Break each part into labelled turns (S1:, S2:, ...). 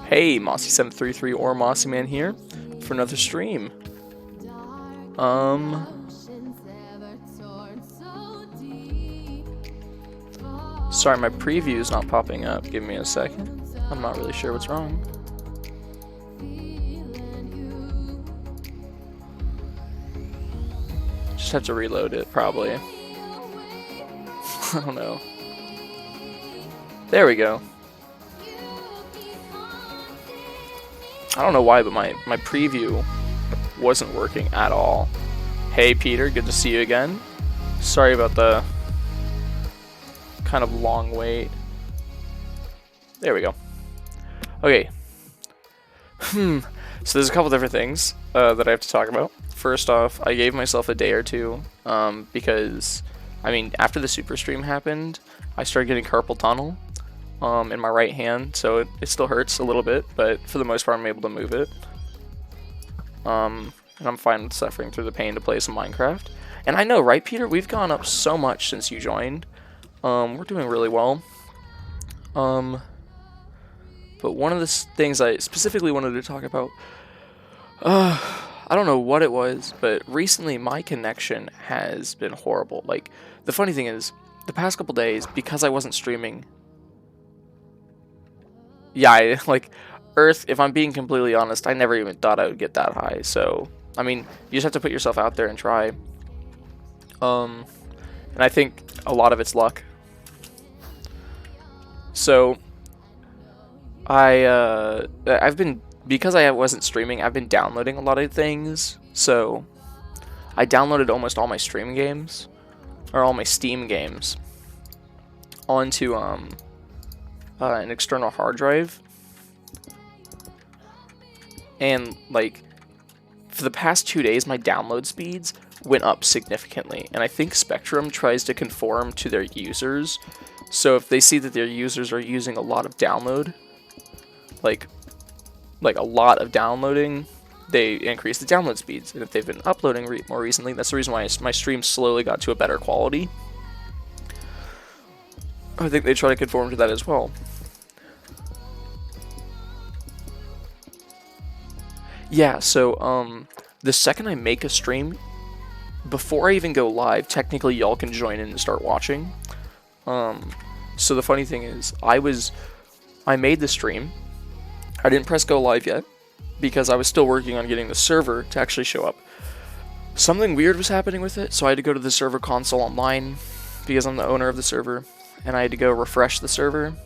S1: Hey, Mossy733 or Mossy Man here for another stream. Sorry, my preview is not popping up. Give me a second. I'm not really sure what's wrong. Just have to reload it, probably. I don't know. There we go. I don't know why, but my preview wasn't working at all. Hey Peter, good to see you again. Sorry about the kind of long wait. There we go. Okay. So there's a couple different things that I have to talk about. First off, I gave myself a day or two because, I mean, after the super stream happened, I started getting carpal tunnel in my right hand, so it still hurts a little bit, but for the most part I'm able to move it. And I'm fine with suffering through the pain to play some Minecraft. And I know, right Peter? We've gone up so much since you joined. We're doing really well. But one of the things I specifically wanted to talk about, I don't know what it was, but recently my connection has been horrible. Like, the funny thing is, the past couple days, because I wasn't streaming, yeah, like, Earth, if I'm being completely honest, I never even thought I would get that high. So, I mean, you just have to put yourself out there and try. And I think a lot of it's luck. So, I've been, because I wasn't streaming, I've been downloading a lot of things. So, I downloaded almost all my stream games, or all my Steam games, onto an external hard drive. And, like, for the past 2 days, my download speeds went up significantly. And I think Spectrum tries to conform to their users. So if they see that their users are using a lot of download, like a lot of downloading, they increase the download speeds. And if they've been uploading more recently, that's the reason why my stream slowly got to a better quality. I think they try to conform to that as well. Yeah, so, the second I make a stream, before I even go live, technically y'all can join in and start watching. So the funny thing is, I made the stream, I didn't press go live yet, because I was still working on getting the server to actually show up. Something weird was happening with it, so I had to go to the server console online, because I'm the owner of the server, and I had to go refresh the server.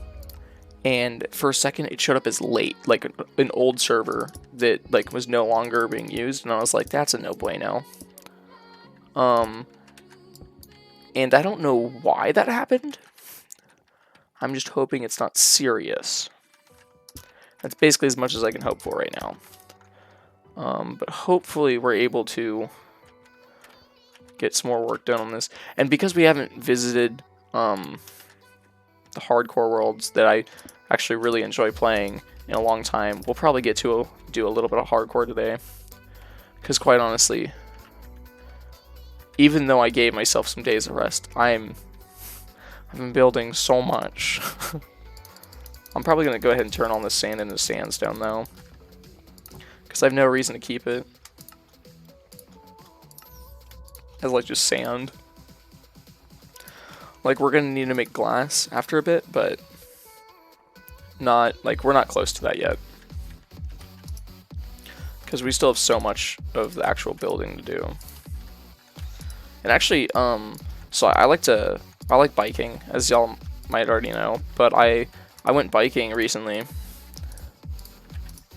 S1: And for a second it showed up as late, like an old server that like was no longer being used, and I was like, that's a no bueno. And I don't know why that happened. I'm just hoping it's not serious. That's basically as much as I can hope for right now. But hopefully we're able to get some more work done on this. And because we haven't visited the hardcore worlds that I actually really enjoy playing in a long time, we'll probably get to do a little bit of hardcore today. Because quite honestly, even though I gave myself some days of rest, I've been building so much. I'm probably going to go ahead and turn all this sand into sandstone though, because I have no reason to keep it as like just sand. Like, we're going to need to make glass after a bit, but we're not close to that yet. Because we still have so much of the actual building to do. And actually, so I like biking, as y'all might already know, but I went biking recently,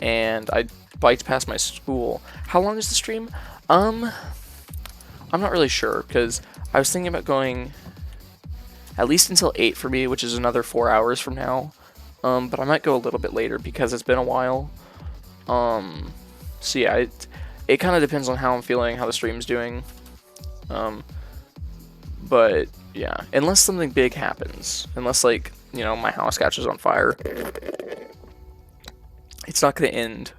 S1: and I biked past my school. How long is the stream? I'm not really sure, because I was thinking about going at least until 8 for me, which is another 4 hours from now. But I might go a little bit later because it's been a while. So yeah, it kind of depends on how I'm feeling, how the stream's doing. But yeah, unless something big happens, unless like, you know, my house catches on fire, it's not going to end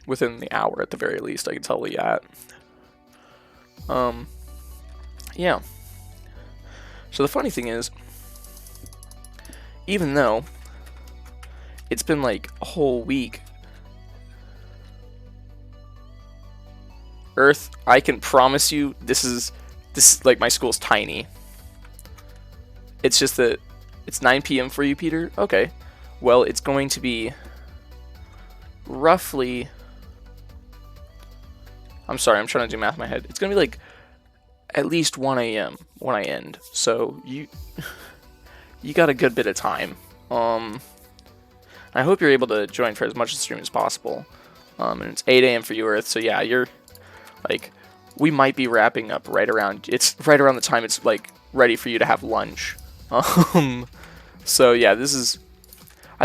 S1: within the hour at the very least, I can tell you that. Yeah. So the funny thing is, even though it's been like a whole week. Earth, I can promise you this like my school's tiny. It's just that it's 9 p.m. for you, Peter. Okay. Well, it's going to be roughly, I'm sorry, I'm trying to do math in my head. It's going to be like at least 1 a.m. when I end. So you got a good bit of time. I hope you're able to join for as much of the stream as possible. And it's 8 a.m. for you, Earth. So yeah, you're like, we might be wrapping up right around the time it's like ready for you to have lunch. So yeah, I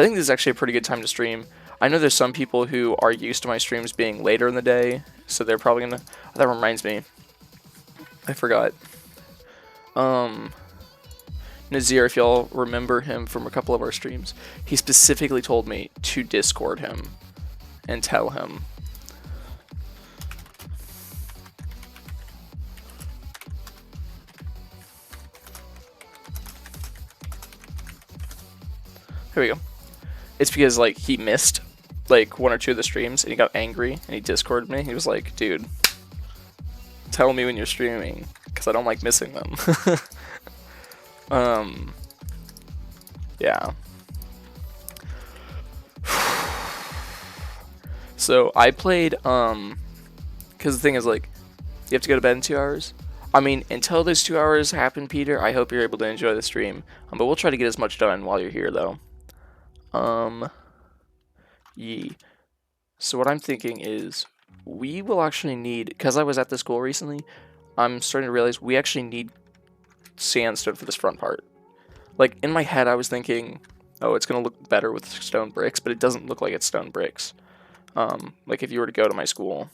S1: think this is actually a pretty good time to stream. I know there's some people who are used to my streams being later in the day, so they're probably gonna, that reminds me, I forgot. Nazir, if y'all remember him from a couple of our streams, he specifically told me to Discord him and tell him. Here we go. It's because like he missed like 1 or 2 of the streams and he got angry and he Discorded me. He was like, dude, tell me when you're streaming because I don't like missing them. Yeah. So I played because the thing is, like, you have to go to bed in 2 hours. I mean, until those 2 hours happen, Peter, I hope you're able to enjoy the stream. But we'll try to get as much done while you're here, though. So what I'm thinking is we will actually need, because I was at the school recently, I'm starting to realize we actually need sandstone for this front part. Like, in my head, I was thinking, oh, it's going to look better with stone bricks, but it doesn't look like it's stone bricks. Like, if you were to go to my school.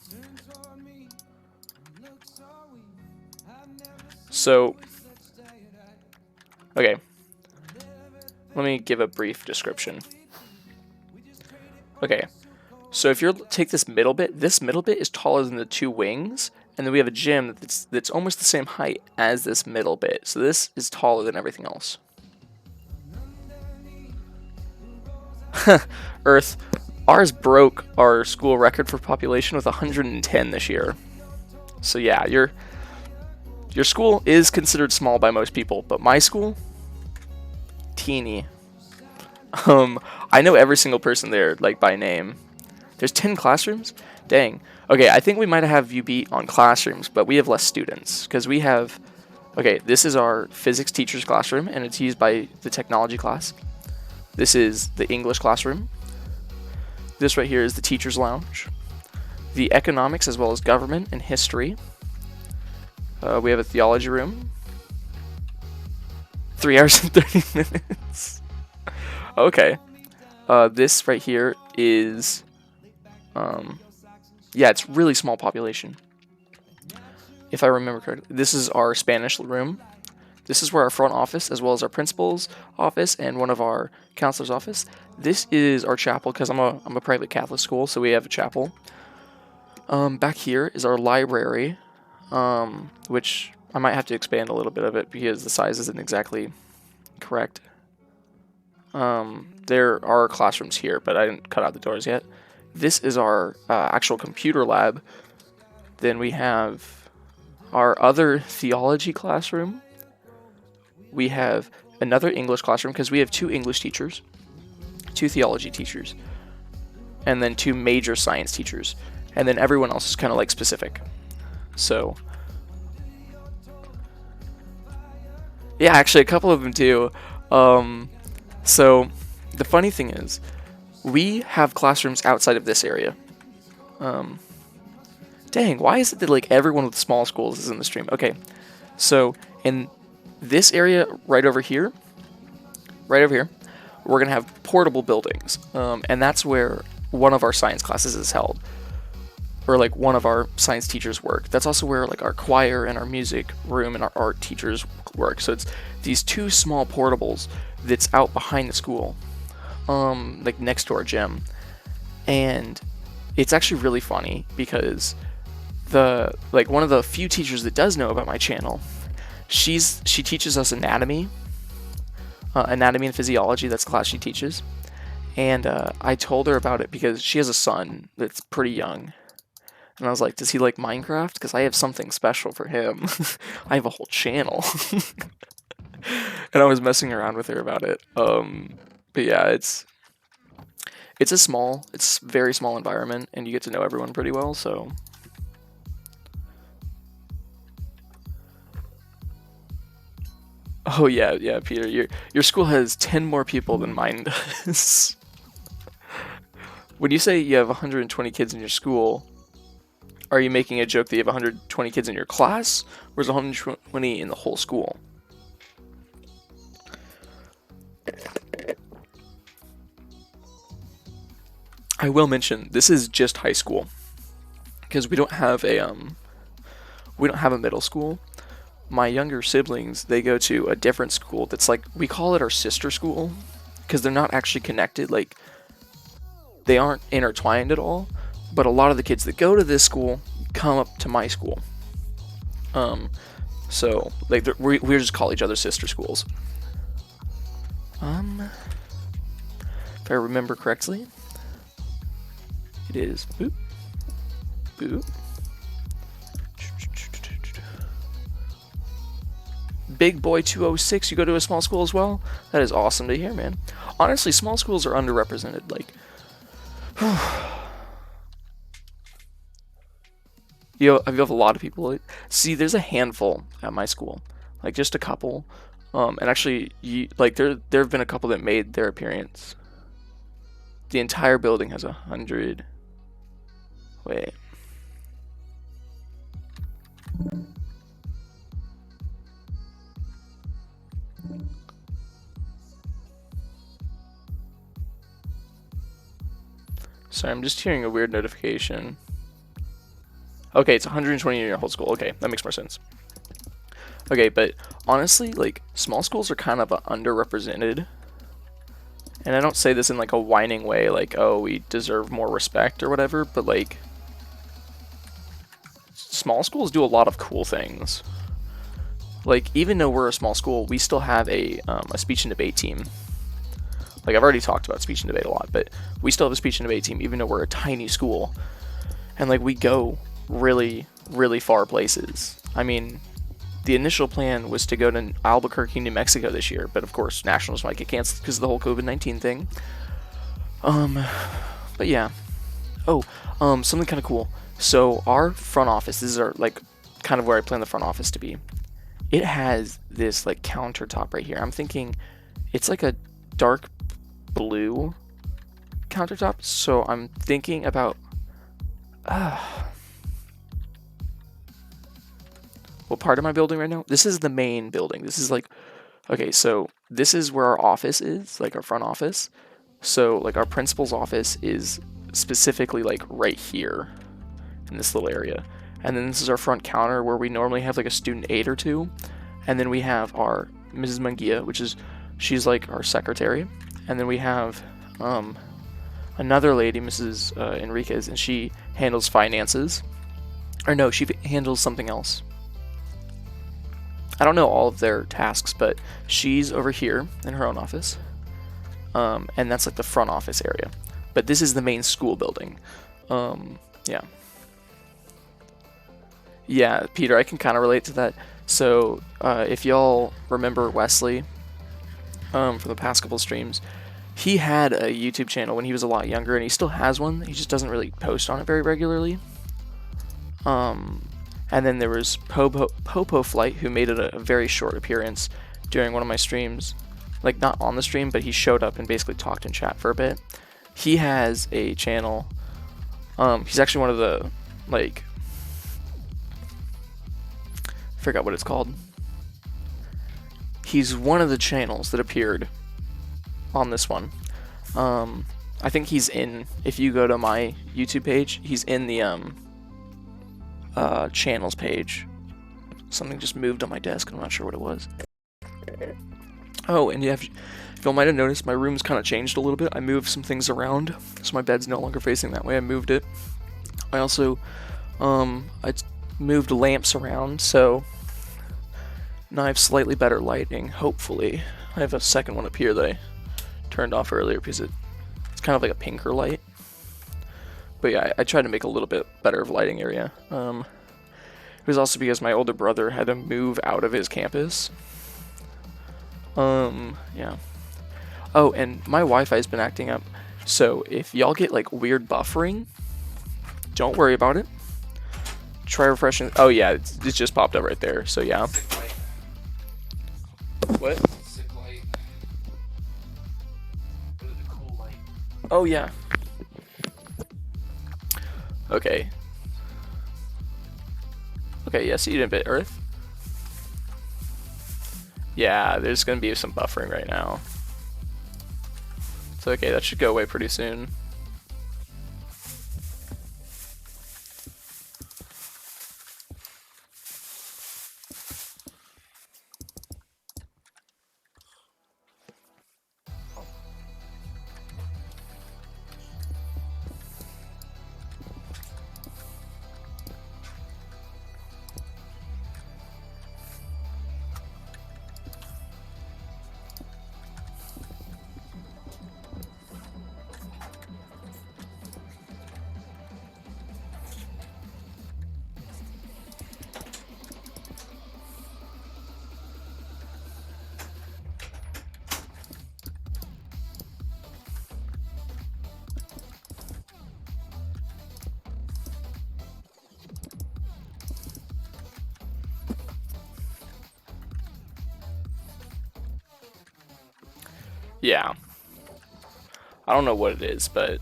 S1: So, okay. Let me give a brief description. Okay, so if you take this middle bit is taller than the 2 wings, and then we have a gym that's almost the same height as this middle bit. So this is taller than everything else. Earth, ours broke our school record for population with 110 this year. So yeah, your school is considered small by most people, but my school, teeny. I know every single person there, like, by name. There's 10 classrooms? Dang. Okay, I think we might have you beat on classrooms, but we have less students. Because we have... Okay, this is our physics teacher's classroom, and it's used by the technology class. This is the English classroom. This right here is the teacher's lounge. The economics, as well as government and history. We have a theology room. 3 hours and 30 minutes. Okay. This right here is, yeah, it's really small population. If I remember correctly, this is our Spanish room. This is where our front office, as well as our principal's office and one of our counselor's office. This is our chapel, because I'm a private Catholic school, so we have a chapel. Back here is our library, which I might have to expand a little bit of it because the size isn't exactly correct. There are classrooms here, but I didn't cut out the doors yet. This is our actual computer lab. Then we have our other theology classroom. We have another English classroom because we have 2 English teachers, 2 theology teachers, and then 2 major science teachers. And then everyone else is kind of like specific. So, yeah, actually a couple of them too. So, the funny thing is, we have classrooms outside of this area. Dang, why is it that like everyone with small schools is in the stream? Okay, so in this area right over here, we're going to have portable buildings. And that's where one of our science classes is held. Or like one of our science teachers work. That's also where like our choir and our music room and our art teachers work. So it's these 2 small portables that's out behind the school, like next to our gym. And it's actually really funny because one of the few teachers that does know about my channel, she teaches us anatomy and physiology. That's the class she teaches. And I told her about it because she has a son that's pretty young. And I was like, does he like Minecraft? Because I have something special for him. I have a whole channel. And I was messing around with her about it. But yeah, it's very small environment, and you get to know everyone pretty well. So oh yeah, yeah, Peter, your school has 10 more people than mine does. When you say you have 120 kids in your school, are you making a joke that you have 120 kids in your class, or is it 120 in the whole school? I will mention this is just high school because we don't have a middle school. My younger siblings, they go to a different school that's like, we call it our sister school because they're not actually connected, like they aren't intertwined at all, but a lot of the kids that go to this school come up to my school. Um, so like we just call each other sister schools. Um, if I remember correctly, it is boop, boop. Big Boy 206, you go to a small school as well? That is awesome to hear, man. Honestly, small schools are underrepresented. Like, you have a lot of people. See, there's a handful at my school, like just a couple. And actually, like there have been a couple that made their appearance. The entire building has 100. Wait. Sorry, I'm just hearing a weird notification. Okay, it's 120 in your whole school. Okay, that makes more sense. Okay, but honestly, like, small schools are kind of underrepresented. And I don't say this in like a whining way, like, oh, we deserve more respect or whatever, but like, small schools do a lot of cool things. Like, even though we're a small school, we still have a speech and debate team. Like, I've already talked about speech and debate a lot, but we still have a speech and debate team, even though we're a tiny school. And, like, we go really, really far places. I mean, the initial plan was to go to Albuquerque, New Mexico this year, but of course, nationals might get canceled because of the whole COVID-19 thing. But yeah. Oh, something kind of cool. So, our front office, this is our, like, kind of where I plan the front office to be. It has this, like, countertop right here. I'm thinking it's like a dark blue countertop, so I'm thinking about what part of my building right now? This is the main building. This is like, okay, so this is where our office is, like our front office. So like our principal's office is specifically like right here in this little area. And then this is our front counter where we normally have like a student aide or two. And then we have our Mrs. Munguia, which is, she's like our secretary. And then we have another lady, Mrs. Enriquez, and she handles finances. Or no, she handles something else. I don't know all of their tasks, but she's over here in her own office. And that's like the front office area. But this is the main school building. Yeah. Yeah, Peter, I can kind of relate to that. So, if y'all remember Wesley from the past couple streams, he had a YouTube channel when he was a lot younger, and he still has one. He just doesn't really post on it very regularly. And then there was Popo Flight, who made it a very short appearance during one of my streams. Like, not on the stream, but he showed up and basically talked in chat for a bit. He has a channel. He's actually one of the, like, I forgot what it's called. He's one of the channels that appeared on this one. I think he's in, if you go to my YouTube page, he's in the channels page. Something just moved on my desk, I'm not sure what it was. Oh, and if y'all might have noticed, my room's kind of changed a little bit. I moved some things around, so my bed's no longer facing that way. I moved it. I also, I moved lamps around, so now I have slightly better lighting, hopefully. I have a second one up here that I turned off earlier because it's kind of like a pinker light. But yeah, I tried to make a little bit better of lighting area. It was also because my older brother had to move out of his campus. Yeah. Oh, and my Wi-Fi's been acting up. So if y'all get like weird buffering, don't worry about it. Try refreshing. Oh yeah, it just popped up right there. So yeah. What? Oh yeah. Okay. Okay, yes, you didn't bit Earth. Yeah, there's gonna be some buffering right now. It's okay, that should go away pretty soon. Yeah. I don't know what it is, but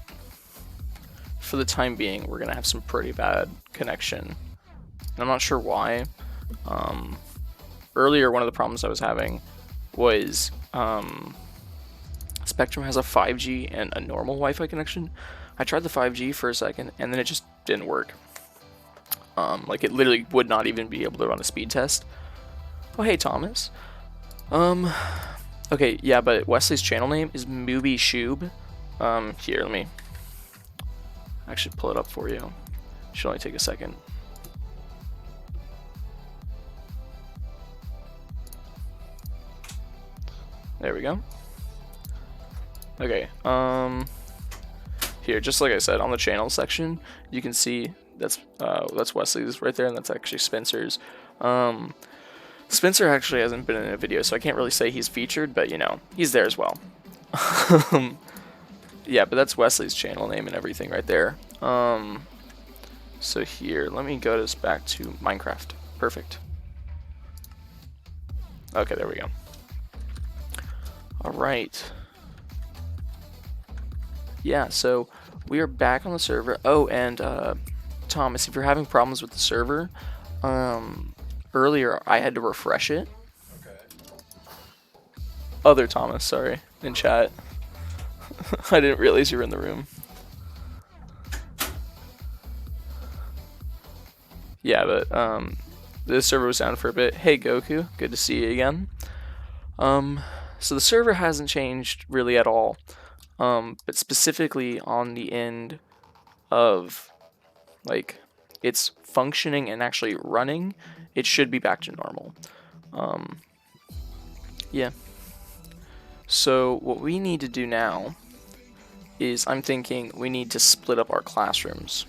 S1: for the time being, we're gonna have some pretty bad connection. And I'm not sure why. Earlier, one of the problems I was having was Spectrum has a 5G and a normal Wi-Fi connection. I tried the 5G for a second, and then it just didn't work. Like it literally would not even be able to run a speed test. Oh hey Thomas. Okay, yeah, but Wesley's channel name is Movie Shoob. Here, let me actually pull it up for you. Should only take a second. There we go. Okay, here, just like I said, on the channel section, you can see that's Wesley's right there, and that's actually Spencer's. Spencer actually hasn't been in a video, so I can't really say he's featured, but you know, he's there as well. Yeah, but that's Wesley's channel name and everything right there. So here, let me go back to Minecraft. Perfect. Okay, there we go. Alright. Yeah, so we are back on the server. Oh, and Thomas, if you're having problems with the server, earlier I had to refresh it.
S2: Okay.
S1: Other Thomas, sorry, in chat. I didn't realize you were in the room. Yeah, but the server was down for a bit. Hey Goku, good to see you again. So the server hasn't changed really at all, but specifically on the end of like it's functioning and actually running, it should be back to normal. Yeah. So what we need to do now is I'm thinking we need to split up our classrooms.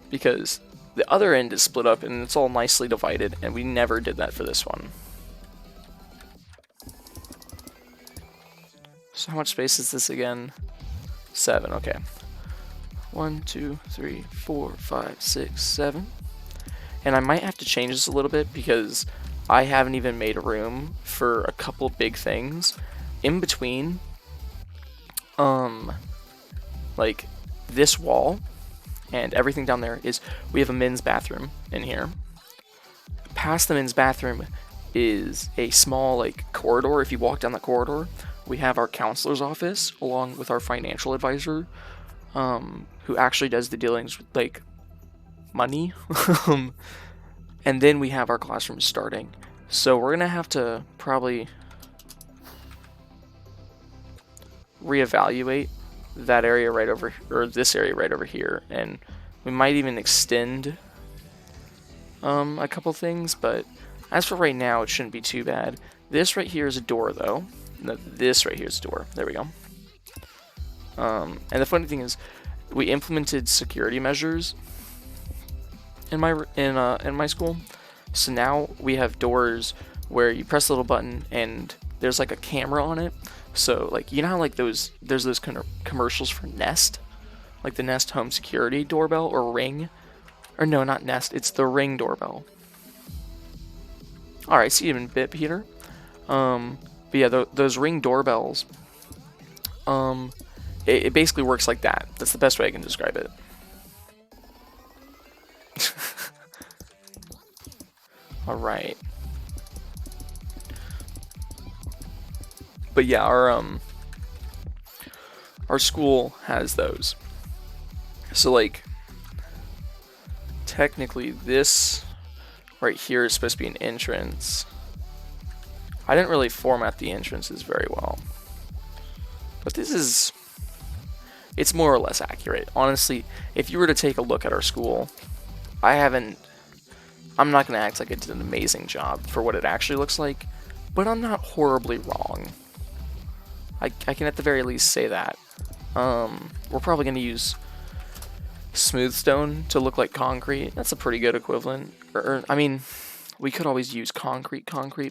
S1: Because the other end is split up and it's all nicely divided, and we never did that for this one. So how much space is this again? 7, okay. 1, 2, 3, 4, 5, 6, 7. And I might have to change this a little bit because I haven't even made room for a couple big things. In between, like this wall and everything down there is, we have a men's bathroom in here. Past the men's bathroom is a small like corridor. If you walk down the corridor, we have our counselor's office along with our financial advisor, who actually does the dealings with like money. And then we have our classroom starting. So we're gonna have to probably reevaluate that area right over, or this area right over here, and we might even extend a couple things, but as for right now, it shouldn't be too bad. This right here is a door, though. No, this right here is a door. There we go. And the funny thing is, we implemented security measures in my school. So now we have doors where you press the little button and there's like a camera on it. So like, you know how like there's those kind of commercials for Nest, like the Nest home security doorbell or Ring, or no, not Nest, it's the Ring doorbell. All right, see you in a bit, Peter. But yeah, those Ring doorbells, it basically works like that. That's the best way I can describe it. All right. But yeah, our school has those. So like, technically this right here is supposed to be an entrance. I didn't really format the entrances very well, but this is, it's more or less accurate. Honestly, if you were to take a look at our school, I'm not going to act like I did an amazing job for what it actually looks like, but I'm not horribly wrong. I can at the very least say that. We're probably going to use smooth stone to look like concrete. That's a pretty good equivalent. I mean, we could always use concrete,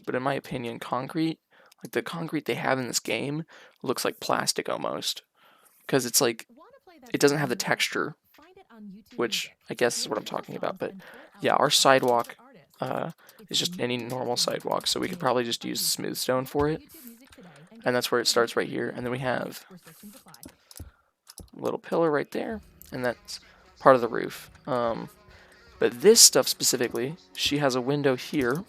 S1: but in my opinion, concrete, like the concrete they have in this game, looks like plastic almost. Because it's like, it doesn't have the texture, which I guess is what I'm talking about. But yeah, our sidewalk is just any normal sidewalk, so we could probably just use smooth stone for it. And that's where it starts right here. And then we have a little pillar right there, and that's part of the roof. But this stuff specifically, she has a window here.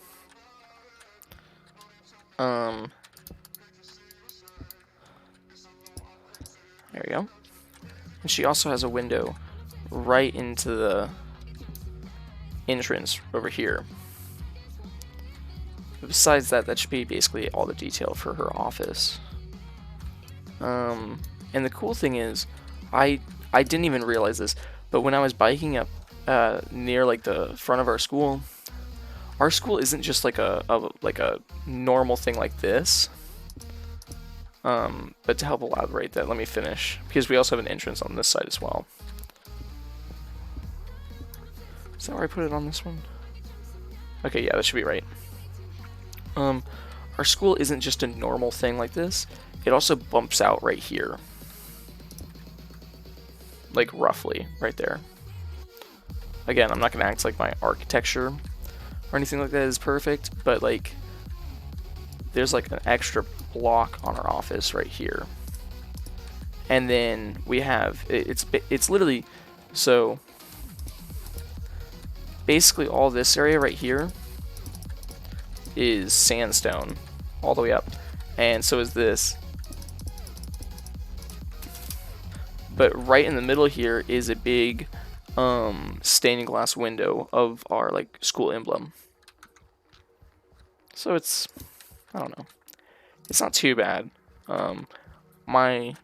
S1: There we go. And she also has a window right into the entrance over here. But besides that, that should be basically all the detail for her office. And the cool thing is, I didn't even realize this, but when I was biking up near like the front of our school isn't just like a normal thing like this. But to help elaborate that, let me finish, because we also have an entrance on this side as well. Is that where I put it on this one? Okay, yeah, that should be right. Our school isn't just a normal thing like this. It also bumps out right here. Like roughly right there. Again, I'm not going to act like my architecture or anything like that is perfect, but like there's like an extra block on our office right here. And then we have, it's literally, so basically all this area right here is sandstone all the way up, and so is this. But right in the middle here is a big stained glass window of our like school emblem. So it's, I don't know, it's not too bad. My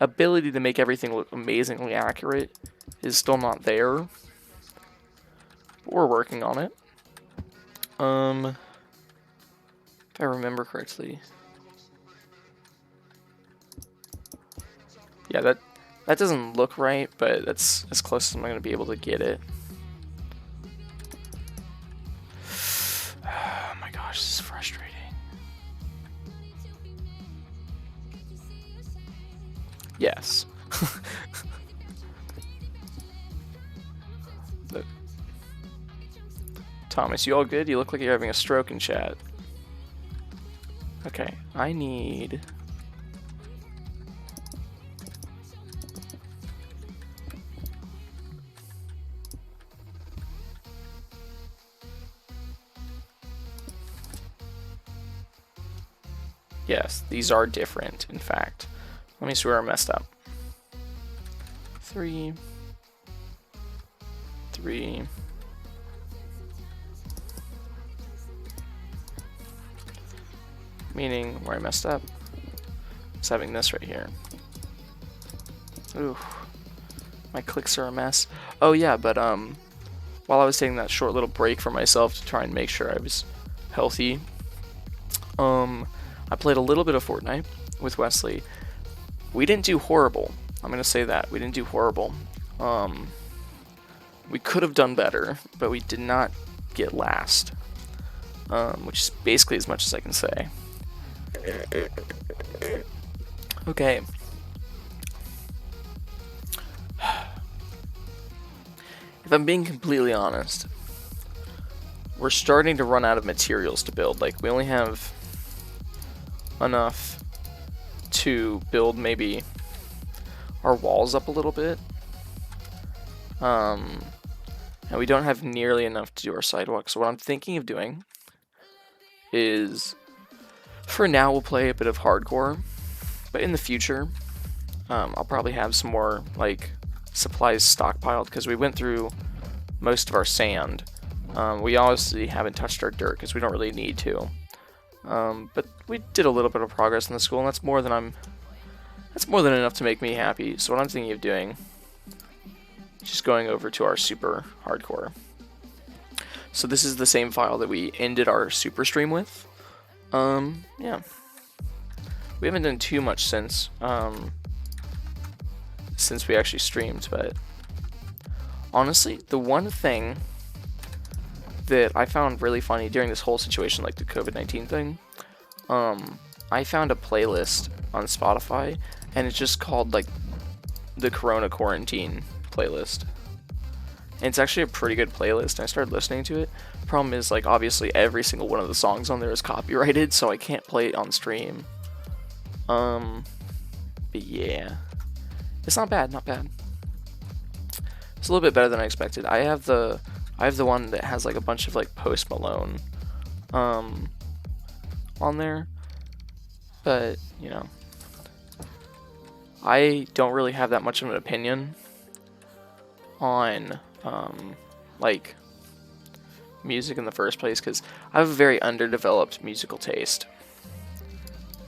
S1: ability to make everything look amazingly accurate is still not there, but we're working on it. If I remember correctly, yeah, that doesn't look right, but that's as close as I'm going to be able to get it. Oh my gosh, this is frustrating. Yes. Look. Thomas, you all good? You look like you're having a stroke in chat. Okay, I need... Yes, these are different, in fact. Let me see where I messed up. 3. Meaning where I messed up. It's having this right here. Ooh, my clicks are a mess. Oh yeah, but while I was taking that short little break for myself to try and make sure I was healthy, I played a little bit of Fortnite with Wesley. We didn't do horrible. I'm gonna say that we didn't do horrible. We could have done better, but we did not get last, which is basically as much as I can say. Okay. If I'm being completely honest, we're starting to run out of materials to build. Like, we only have enough to build maybe our walls up a little bit. And we don't have nearly enough to do our sidewalks. So what I'm thinking of doing is, for now, we'll play a bit of hardcore, but in the future, I'll probably have some more like supplies stockpiled because we went through most of our sand. We obviously haven't touched our dirt because we don't really need to. But we did a little bit of progress in the school, and that's more than enough to make me happy. So what I'm thinking of doing is just going over to our super hardcore. So this is the same file that we ended our super stream with. Yeah. We haven't done too much since we actually streamed, but honestly, the one thing that I found really funny during this whole situation, like the COVID-19 thing, I found a playlist on Spotify, and it's just called like the Corona Quarantine playlist. And it's actually a pretty good playlist, and I started listening to it. Problem is, like, obviously every single one of the songs on there is copyrighted, so I can't play it on stream. But yeah, it's not bad, not bad. It's a little bit better than I expected. I have the one that has like a bunch of like Post Malone on there, but you know, I don't really have that much of an opinion on like music in the first place because I have a very underdeveloped musical taste,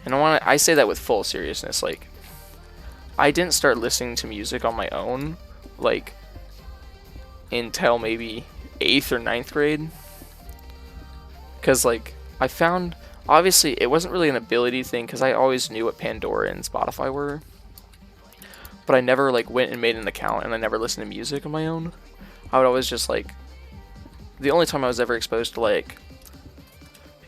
S1: and I say that with full seriousness. Like, I didn't start listening to music on my own like until maybe 8th or 9th grade, because like I found, obviously it wasn't really an ability thing because I always knew what Pandora and Spotify were, but I never like went and made an account, and I never listened to music on my own. I would always just like, the only time I was ever exposed to like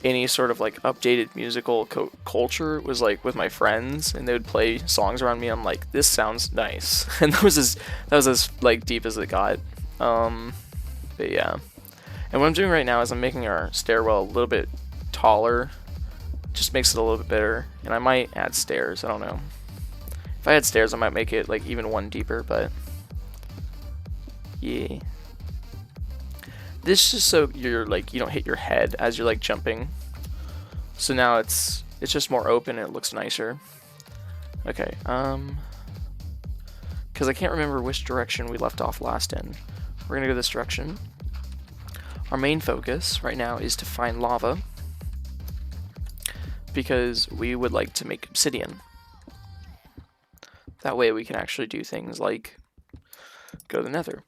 S1: any sort of like updated musical culture was like with my friends, and they would play songs around me. I'm like, this sounds nice, and that was as like deep as it got. But yeah, and what I'm doing right now is I'm making our stairwell a little bit taller, just makes it a little bit better, and I might add stairs. I don't know. If I had stairs, I might make it like even one deeper, but yeah. This is so you're like, you don't hit your head as you're like jumping. So now it's just more open and it looks nicer. Okay, because I can't remember which direction we left off last in. We're gonna go this direction. Our main focus right now is to find lava, because we would like to make obsidian. That way we can actually do things like go to the nether.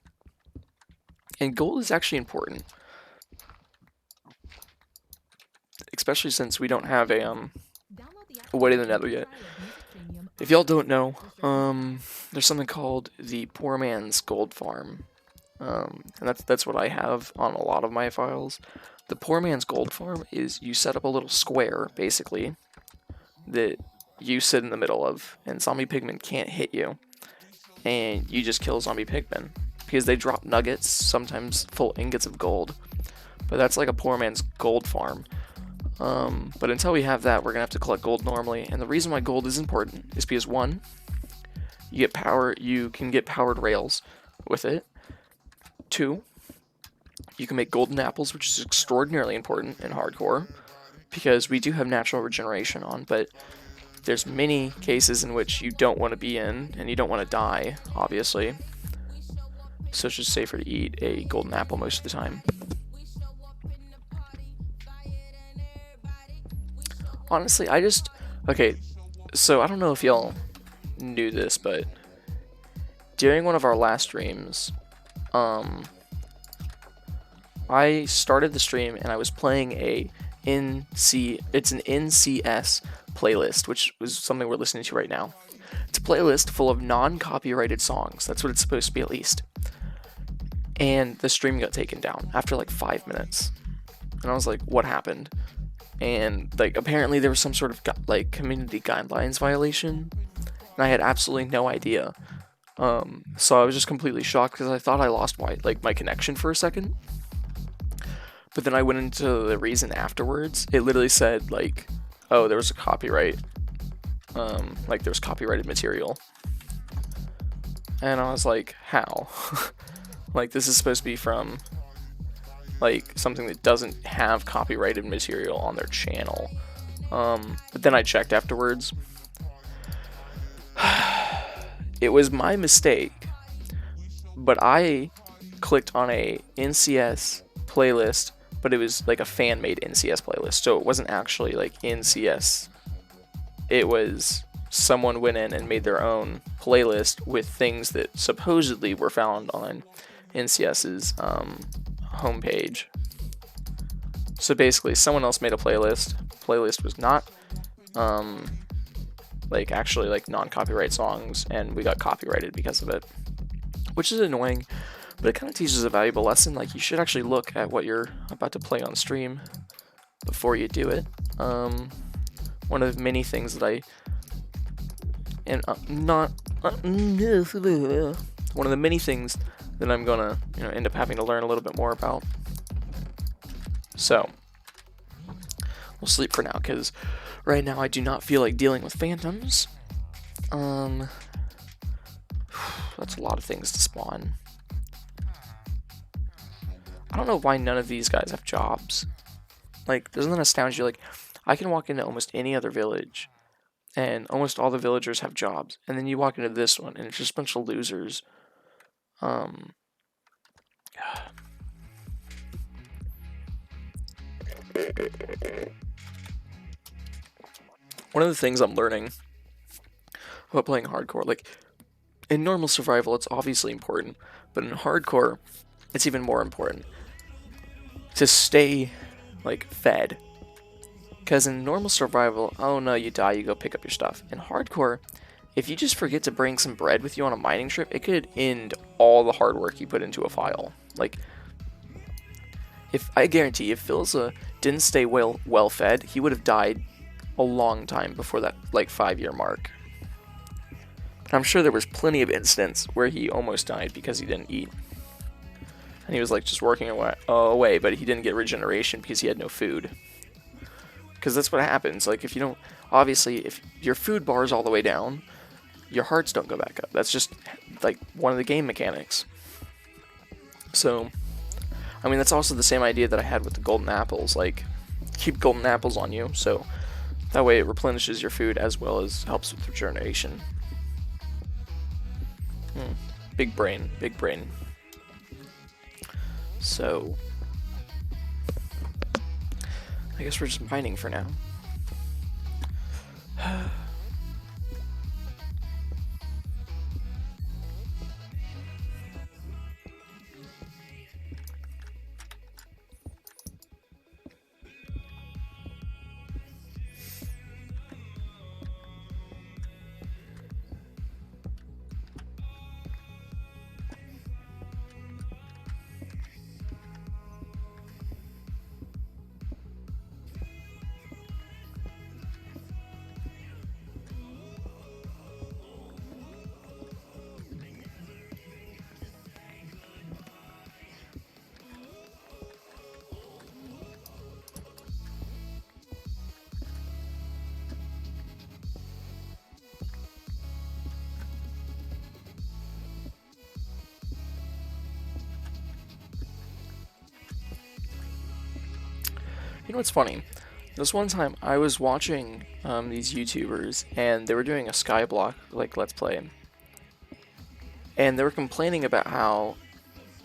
S1: And gold is actually important, especially since we don't have a way to the nether yet. If y'all don't know, there's something called the poor man's gold farm, and that's what I have on a lot of my files. The poor man's gold farm is you set up a little square, basically, that you sit in the middle of, and zombie pigmen can't hit you, and you just kill zombie pigmen, because they drop nuggets, sometimes full ingots of gold. But that's like a poor man's gold farm. But until we have that, we're gonna have to collect gold normally. And the reason why gold is important is because, one, you can get powered rails with it. Two, you can make golden apples, which is extraordinarily important in hardcore, because we do have natural regeneration on, but there's many cases in which you don't want to be in, and you don't want to die, obviously. So it's just safer to eat a golden apple most of the time. Honestly, okay, so I don't know if y'all knew this, but during one of our last streams, I started the stream and I was playing it's an NCS playlist, which was something we're listening to right now. It's a playlist full of non-copyrighted songs. That's what it's supposed to be, at least. And the stream got taken down after like 5 minutes. And I was like, what happened? And like apparently there was some sort of like community guidelines violation, and I had absolutely no idea. So I was just completely shocked because I thought I lost my connection for a second. But then I went into the reason afterwards. It literally said like, oh, there was a copyright. Like there was copyrighted material. And I was like, how? Like this is supposed to be from like something that doesn't have copyrighted material on their channel. But then I checked afterwards. It was my mistake, but I clicked on a NCS playlist, but it was like a fan-made NCS playlist, so it wasn't actually like NCS. It was someone went in and made their own playlist with things that supposedly were found on NCS's homepage. So basically, someone else made a playlist. Playlist was not like actually like non-copyright songs, and we got copyrighted because of it, which is annoying, but it kind of teaches a valuable lesson. Like you should actually look at what you're about to play on stream before you do it. One of the many things that I and one of the many things that I'm gonna end up having to learn a little bit more about. So we'll sleep for now because right now I do not feel like dealing with phantoms. That's a lot of things to spawn. I don't know why none of these guys have jobs. Like, doesn't that astound you? Like, I can walk into almost any other village and almost all the villagers have jobs, and then you walk into this one and it's just a bunch of losers. One of the things I'm learning about playing hardcore, like in normal survival it's obviously important, but in hardcore it's even more important to stay like fed. Because in normal survival, oh no, you die, you go pick up your stuff. In hardcore, if you just forget to bring some bread with you on a mining trip, it could end all the hard work you put into a file. Like, if I guarantee if Philza didn't stay well fed, he would have died a long time before that like 5-year mark. And I'm sure there was plenty of incidents where he almost died because he didn't eat. And he was like just working away, but he didn't get regeneration because he had no food. Because that's what happens. Like if you don't, obviously if your food bar is all the way down, your hearts don't go back up. That's just like one of the game mechanics. So, I mean, that's also the same idea that I had with the golden apples. Like, keep golden apples on you, so that way it replenishes your food as well as helps with regeneration. Big brain, big brain. So, I guess we're just mining for now. You know what's funny? This one time I was watching these YouTubers and they were doing a Skyblock like Let's Play, and they were complaining about how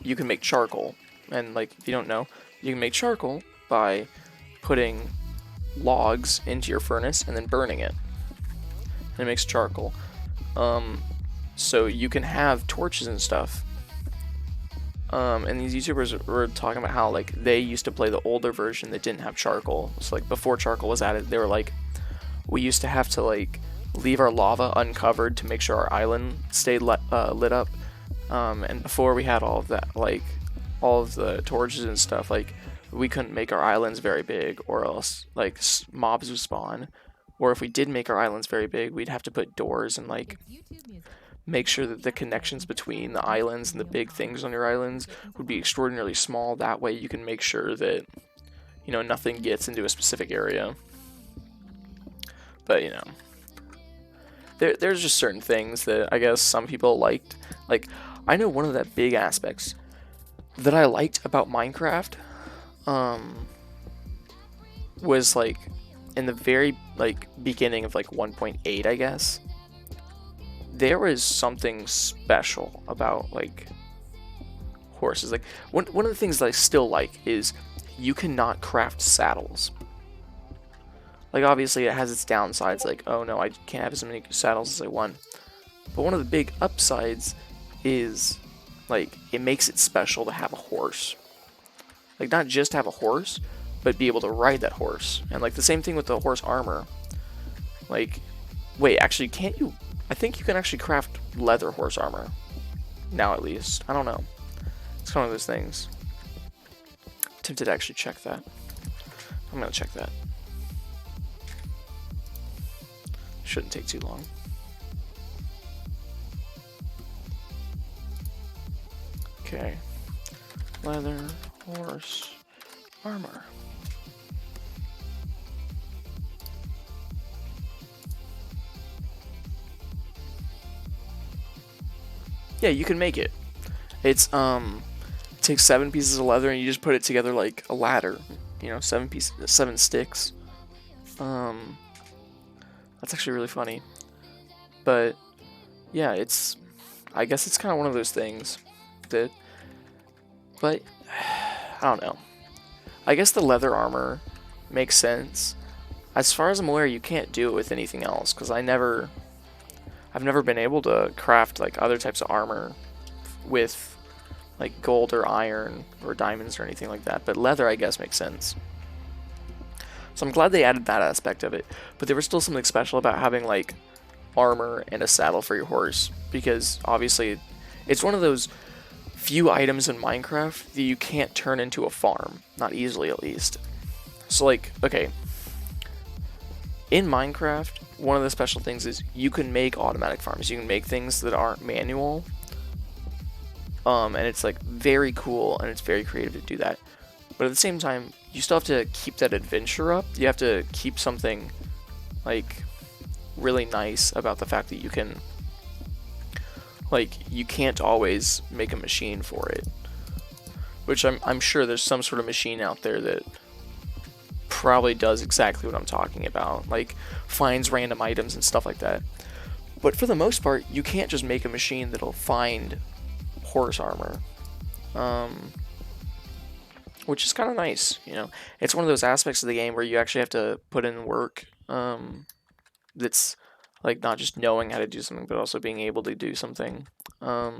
S1: you can make charcoal. And like if you don't know, you can make charcoal by putting logs into your furnace and then burning it, and it makes charcoal. So you can have torches and stuff and these YouTubers were talking about how like they used to play the older version that didn't have charcoal. So like before charcoal was added, they were like, we used to have to like leave our lava uncovered to make sure our island stayed lit up. And before we had all of that, like all of the torches and stuff, like we couldn't make our islands very big, or else like mobs would spawn. Or if we did make our islands very big, we'd have to put doors and like make sure that the connections between the islands and the big things on your islands would be extraordinarily small. That way you can make sure that, you know, nothing gets into a specific area. But, you know, there's just certain things that I guess some people liked. Like, I know one of the big aspects that I liked about Minecraft was like in the very like beginning of like 1.8, I guess. There was something special about like horses. Like one of the things that I still like is you cannot craft saddles. Like obviously it has its downsides, like oh no, I can't have as many saddles as I want. But one of the big upsides is like it makes it special to have a horse. Like not just have a horse, but be able to ride that horse. And like the same thing with the horse armor. Like wait, actually can't you, I think you can actually craft leather horse armor. Now at least. I don't know. It's one of those things. I'm tempted to actually check that. I'm gonna check that. Shouldn't take too long. Okay. Leather horse armor. Yeah, you can make it. It's it takes 7 pieces of leather and you just put it together like a ladder. You know, 7 sticks. That's actually really funny. But yeah, it's, I guess it's kind of one of those things that, but I don't know. I guess the leather armor makes sense. As far as I'm aware, you can't do it with anything else because I've never been able to craft like other types of armor with like gold or iron or diamonds or anything like that. But leather, I guess, makes sense. So I'm glad they added that aspect of it. But there was still something special about having like armor and a saddle for your horse, because obviously it's one of those few items in Minecraft that you can't turn into a farm. Not easily, at least. So like, okay, in Minecraft, one of the special things is you can make automatic farms. You can make things that aren't manual. And it's like very cool and it's very creative to do that. But at the same time, you still have to keep that adventure up. You have to keep something like really nice about the fact that you can, like, you can't always make a machine for it. Which I'm sure there's some sort of machine out there that probably does exactly what I'm talking about, like finds random items and stuff like that. But for the most part, you can't just make a machine that'll find horse armor. Which is kind of nice, you know. It's one of those aspects of the game where you actually have to put in work. That's like not just knowing how to do something, but also being able to do something. I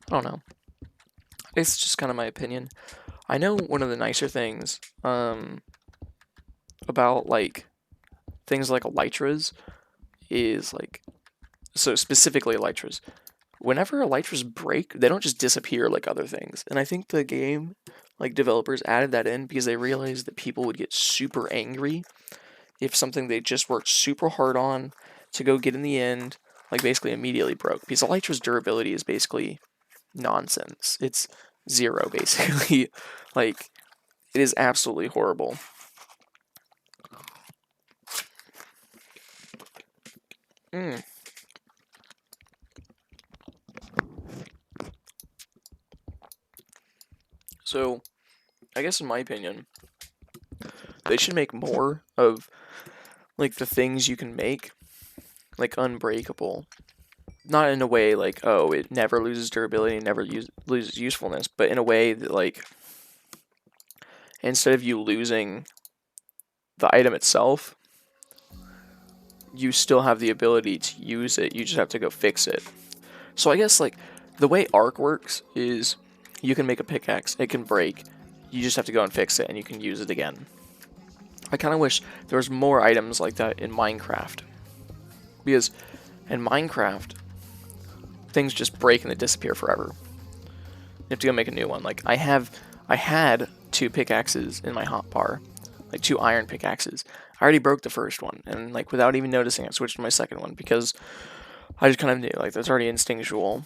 S1: don't know. It's just kind of my opinion. I know one of the nicer things about like things like elytras is like, so specifically elytras. Whenever elytras break, they don't just disappear like other things. And I think the game, like developers added that in because they realized that people would get super angry if something they just worked super hard on to go get in the end, like basically immediately broke. Because elytra's durability is basically nonsense. It's 0 basically. Like, it is absolutely horrible. So, I guess in my opinion, they should make more of like the things you can make like unbreakable. Not in a way like, oh, it never loses durability, never loses usefulness, but in a way that like, instead of you losing the item itself, you still have the ability to use it. You just have to go fix it. So I guess like the way arc works is you can make a pickaxe, it can break, you just have to go and fix it and you can use it again. I kind of wish there was more items like that in Minecraft, because in Minecraft things just break and they disappear forever. You have to go make a new one. Like I had 2 pickaxes in my hotbar, like 2 iron pickaxes. I already broke the first one, and like without even noticing, I switched to my second one because I just kind of knew, like, that's already instinctual.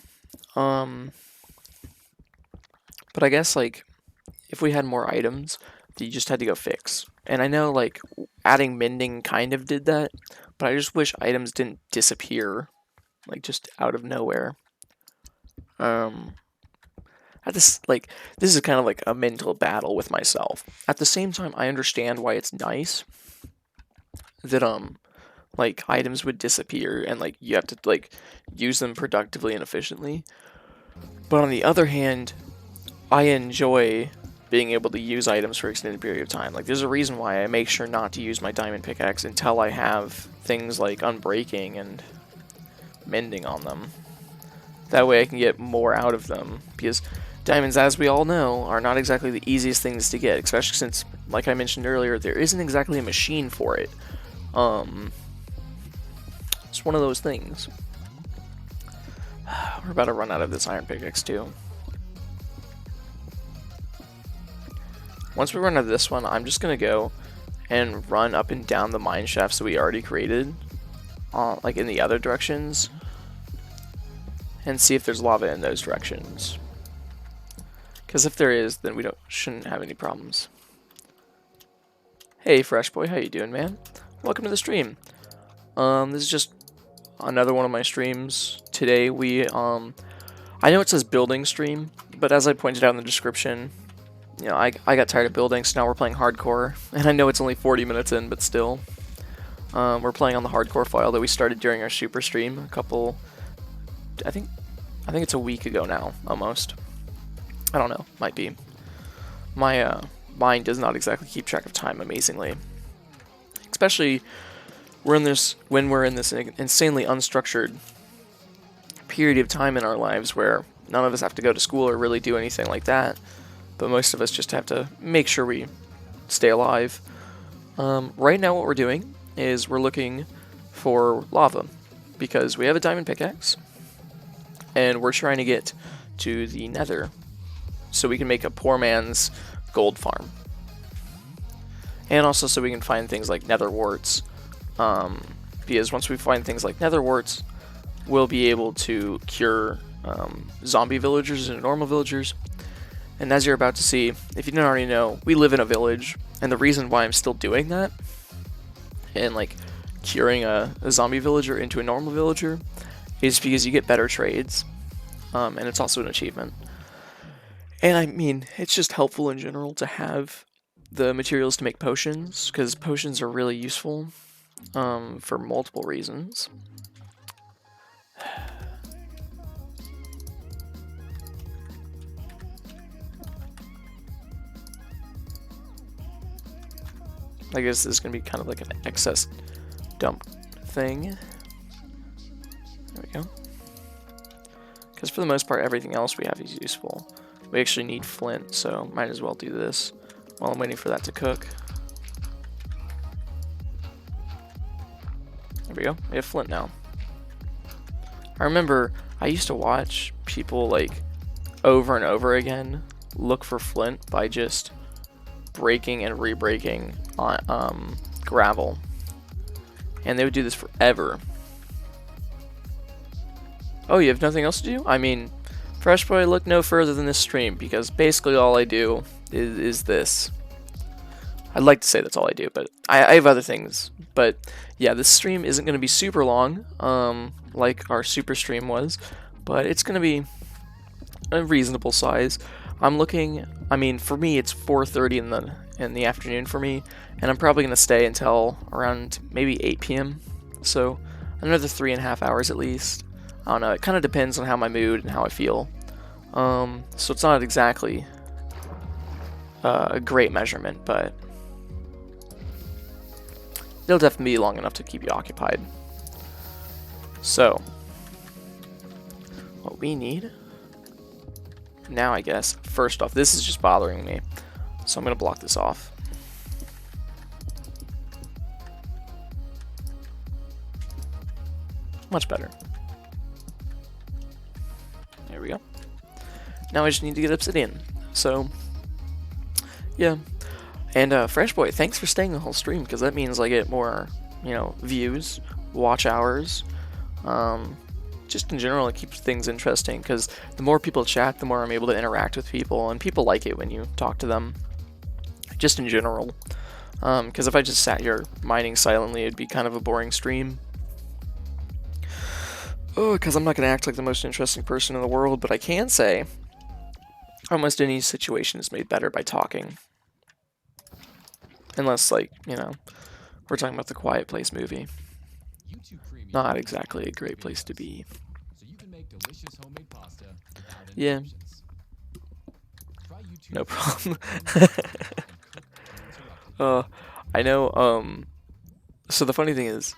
S1: But I guess like if we had more items that you just had to go fix, and I know like adding mending kind of did that, but I just wish items didn't disappear like just out of nowhere. At this this is kind of like a mental battle with myself. At the same time, I understand why it's nice that like items would disappear and like you have to like use them productively and efficiently. But on the other hand, I enjoy being able to use items for an extended period of time. Like there's a reason why I make sure not to use my diamond pickaxe until I have things like unbreaking and mending on them. That way I can get more out of them, because diamonds, as we all know, are not exactly the easiest things to get, especially since, like I mentioned earlier, there isn't exactly a machine for it. It's one of those things. We're about to run out of this iron pickaxe too. Once we run out of this one, I'm just gonna go and run up and down the mine shafts that we already created, like in the other directions, and see if there's lava in those directions. Because if there is, then we shouldn't have any problems. Hey, Fresh Boy, how you doing, man? Welcome to the stream. This is just another one of my streams. Today we I know it says building stream, but as I pointed out in the description, you know, I got tired of building, so now we're playing hardcore. And I know it's only 40 minutes in, but still. We're playing on the hardcore file that we started during our super stream a couple, I think it's a week ago now, almost. I don't know, might be. My mind does not exactly keep track of time amazingly. Especially when we're in this insanely unstructured period of time in our lives where none of us have to go to school or really do anything like that, but most of us just have to make sure we stay alive. Right now what we're doing is we're looking for lava, because we have a diamond pickaxe, and we're trying to get to the nether so we can make a poor man's gold farm. And also so we can find things like nether warts, because once we find things like nether warts, we'll be able to cure zombie villagers and normal villagers. And as you're about to see, if you didn't already know, we live in a village, and the reason why I'm still doing that, and like curing a zombie villager into a normal villager, is because you get better trades, and it's also an achievement. And I mean, it's just helpful in general to have the materials to make potions, because potions are really useful for multiple reasons. I guess this is going to be kind of like an excess dump thing. There we go. Because for the most part, everything else we have is useful. We actually need flint, so might as well do this while I'm waiting for that to cook. There we go. We have flint now. I remember I used to watch people like over and over again look for flint by just breaking and re-breaking on gravel, and they would do this forever. Oh, you have nothing else to do? I mean, Fresh Boy, look no further than this stream, because basically all I do is this. I'd like to say that's all I do, but I have other things. But yeah, this stream isn't going to be super long, like our super stream was, but it's going to be a reasonable size. I'm looking, I mean, for me it's 4:30 in the afternoon for me, and I'm probably going to stay until around maybe 8 p.m. So another 3.5 hours at least. I don't know, it kind of depends on how my mood and how I feel. So it's not exactly a great measurement, but it'll definitely be long enough to keep you occupied. So what we need now I guess, first off, this is just bothering me. So I'm going to block this off. Much better. There we go. Now I just need to get obsidian. So, yeah. And Fresh Boy, thanks for staying the whole stream, because that means I get more, you know, views, watch hours. Just in general, it keeps things interesting, because the more people chat, the more I'm able to interact with people, and people like it when you talk to them. Just in general. Because if I just sat here mining silently, it'd be kind of a boring stream. Oh, because I'm not going to act like the most interesting person in the world, but I can say almost any situation is made better by talking. Unless, like, you know, we're talking about the Quiet Place movie. Not exactly a great place to be. Yeah. No problem. I know, so the funny thing is,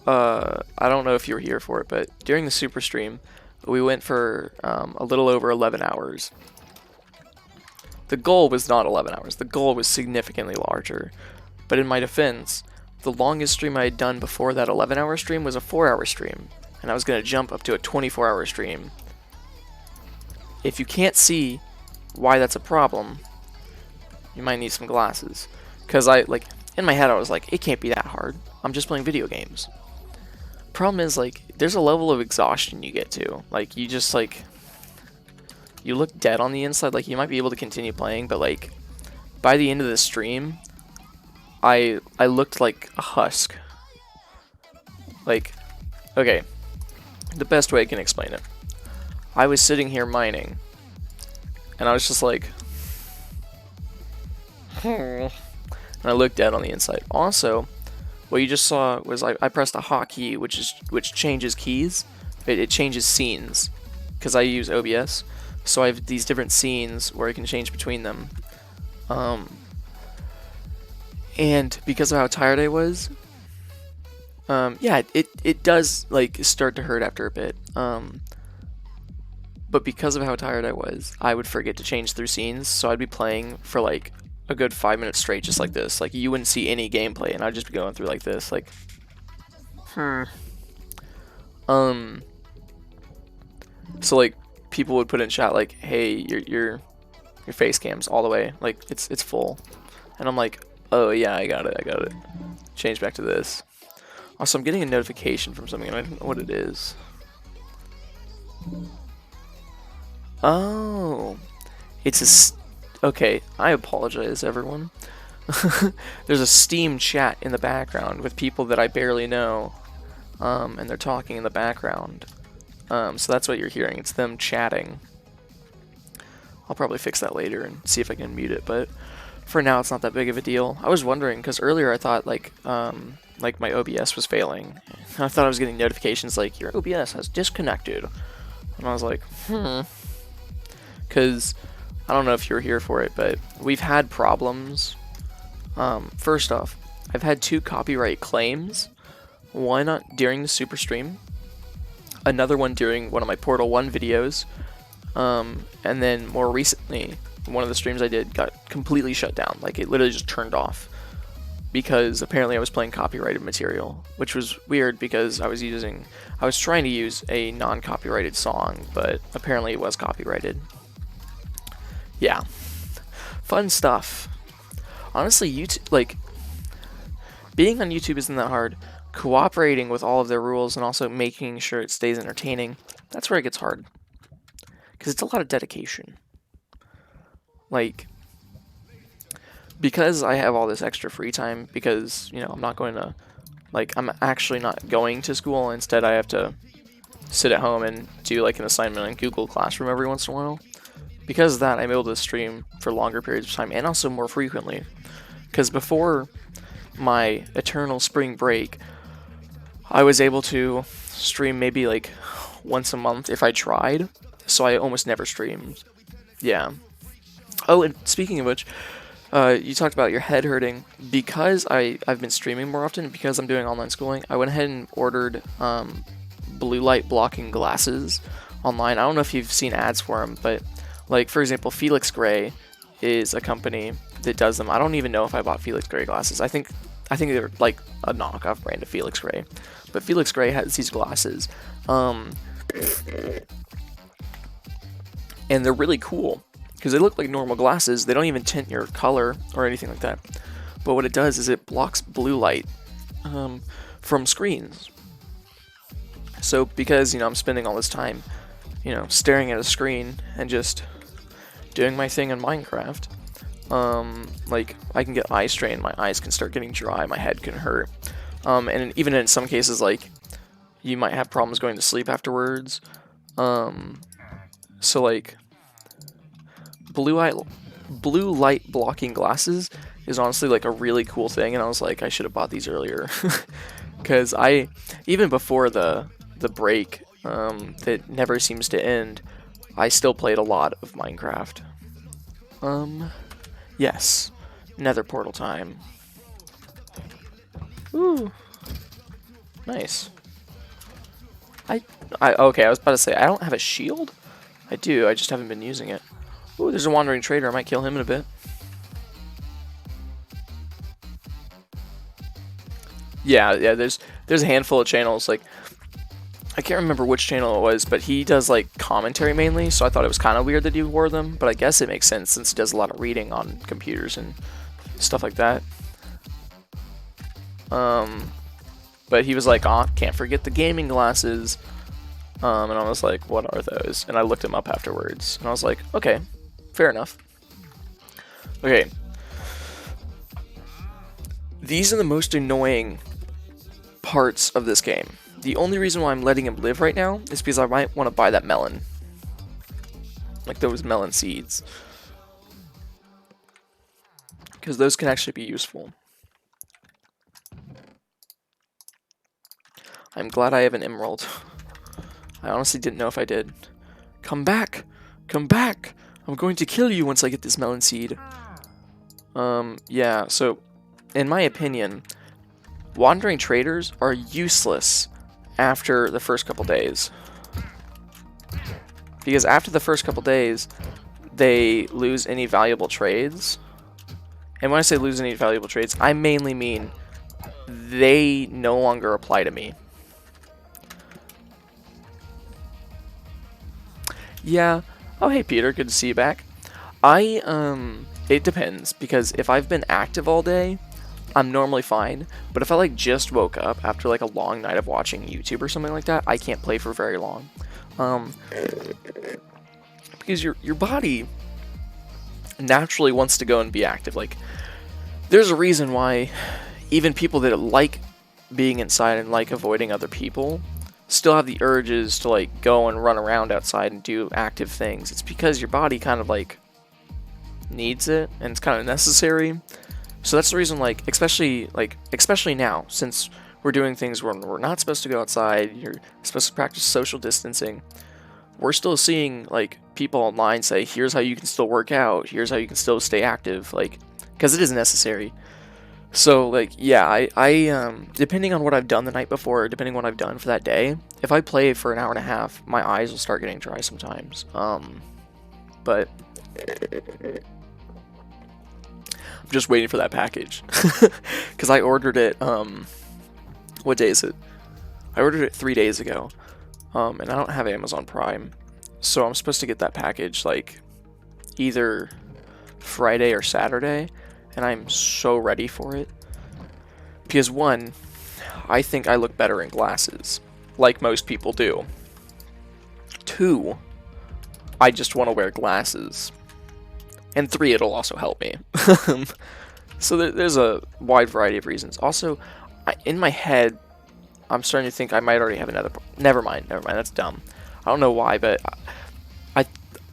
S1: I don't know if you were here for it, but during the super stream, we went for a little over 11 hours. The goal was not 11 hours. The goal was significantly larger. But in my defense, the longest stream I had done before that 11-hour stream was a 4-hour stream. And I was going to jump up to a 24-hour stream. If you can't see why that's a problem, you might need some glasses. Because in my head I was like, it can't be that hard. I'm just playing video games. Problem is, like, there's a level of exhaustion you get to. Like, you just, like, you look dead on the inside. Like, you might be able to continue playing, but, like, by the end of the stream, I looked like a husk. Like, okay, the best way I can explain it. I was sitting here mining, and I was just like, and I looked dead on the inside. Also, what you just saw was I pressed a hotkey, which changes keys. It changes scenes, because I use OBS. So I have these different scenes where I can change between them. And because of how tired I was, yeah, it does, like, start to hurt after a bit. But because of how tired I was, I would forget to change through scenes, so I'd be playing for, like, a good 5 minutes straight, just like this. Like, you wouldn't see any gameplay, and I'd just be going through like this, like, so, like, people would put in chat, like, hey, your face cam's all the way, like, it's full. And I'm like, oh yeah, I got it. Change back to this. Also, I'm getting a notification from something, and I don't know what it is. Oh, it's okay, I apologize, everyone. There's a Steam chat in the background with people that I barely know, and they're talking in the background. So that's what you're hearing. It's them chatting. I'll probably fix that later and see if I can mute it, but for now it's not that big of a deal. I was wondering, because earlier I thought, like my OBS was failing. I thought I was getting notifications like, your OBS has disconnected. And I was like, because I don't know if you're here for it, but we've had problems. First off, I've had 2 copyright claims. One during the super stream, another one during one of my Portal 1 videos, and then more recently, one of the streams I did got completely shut down. Like, it literally just turned off because apparently I was playing copyrighted material, which was weird because I was trying to use a non-copyrighted song, but apparently it was copyrighted. Yeah, fun stuff. Honestly, YouTube, like, being on YouTube isn't that hard. Cooperating with all of their rules and also making sure it stays entertaining, that's where it gets hard. Because it's a lot of dedication. Like, because I have all this extra free time, because, you know, I'm actually not going to school. Instead, I have to sit at home and do, like, an assignment in Google Classroom every once in a while. Because of that, I'm able to stream for longer periods of time, and also more frequently. Because before my eternal spring break, I was able to stream maybe like once a month if I tried, so I almost never streamed. Yeah. Oh, and speaking of which, you talked about your head hurting. Because I've been streaming more often, because I'm doing online schooling, I went ahead and ordered blue light blocking glasses online. I don't know if you've seen ads for them, but Like, for example, Felix Gray is a company that does them. I don't even know if I bought Felix Gray glasses. I think they're like a knockoff brand of Felix Gray. But Felix Gray has these glasses. And they're really cool because they look like normal glasses. They don't even tint your color or anything like that. But what it does is it blocks blue light from screens. So because, I'm spending all this time, staring at a screen and just doing my thing in Minecraft, like, I can get eye strain, my eyes can start getting dry, my head can hurt. And even in some cases, like, you might have problems going to sleep afterwards. So, like, blue light blocking glasses is honestly, like, a really cool thing, and I was like, I should have bought these earlier. Because even before the break, that never seems to end, I still played a lot of Minecraft. Yes. Nether portal time. Ooh. Nice. Okay, I was about to say, I don't have a shield? I do, I just haven't been using it. Ooh, there's a wandering trader, I might kill him in a bit. Yeah, there's a handful of channels, like, I can't remember which channel it was, but he does, like, commentary mainly, so I thought it was kind of weird that he wore them, but I guess it makes sense since he does a lot of reading on computers and stuff like that. But he was like, oh, can't forget the gaming glasses, and I was like, what are those? And I looked him up afterwards, and I was like, okay, fair enough. Okay. These are the most annoying parts of this game. The only reason why I'm letting him live right now is because I might want to buy that melon. Like those melon seeds. Because those can actually be useful. I'm glad I have an emerald. I honestly didn't know if I did. Come back! Come back! I'm going to kill you once I get this melon seed. Yeah, so, in my opinion, wandering traders are useless after the first couple days. Because after the first couple days, they lose any valuable trades. And when I say lose any valuable trades, I mainly mean they no longer apply to me. Yeah. Oh, hey, Peter. Good to see you back. It depends, because if I've been active all day, I'm normally fine. But if I, like, just woke up after, like, a long night of watching YouTube or something like that, I can't play for very long. Because your body naturally wants to go and be active. Like, there's a reason why even people that like being inside and like avoiding other people still have the urges to, like, go and run around outside and do active things. It's because your body kind of, like, needs it, and it's kind of necessary. So that's the reason, like, especially now, since we're doing things where we're not supposed to go outside, you're supposed to practice social distancing, we're still seeing, like, people online say, here's how you can still work out, here's how you can still stay active, like, because it is necessary. So, like, yeah, I depending on what I've done the night before, depending on what I've done for that day, if I play for an hour and a half, my eyes will start getting dry sometimes. But I'm just waiting for that package. Because I ordered it, what day is it? I ordered it 3 days ago. And I don't have Amazon Prime. So I'm supposed to get that package, like, either Friday or Saturday. And I'm so ready for it. Because, one, I think I look better in glasses, like most people do. Two, I just want to wear glasses. And three, it'll also help me. So there's a wide variety of reasons. Also, in my head, I'm starting to think I might already have another... Never mind, that's dumb. I don't know why, but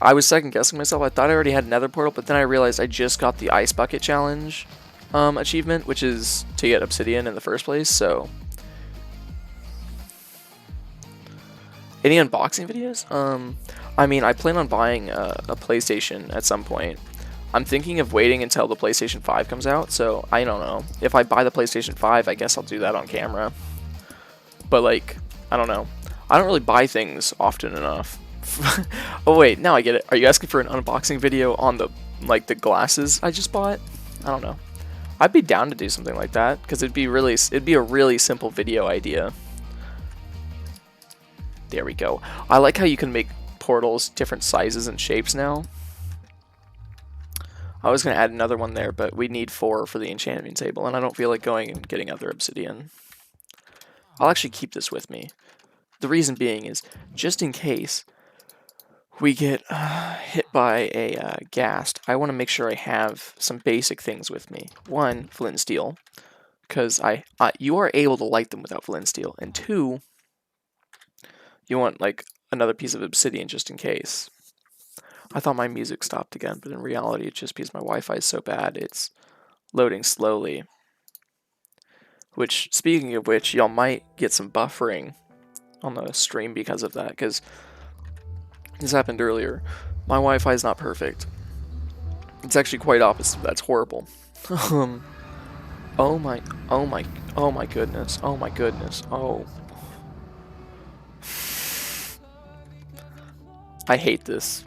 S1: I was second guessing myself. I thought I already had another portal, but then I realized I just got the Ice Bucket Challenge achievement, which is to get obsidian in the first place, so... Any unboxing videos? I mean, I plan on buying a PlayStation at some point. I'm thinking of waiting until the PlayStation 5 comes out, so I don't know. If I buy the PlayStation 5, I guess I'll do that on camera. But, like, I don't know. I don't really buy things often enough. Oh wait, now I get it. Are you asking for an unboxing video on the the glasses I just bought? I don't know. I'd be down to do something like that because it'd be a really simple video idea. There we go. I like how you can make portals different sizes and shapes now. I was going to add another one there, but we need 4 for the enchanting table, and I don't feel like going and getting other obsidian. I'll actually keep this with me. The reason being is, just in case we get hit by a ghast, I want to make sure I have some basic things with me. 1, flint and steel, because you are able to light them without flint and steel, and 2, you want like another piece of obsidian just in case. I thought my music stopped again, but in reality it's just because my Wi-Fi is so bad it's loading slowly. Which, speaking of which, y'all might get some buffering on the stream because of that, because this happened earlier. My Wi-Fi is not perfect. It's actually quite opposite. That's horrible. Oh my goodness. Oh my goodness. Oh. I hate this.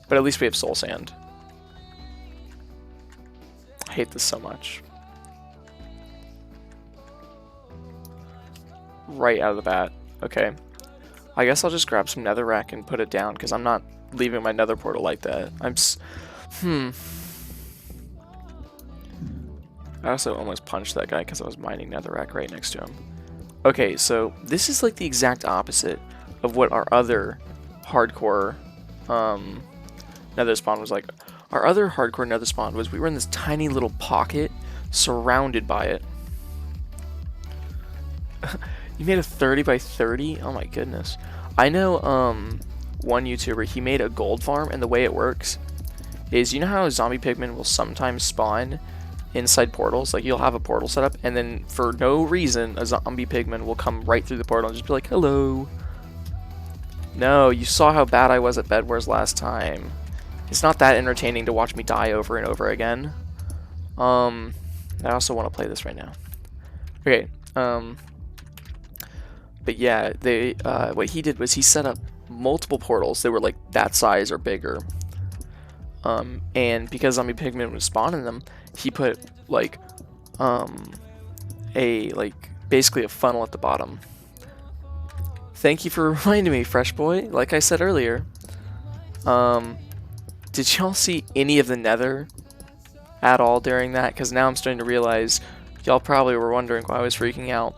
S1: But at least we have soul sand. I hate this so much. Right out of the bat. Okay. I guess I'll just grab some netherrack and put it down, because I'm not leaving my nether portal like that. I also almost punched that guy because I was mining netherrack right next to him. Okay, so this is like the exact opposite of what our other hardcore nether spawn was like. Our other hardcore nether spawn was we were in this tiny little pocket surrounded by it. You made a 30 by 30? Oh my goodness. I know one YouTuber, he made a gold farm, and the way it works is, you know how zombie pigmen will sometimes spawn inside portals? Like, you'll have a portal set up, and then for no reason a zombie pigman will come right through the portal and just be like, hello. No, you saw how bad I was at Bed Wars last time. It's not that entertaining to watch me die over and over again. I also want to play this right now. Okay, but yeah, they what he did was he set up multiple portals. They were like that size or bigger. And because zombie pigmen would spawn in them, he put like basically a funnel at the bottom. Thank you for reminding me, Fresh Boy. Like I said earlier, did y'all see any of the nether at all during that? Because now I'm starting to realize y'all probably were wondering why I was freaking out.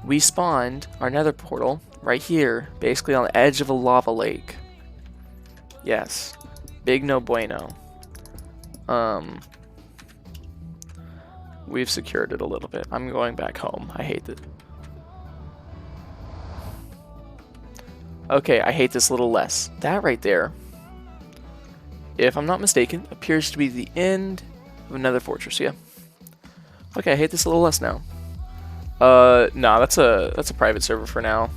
S1: We spawned our nether portal right here, basically on the edge of a lava lake. Yes. Big no bueno. We've secured it a little bit. I'm going back home. I hate it. Okay, I hate this a little less. That right there, if I'm not mistaken, appears to be the end of another fortress, yeah. Okay, I hate this a little less now. Nah, that's a private server for now.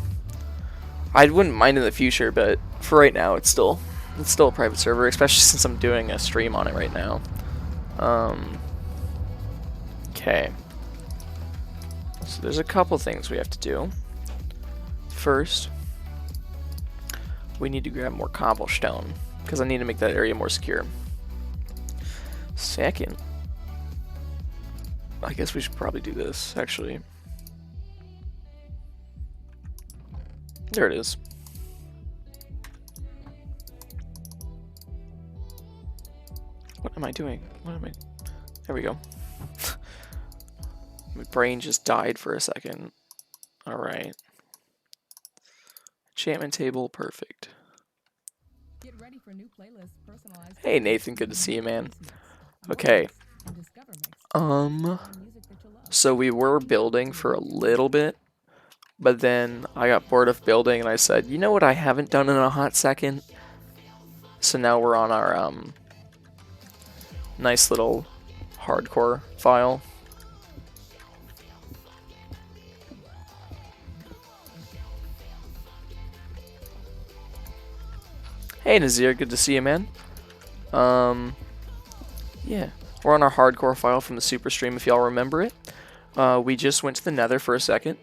S1: I wouldn't mind in the future, but for right now, it's still a private server, especially since I'm doing a stream on it right now. Okay. So there's a couple things we have to do. First, we need to grab more cobblestone, because I need to make that area more secure. Second, I guess we should probably do this, actually. There it is. What am I doing? There we go. My brain just died for a second. Alright. Enchantment table, perfect. Get ready for new playlist, personalized. Hey Nathan, good to see you, man. Okay. So we were building for a little bit, but then I got bored of building and I said, you know what I haven't done in a hot second? So now we're on our nice little hardcore file. Hey Nazir, good to see you, man. Yeah, we're on our hardcore file from the super stream, if y'all remember it. We just went to the nether for a second.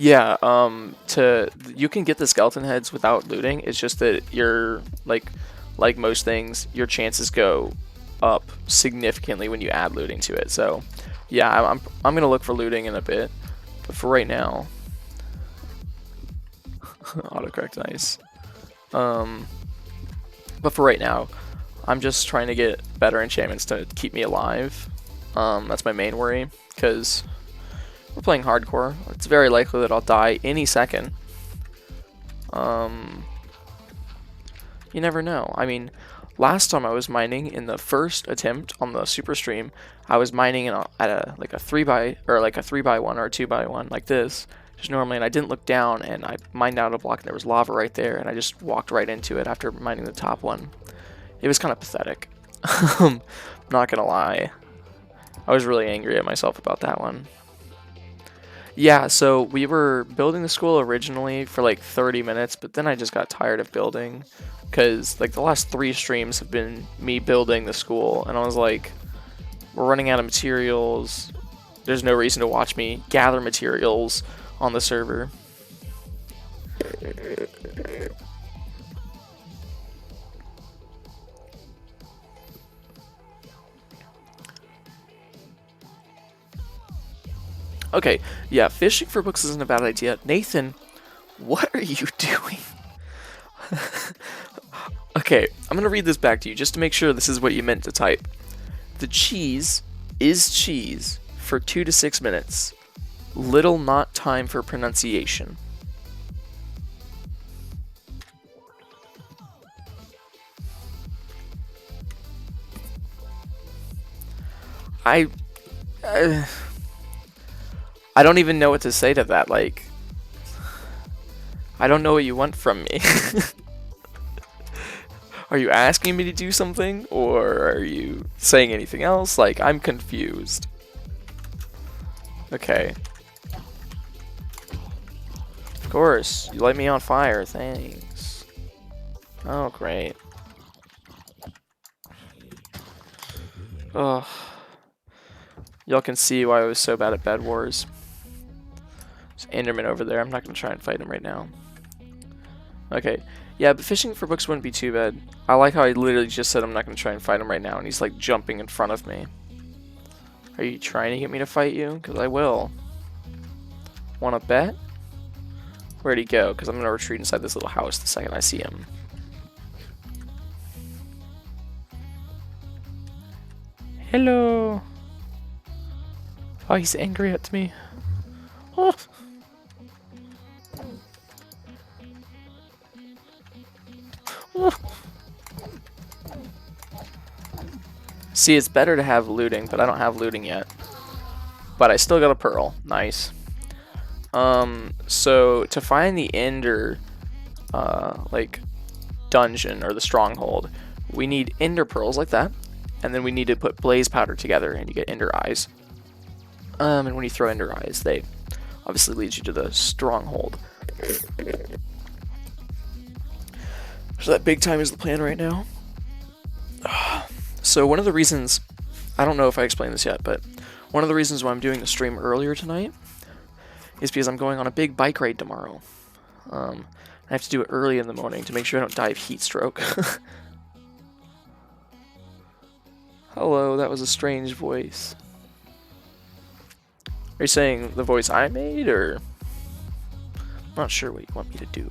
S1: Yeah, you can get the skeleton heads without looting. It's just that you're like most things, your chances go up significantly when you add looting to it. So, yeah, I'm gonna look for looting in a bit, but for right now, autocorrect, nice. Um, but for right now, I'm just trying to get better enchantments to keep me alive. That's my main worry, because we're playing hardcore. It's very likely that I'll die any second. You never know. I mean, last time I was mining in the first attempt on the super stream, I was mining at a like a 3x1 or a 2x1 like this, just normally, and I didn't look down, and I mined out a block and there was lava right there, and I just walked right into it after mining the top one. It was kind of pathetic. Not gonna lie. I was really angry at myself about that one. Yeah, so we were building the school originally for like 30 minutes, but then I just got tired of building because like the last 3 streams have been me building the school, and I was like, we're running out of materials. There's no reason to watch me gather materials on the server. Okay, yeah, fishing for books isn't a bad idea. Nathan, what are you doing? Okay, I'm gonna read this back to you just to make sure this is what you meant to type. The cheese is cheese for 2 to 6 minutes. Little not time for pronunciation. I don't even know what to say to that. Like, I don't know what you want from me. Are you asking me to do something, or are you saying anything else? Like, I'm confused. Okay. Of course, you light me on fire, thanks. Oh, great. Ugh. Y'all can see why I was so bad at Bed Wars. There's Enderman over there. I'm not going to try and fight him right now. Okay. Yeah, but fishing for books wouldn't be too bad. I like how I literally just said I'm not going to try and fight him right now, and he's like jumping in front of me. Are you trying to get me to fight you? Because I will. Want to bet? Where'd he go? Because I'm going to retreat inside this little house the second I see him. Hello. Oh, he's angry at me. Oh. Oh. See, it's better to have looting, but I don't have looting yet. But I still got a pearl. Nice. So to find the ender, like, dungeon or the stronghold, we need ender pearls like that, and then we need to put blaze powder together, and you get ender eyes. And when you throw ender eyes, they obviously lead you to the stronghold. So that big time is the plan right now. So one of the reasons, I don't know if I explained this yet, but one of the reasons why I'm doing the stream earlier tonight is because I'm going on a big bike ride tomorrow. I have to do it early in the morning to make sure I don't die of heat stroke. Hello, that was a strange voice. Are you saying the voice I made, or? I'm not sure what you want me to do.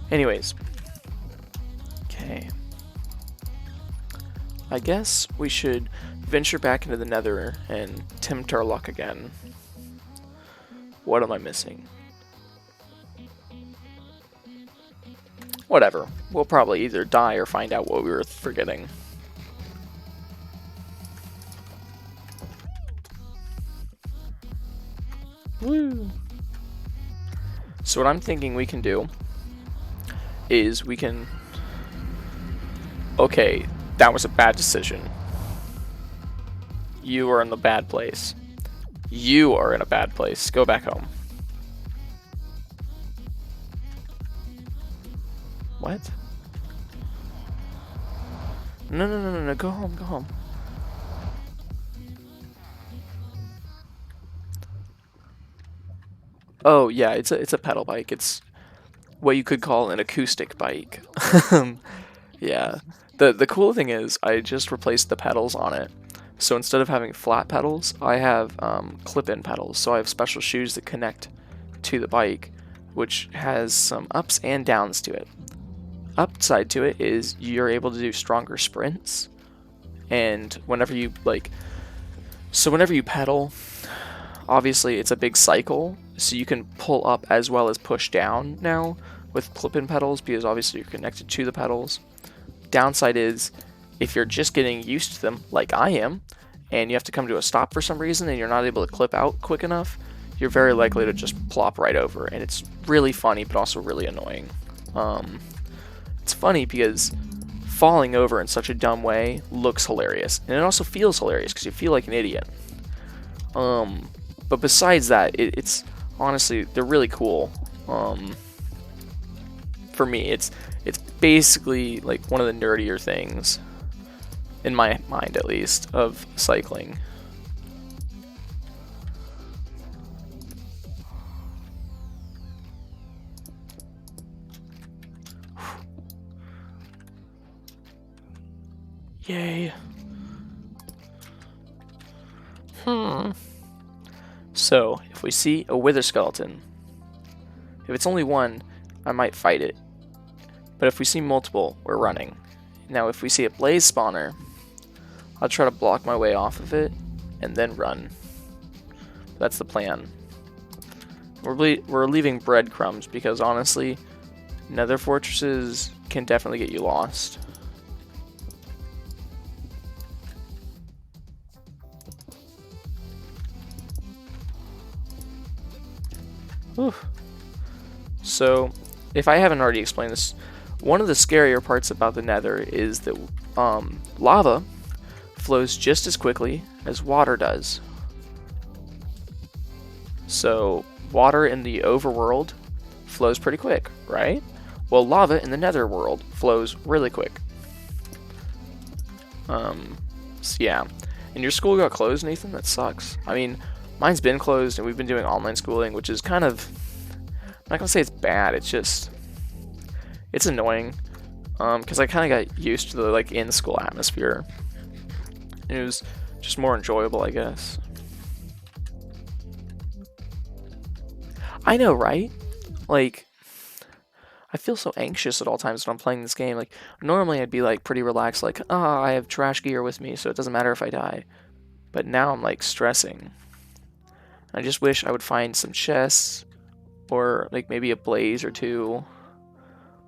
S1: Anyways. Okay. I guess we should venture back into the nether and tempt our luck again. What am I missing? Whatever. We'll probably either die or find out what we were forgetting. Woo! So what I'm thinking we can do is we can... Okay, that was a bad decision. You are in the bad place. You are in a bad place. Go back home. What? No, no, no, no, no. Go home, go home. Oh yeah, it's a pedal bike. It's what you could call an acoustic bike. Yeah. The cool thing is I just replaced the pedals on it. So instead of having flat pedals, I have clip-in pedals. So I have special shoes that connect to the bike, which has some ups and downs to it. Upside to it is you're able to do stronger sprints, and whenever you whenever you pedal, obviously it's a big cycle, so you can pull up as well as push down now with clip-in pedals because obviously you're connected to the pedals. Downside is if you're just getting used to them like I am and you have to come to a stop for some reason and you're not able to clip out quick enough, you're very likely to just plop right over, and it's really funny but also really annoying. It's funny because falling over in such a dumb way looks hilarious, and it also feels hilarious because you feel like an idiot. But besides that, it's honestly, they're really cool. For me, it's basically like one of the nerdier things, in my mind at least, of cycling. Yay. So, if we see a wither skeleton, if it's only one, I might fight it. But if we see multiple, we're running. Now, if we see a blaze spawner, I'll try to block my way off of it and then run. That's the plan. We're leaving breadcrumbs because honestly, nether fortresses can definitely get you lost. Whew. So, if I haven't already explained this, one of the scarier parts about the nether is that lava flows just as quickly as water does. So, water in the overworld flows pretty quick, right? Well, lava in the nether world flows really quick. So yeah. And your school got closed, Nathan? That sucks. I mean, mine's been closed and we've been doing online schooling, which is kind of, I'm not gonna say it's bad, it's just, it's annoying. Because I kind of got used to the like in-school atmosphere. And it was just more enjoyable, I guess. I know, right? Like, I feel so anxious at all times when I'm playing this game. Like, normally I'd be like pretty relaxed, like, I have trash gear with me, so it doesn't matter if I die. But now I'm like stressing. I just wish I would find some chests, or like maybe a blaze or two.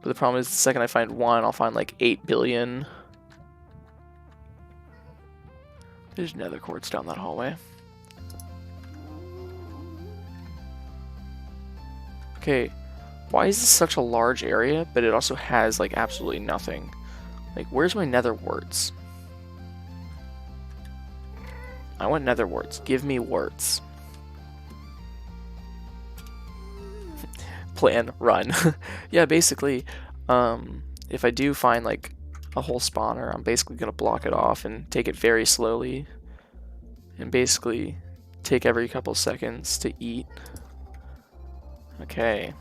S1: But the problem is, the second I find one, I'll find like 8 billion. There's nether quartz down that hallway. Okay, why is this such a large area, but it also has like absolutely nothing? Like, where's my nether warts? I want nether warts. Give me warts. Plan, run. Yeah, basically, if I do find like a whole spawner, I'm basically gonna block it off and take it very slowly, and basically take every couple seconds to eat. Okay.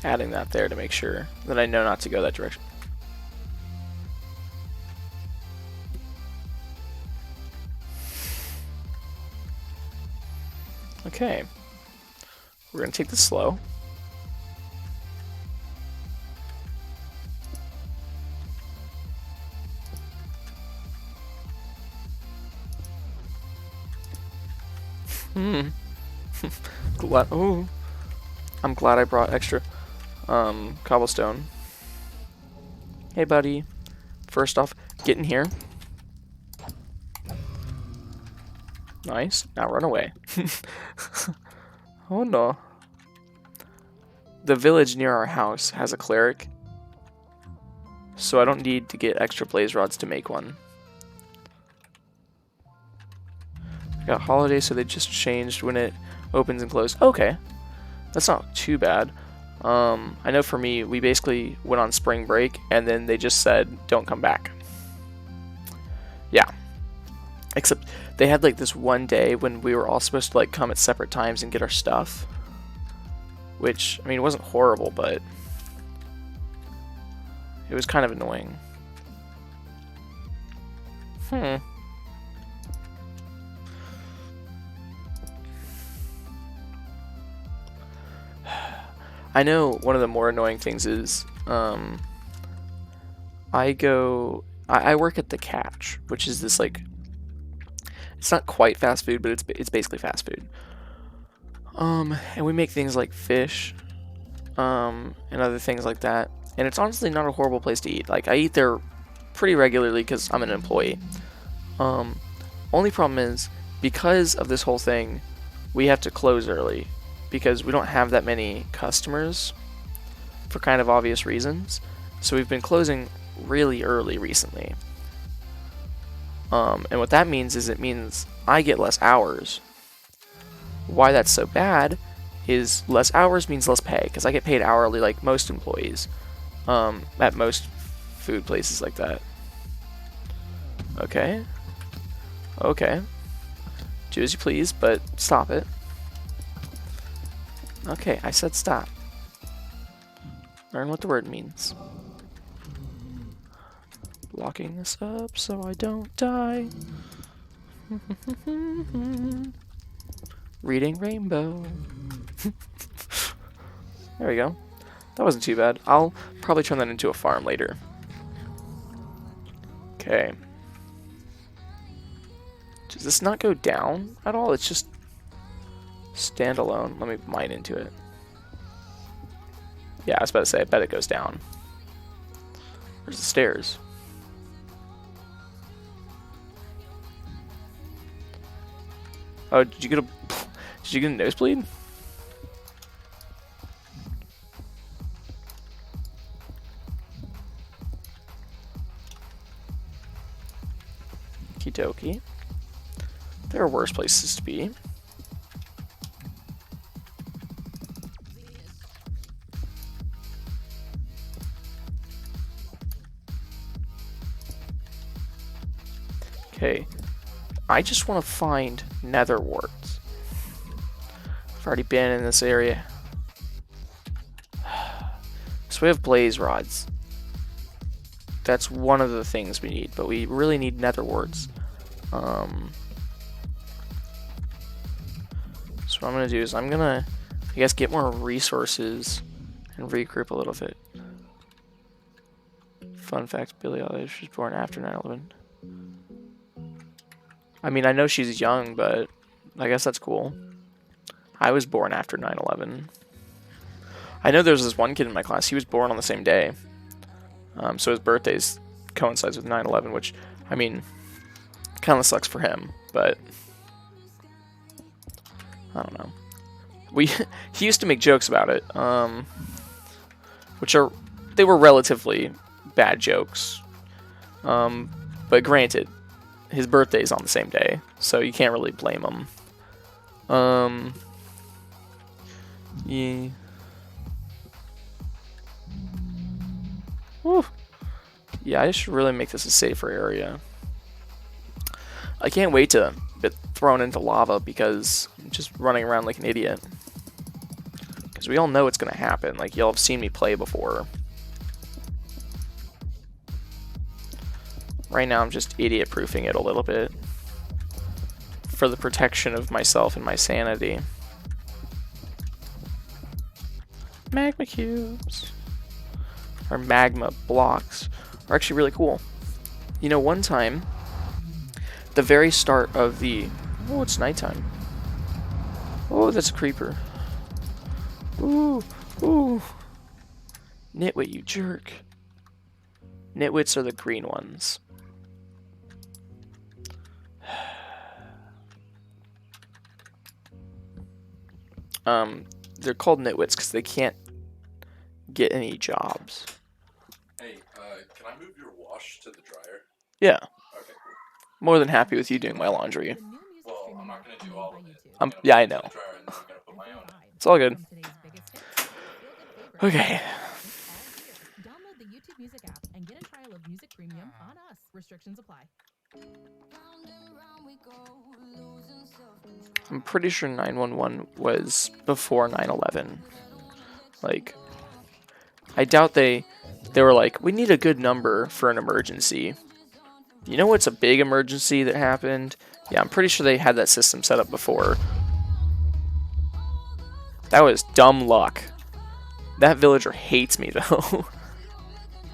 S1: Adding that there to make sure that I know not to go that direction. Okay. We're gonna take this slow. Oh, I'm glad I brought extra cobblestone. Hey buddy, first off, get in here. Nice, now run away. Oh no. The village near our house has a cleric, so I don't need to get extra blaze rods to make one. I got holiday, so they just changed when it opens and closes. Okay, that's not too bad. I know for me, we basically went on spring break, and then they just said, don't come back. Yeah. Except they had like this one day when we were all supposed to like come at separate times and get our stuff. Which, I mean, it wasn't horrible, but it was kind of annoying. I know one of the more annoying things is, I work at the Catch, which is this like, it's not quite fast food, but it's basically fast food. And we make things like fish, and other things like that. And it's honestly not a horrible place to eat. Like, I eat there pretty regularly because I'm an employee. Only problem is, because of this whole thing, we have to close early because we don't have that many customers for kind of obvious reasons. So we've been closing really early recently. And what that means is it means I get less hours. Why that's so bad is less hours means less pay, because I get paid hourly like most employees at most food places like that. Okay. Okay. Do as you please, but stop it. Okay, I said stop. Learn what the word means. Blocking this up so I don't die. Reading Rainbow. There we go. That wasn't too bad. I'll probably turn that into a farm later. Okay. Does this not go down at all? It's just standalone. Let me mine into it. Yeah, I was about to say, I bet it goes down. Where's the stairs? Oh, did you get a nosebleed? Okie dokie. There are worse places to be. Okay. I just want to find nether warts. I've already been in this area. So we have blaze rods. That's one of the things we need, but we really need nether warts. So what I'm going to do is I'm going to, I guess, get more resources and regroup a little bit. Fun fact, Billie Eilish was born after 9/11. I mean, I know she's young, but I guess that's cool. I was born after 9/11. I know there's this one kid in my class, he was born on the same day. So his birthday coincides with 9/11, which, I mean, kind of sucks for him, but I don't know. He used to make jokes about it, they were relatively bad jokes. But granted, his birthday's on the same day, so you can't really blame him. Yeah. Whew. Yeah, I should really make this a safer area. I can't wait to get thrown into lava because I'm just running around like an idiot. Because we all know it's going to happen. Like, y'all have seen me play before. Right now I'm just idiot-proofing it a little bit. For the protection of myself and my sanity. Magma cubes. Or magma blocks are actually really cool. You know, one time, the very start of the... Oh, it's nighttime. Oh, that's a creeper. Ooh, ooh. Nitwit, you jerk. Nitwits are the green ones. They're called nitwits because they can't get any jobs.
S2: Hey, can I move your wash to the dryer?
S1: Yeah.
S2: Okay, cool.
S1: More than happy with you doing my laundry.
S2: Well, I'm not gonna do all of it.
S1: Yeah, I know.
S2: I'm gonna put my own in.
S1: It's all good. Okay.
S3: Download the YouTube Music app and get a trial of Music Premium on us. Restrictions apply.
S1: I'm pretty sure 911 was before 9/11. Like, I doubt they were like, we need a good number for an emergency. You know what's a big emergency that happened? Yeah, I'm pretty sure they had that system set up before. That was dumb luck. That villager hates me, though.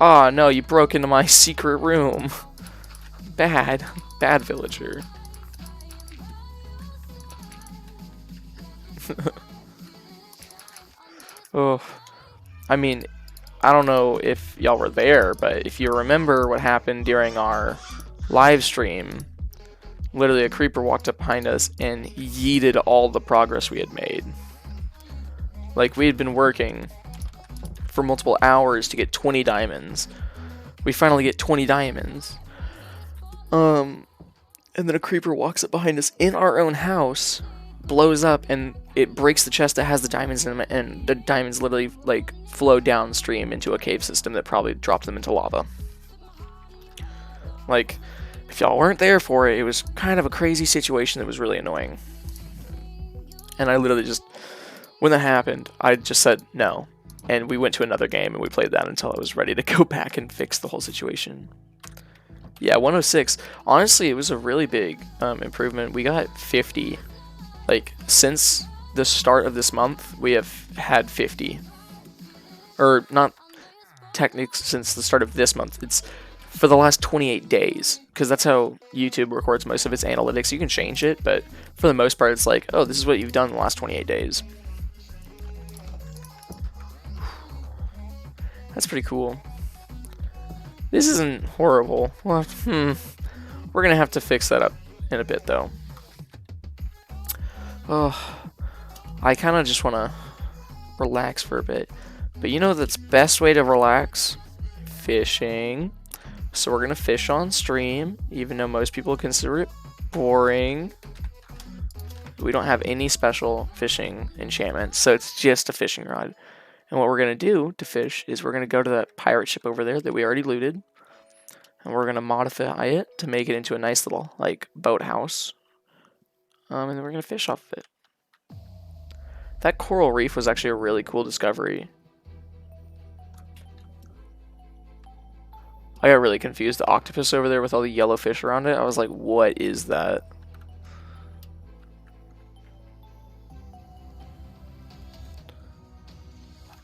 S1: Aw, oh, no, you broke into my secret room. Bad. Bad villager. Oh, I mean, I don't know if y'all were there, but if you remember what happened during our live stream, literally a creeper walked up behind us and yeeted all the progress we had made. Like, we had been working for multiple hours to get 20 diamonds. We finally get 20 diamonds. And then a creeper walks up behind us in our own house, blows up, and it breaks the chest that has the diamonds in them, and the diamonds literally, like, flow downstream into a cave system that probably dropped them into lava. Like, if y'all weren't there for it, it was kind of a crazy situation that was really annoying. And I literally just, when that happened, I just said no. And we went to another game and we played that until I was ready to go back and fix the whole situation. Yeah, 106. Honestly, it was a really big improvement. We got 50. Like, since the start of this month, we have had 50. Or, not technically since the start of this month. It's for the last 28 days. Because that's how YouTube records most of its analytics. You can change it, but for the most part, it's like, oh, this is what you've done in the last 28 days. That's pretty cool. This isn't horrible. Well, we're gonna have to fix that up in a bit, though. Oh, I kind of just want to relax for a bit. But you know that's best way to relax? Fishing. So we're gonna fish on stream, even though most people consider it boring. We don't have any special fishing enchantments, so it's just a fishing rod. And what we're going to do to fish is we're going to go to that pirate ship over there that we already looted. And we're going to modify it to make it into a nice little, like, boathouse. And then we're going to fish off of it. That coral reef was actually a really cool discovery. I got really confused. The octopus over there with all the yellow fish around it. I was like, what is that?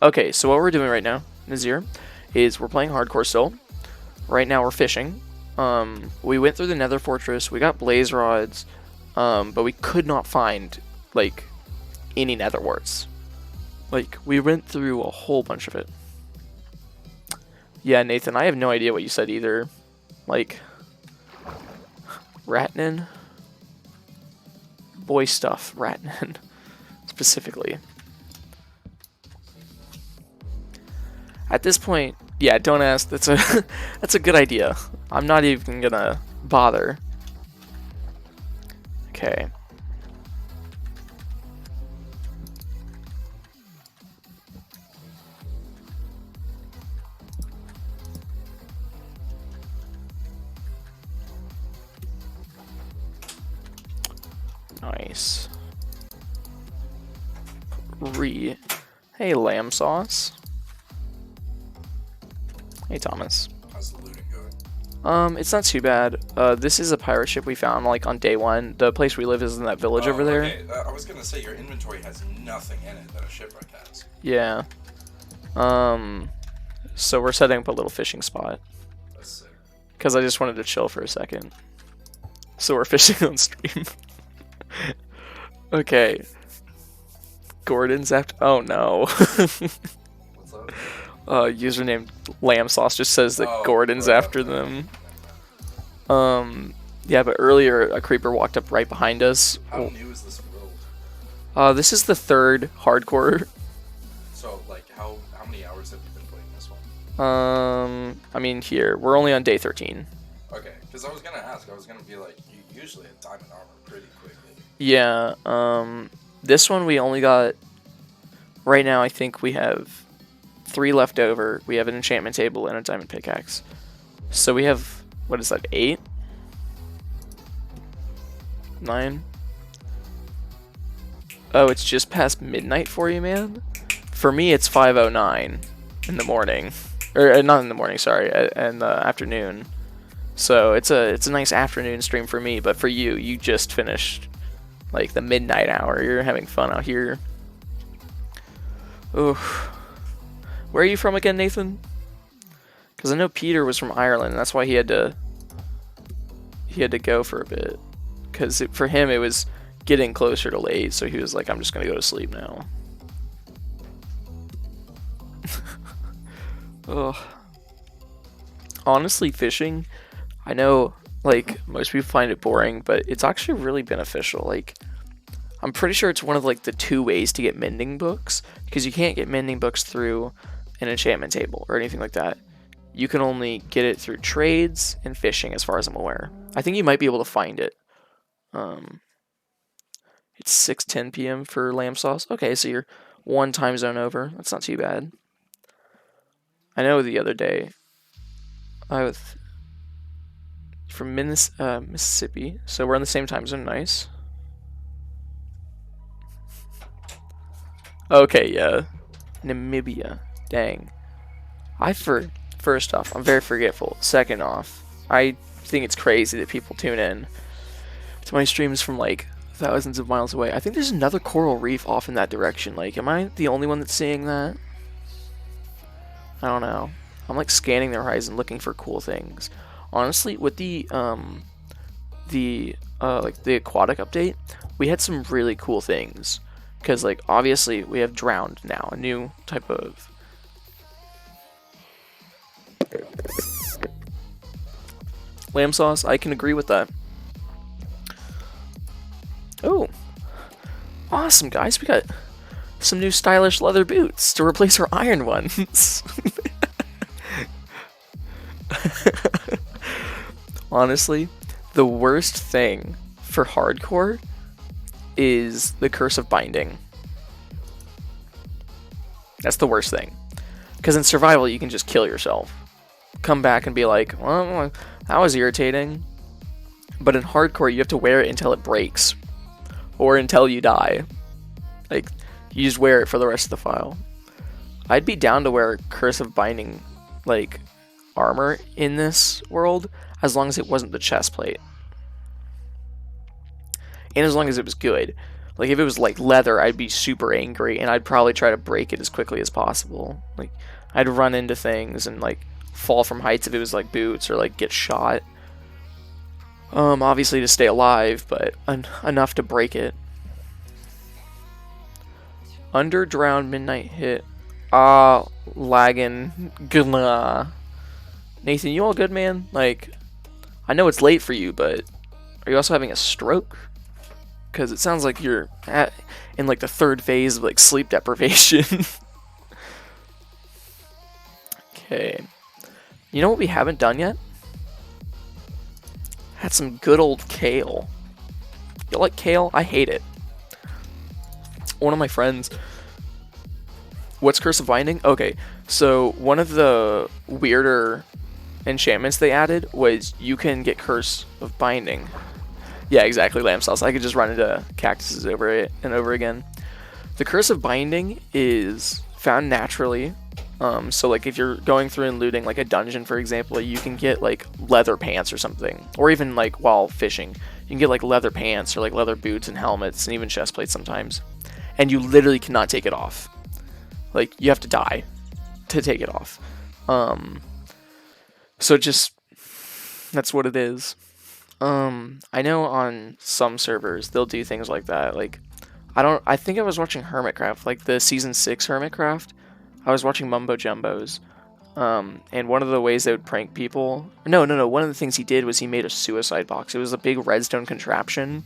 S1: Okay, so what we're doing right now, Nazir, is we're playing hardcore still. Right now we're fishing. We went through the nether fortress, we got blaze rods, but we could not find, like, any nether warts. Like, we went through a whole bunch of it. Yeah, Nathan, I have no idea what you said either. Like, Ratnin? Boy stuff, Ratnin, specifically. At this point, yeah, don't ask. That's a good idea. I'm not even gonna bother. Okay. Nice. Hey, lamb sauce. Hey, Thomas.
S2: How's the looting going?
S1: It's not too bad. This is a pirate ship we found, like, on day one. The place we live is in that village over there.
S2: Okay. I was gonna say, your inventory has nothing in it that a shipwreck has.
S1: Yeah. So we're setting up a little fishing spot.
S2: That's sick.
S1: Because I just wanted to chill for a second. So we're fishing on stream. Okay. Gordon's after... Oh, no.
S2: What's up?
S1: Username Lamb Sauce just says that Gordon's after them. Yeah, but earlier a creeper walked up right behind us.
S2: How new is this world?
S1: This is the third hardcore.
S2: So, like, how many hours have you been playing this one?
S1: I mean, here we're only on day 13.
S2: Okay, because I was gonna ask. I was gonna be like, you usually have diamond armor pretty quickly.
S1: Yeah. This one we only got. Right now, I think we have 3 left over. We have an enchantment table and a diamond pickaxe. So we have, what is that, 8? 9? Oh, it's just past midnight for you, man? For me, it's 5:09 in the morning. Or, not in the morning, sorry, in the afternoon. So it's a nice afternoon stream for me, but for you, you just finished, like, the midnight hour. You're having fun out here. Oof. Where are you from again, Nathan? Because I know Peter was from Ireland, and that's why he had to go for a bit. Because for him, it was getting closer to late, so he was like, I'm just going to go to sleep now. Ugh. Honestly, fishing, I know, like, most people find it boring, but it's actually really beneficial. Like, I'm pretty sure it's one of, like, the 2 ways to get mending books, because you can't get mending books through an enchantment table or anything like that. You can only get it through trades and fishing, as far as I'm aware. I think you might be able to find it. It's 6:10 p.m. for lamb sauce. Okay, so you're 1 time zone over. That's not too bad. I know the other day, I was from Mississippi, so we're in the same time zone. Nice. Okay, yeah. Namibia. Dang. First off, I'm very forgetful. Second off, I think it's crazy that people tune in to my streams from, like, thousands of miles away. I think there's another coral reef off in that direction. Like, am I the only one that's seeing that? I don't know. I'm, like, scanning the horizon looking for cool things. Honestly, with the aquatic update, we had some really cool things. Because, like, obviously, we have drowned now, a new type of lamb sauce. I can agree with that. Oh, awesome, guys. We got some new stylish leather boots to replace our iron ones. Honestly, the worst thing for hardcore is the curse of binding. That's the worst thing. Because in survival, you can just kill yourself. Come back and be like, well, that was irritating. But in hardcore, you have to wear it until it breaks. Or until you die. Like, you just wear it for the rest of the file. I'd be down to wear Curse of Binding, like, armor in this world, as long as it wasn't the chest plate. And as long as it was good. Like, if it was, like, leather, I'd be super angry, and I'd probably try to break it as quickly as possible. Like, I'd run into things and, like, fall from heights if it was, like, boots, or, like, get shot. Obviously to stay alive, but enough to break it. Under drowned midnight hit. Lagging. Nathan, you all good, man? Like, I know it's late for you, but are you also having a stroke? Because it sounds like you're in, like, the 3rd phase of, like, sleep deprivation. Okay. You know what we haven't done yet? Had some good old kale. You like kale? I hate it. One of my friends... What's Curse of Binding? Okay, so one of the weirder enchantments they added was you can get Curse of Binding. Yeah, exactly, lamb sauce. I could just run into cactuses over it and over again. The Curse of Binding is found naturally. So, like, if you're going through and looting, like, a dungeon, for example, you can get, like, leather pants or something. Or even, like, while fishing, you can get, like, leather pants or, like, leather boots and helmets and even chest plates sometimes. And you literally cannot take it off. Like, you have to die to take it off. So just, that's what it is. I know on some servers, they'll do things like that. Like, I think I was watching Hermitcraft, like, the Season 6 Hermitcraft. I was watching Mumbo Jumbos, and one of the ways they would prank people... No, one of the things he did was he made a suicide box. It was a big redstone contraption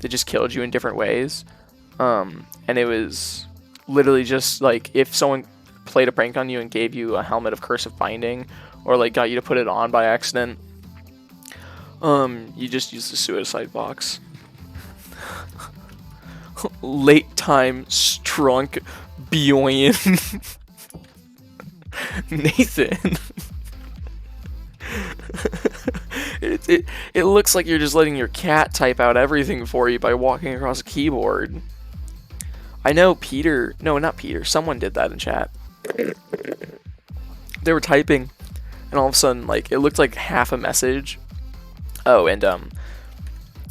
S1: that just killed you in different ways. And it was literally just, like, if someone played a prank on you and gave you a helmet of Curse of Binding, or, like, got you to put it on by accident, you just use the suicide box. Late time strunk Bjorn. Nathan. It looks like you're just letting your cat type out everything for you by walking across a keyboard. I know Peter, no, not Peter, someone did that in chat. They were typing, and all of a sudden, like, it looked like half a message. Oh, and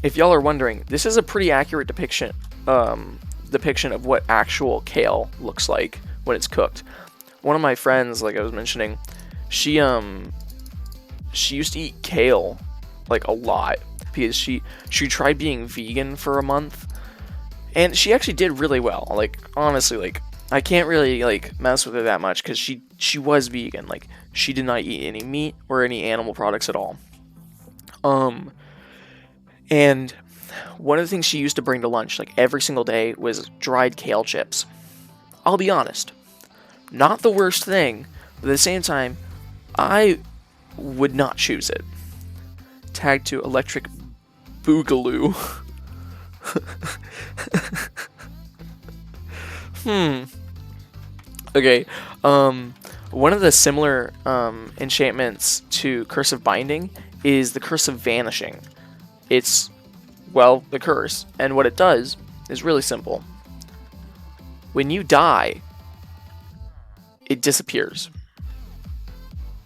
S1: if y'all are wondering, this is a pretty accurate depiction of what actual kale looks like when it's cooked. One of my friends, like I was mentioning, she used to eat kale like a lot because she tried being vegan for a month, and she actually did really well. Like, honestly, like, I can't really like mess with her that much because she was vegan. Like, she did not eat any meat or any animal products at all. And one of the things she used to bring to lunch, like every single day, was dried kale chips. I'll be honest, not the worst thing, but at the same time, I would not choose it. Tag to Electric Boogaloo. Okay, one of the similar enchantments to Cursive Binding is the Curse of Vanishing. It's, well, the curse, and what it does is really simple. When you die, it disappears.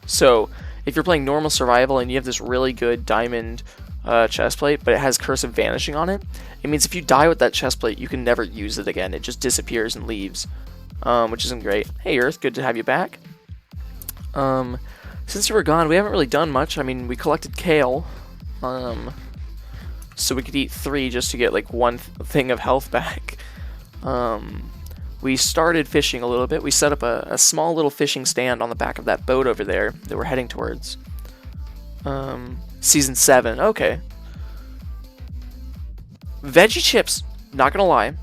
S1: So, if you're playing normal survival and you have this really good diamond chestplate, but it has Curse of Vanishing on it, it means if you die with that chestplate, you can never use it again. It just disappears and leaves, which isn't great. Hey Earth, good to have you back. Since you were gone, we haven't really done much. I mean, we collected kale, so we could eat 3 just to get like 1 thing of health back. We started fishing a little bit. We set up a small little fishing stand on the back of that boat over there that we're heading towards. Season 7, okay. Veggie chips, not gonna lie,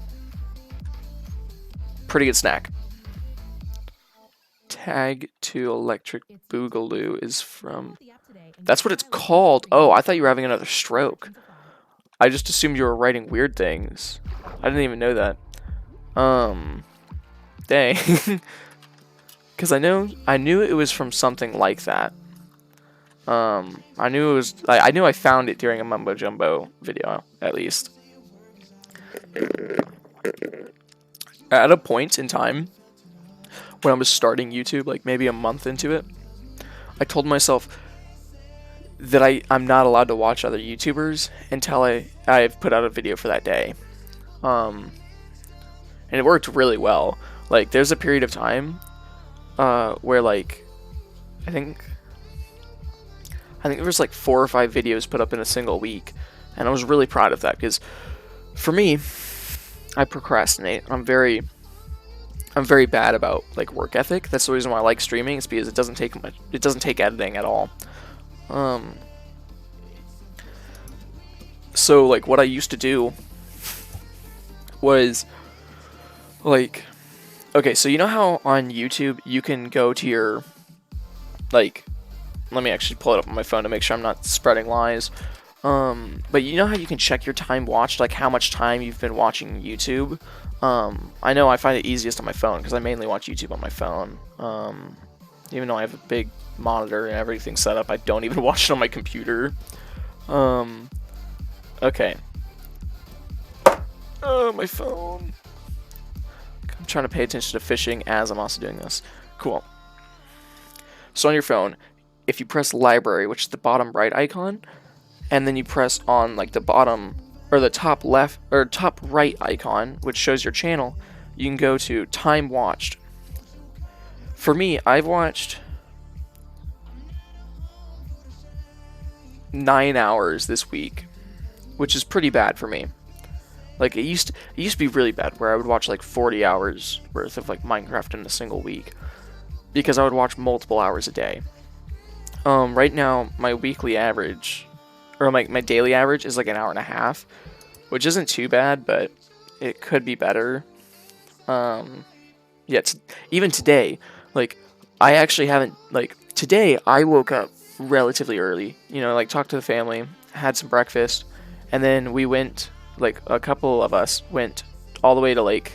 S1: pretty good snack. Tag to Electric Boogaloo is from... That's what it's called. Oh, I thought you were having another stroke. I just assumed you were writing weird things. I didn't even know that. Dang. Because I knew it was from something like that. I knew it was... I knew I found it during a Mumbo Jumbo video, at least. At a point in time, when I was starting YouTube, like maybe a month into it, I told myself that I'm not allowed to watch other YouTubers until I've put out a video for that day. And it worked really well. Like, there's a period of time where, like, I think there was like 4 or 5 videos put up in a single week, and I was really proud of that because, for me, I procrastinate. I'm very bad about like work ethic. That's the reason why I like streaming. It's because it doesn't take much. It doesn't take editing at all. So like what I used to do was like, okay, so you know how on YouTube you can go to your, like, let me actually pull it up on my phone to make sure I'm not spreading lies. But you know how you can check your time watched, like how much time you've been watching YouTube? I know I find it easiest on my phone because I mainly watch YouTube on my phone. Even though I have a big monitor and everything set up, I don't even watch it on my computer. Okay. Oh, my phone. I'm trying to pay attention to fishing as I'm also doing this. Cool. So on your phone, if you press library, which is the bottom right icon, and then you press on like the bottom or the top left or top right icon, which shows your channel, you can go to time watched. For me, I've watched 9 hours this week, which is pretty bad for me. Like it used to be really bad where I would watch like 40 hours worth of like Minecraft in a single week because I would watch multiple hours a day. Right now my weekly average or my daily average is like an hour and a half, which isn't too bad, but it could be better. Yeah, even today, like I actually haven't, like today I woke up relatively early, you know, like talked to the family, had some breakfast, and then we went, like a couple of us went all the way to like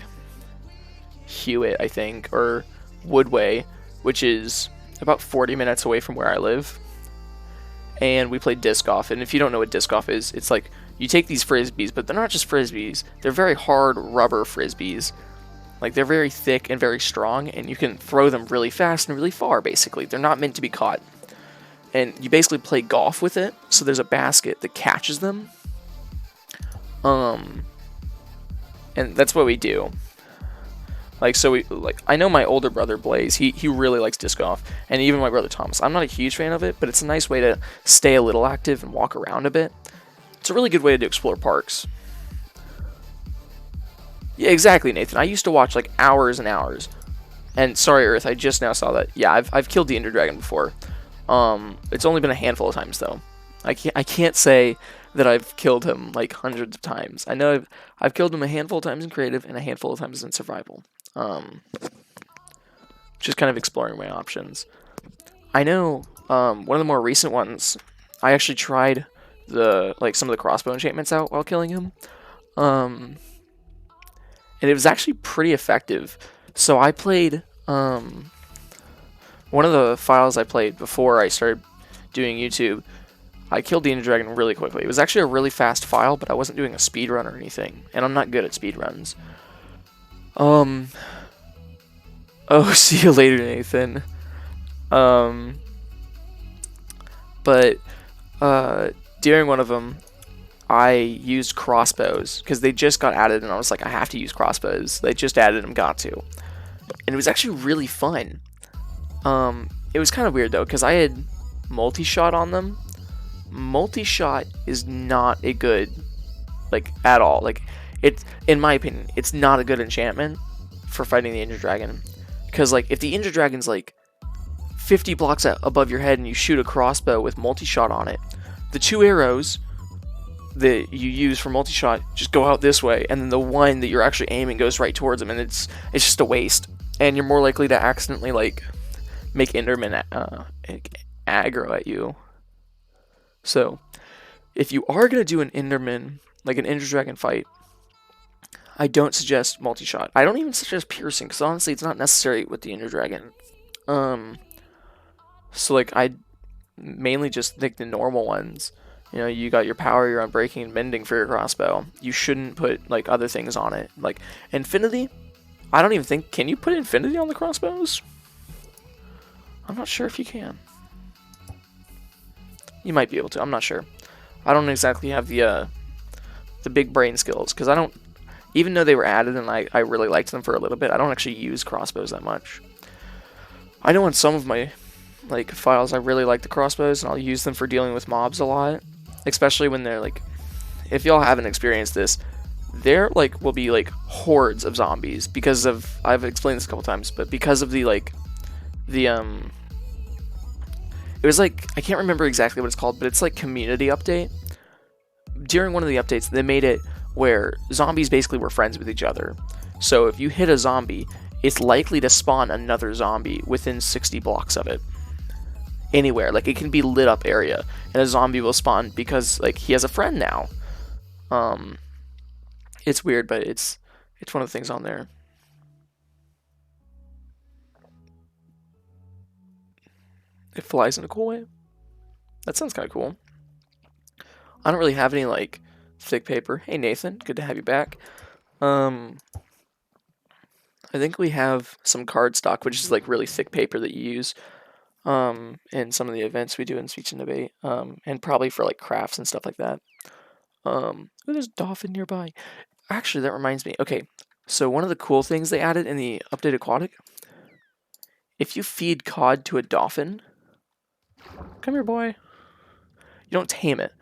S1: Hewitt, I think, or Woodway, which is about 40 minutes away from where I live. And we played disc golf. And if you don't know what disc golf is, it's like you take these frisbees, but they're not just frisbees. They're very hard rubber frisbees. Like, they're very thick and very strong, and you can throw them really fast and really far, basically. They're not meant to be caught. And you basically play golf with it, so there's a basket that catches them. And that's what we do. Like, so I know my older brother Blaze, he really likes disc golf, and even my brother Thomas. I'm not a huge fan of it, but it's a nice way to stay a little active and walk around a bit. It's a really good way to explore parks. Yeah, exactly, Nathan. I used to watch like hours and hours. And sorry, Earth, I just now saw that. Yeah, I've killed the Ender Dragon before. It's only been a handful of times though. I can't say that I've killed him like hundreds of times. I know I've killed him a handful of times in creative and a handful of times in survival. Just kind of exploring my options. I know one of the more recent ones, I actually tried some of the crossbow enchantments out while killing him. And it was actually pretty effective. So I played, one of the files I played before I started doing YouTube, I killed the Ender Dragon really quickly. It was actually a really fast file, but I wasn't doing a speed run or anything, and I'm not good at speed runs. Oh, see you later, Nathan. But during one of them, I used crossbows because they just got added, and I was like, I have to use crossbows. They just added them, got to, and it was actually really fun. It was kind of weird though because I had multi-shot on them. Multi-shot is not a good, like, at all. Like, it's, in my opinion, it's not a good enchantment for fighting the Ender Dragon, because like if the Ender Dragon's like 50 blocks above your head and you shoot a crossbow with multi-shot on it, the 2 arrows that you use for multi-shot just go out this way, and then the one that you're actually aiming goes right towards them, and it's just a waste, and you're more likely to accidentally like make Enderman aggro at you. So if you are gonna do an Enderman, like an Ender Dragon fight, I don't suggest multi-shot. I don't even suggest piercing, because honestly it's not necessary with the Ender Dragon. So like I mainly just think the normal ones. You know, you got your power, your unbreaking, and mending for your crossbow. You shouldn't put like other things on it. Like infinity, I don't even think, can you put infinity on the crossbows? I'm not sure if you can. You might be able to, I'm not sure. I don't exactly have the big brain skills, because I don't, even though they were added and I really liked them for a little bit, I don't actually use crossbows that much. I know on some of my like files I really like the crossbows, and I'll use them for dealing with mobs a lot. Especially when they're like, if y'all haven't experienced this, there like will be like hordes of zombies because of, I've explained this a couple times, but because of the like, it was like, I can't remember exactly what it's called, but it's like community update. During one of the updates, they made it where zombies basically were friends with each other. So if you hit a zombie, it's likely to spawn another zombie within 60 blocks of it. Anywhere, like it can be lit up area, and a zombie will spawn because like he has a friend now. It's weird, but it's one of the things on there. It flies in a cool way. That sounds kind of cool. I don't really have any like thick paper. Hey Nathan, good to have you back. I think we have some cardstock, which is like really thick paper that you use in some of the events we do in Speech and Debate, and probably for like crafts and stuff like that. There's a dolphin nearby. Actually, that reminds me. Okay, so one of the cool things they added in the update aquatic, if you feed cod to a dolphin, come here, boy. You don't tame it,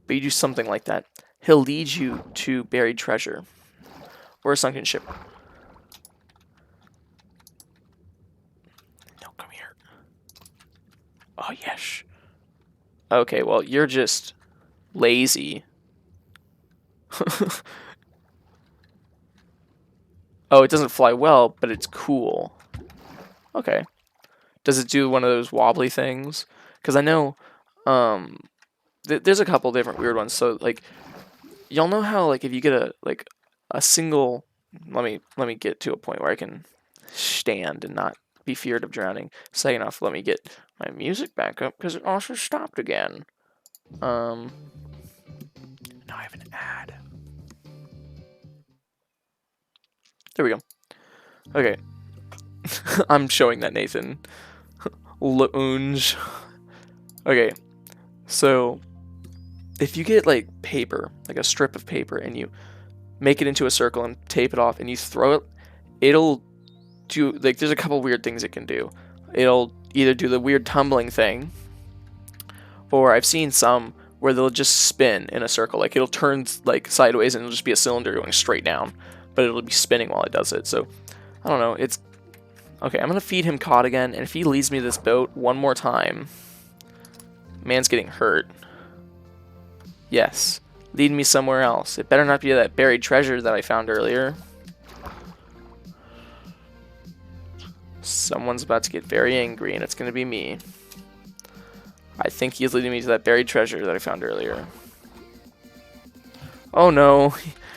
S1: but you do something like that. He'll lead you to buried treasure or a sunken ship. No, come here. Oh, yes. Okay, well, you're just lazy. Oh, it doesn't fly well, but it's cool. Okay. Does it do one of those wobbly things? Because I know there's a couple different weird ones. So, like, y'all know how, like, if you get a single... Let me get to a point where I can stand and not be feared of drowning. Second off, let me get my music back up because it also stopped again. Now I have an ad. There we go. Okay. I'm showing that, Nathan. Lounge. Okay. So, if you get like paper, like a strip of paper, and you make it into a circle and tape it off and you throw it, it'll do, like, there's a couple weird things it can do. It'll either do the weird tumbling thing, or I've seen some where they'll just spin in a circle. Like, it'll turn like sideways and it'll just be a cylinder going straight down, but it'll be spinning while it does it. So I don't know. It's okay. I'm gonna feed him cod again, and if he leads me to this boat one more time, man's getting hurt. Yes, lead me somewhere else. It better not be that buried treasure that I found earlier. Someone's about to get very angry, and it's gonna be me. I think he's leading me to that buried treasure that I found earlier. Oh no,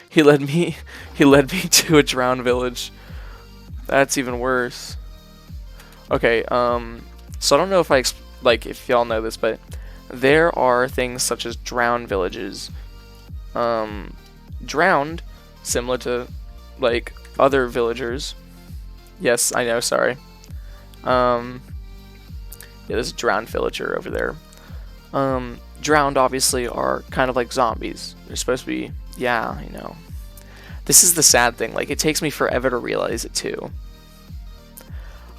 S1: he led me to a drowned village. That's even worse. Okay, so I don't know if if y'all know this, but there are things such as drowned villages. Drowned, similar to like other villagers. Yes, I know, sorry. Yeah, there's a drowned villager over there. Drowned obviously are kind of like zombies. They're supposed to be, yeah, I know. This is the sad thing, like, it takes me forever to realize it too.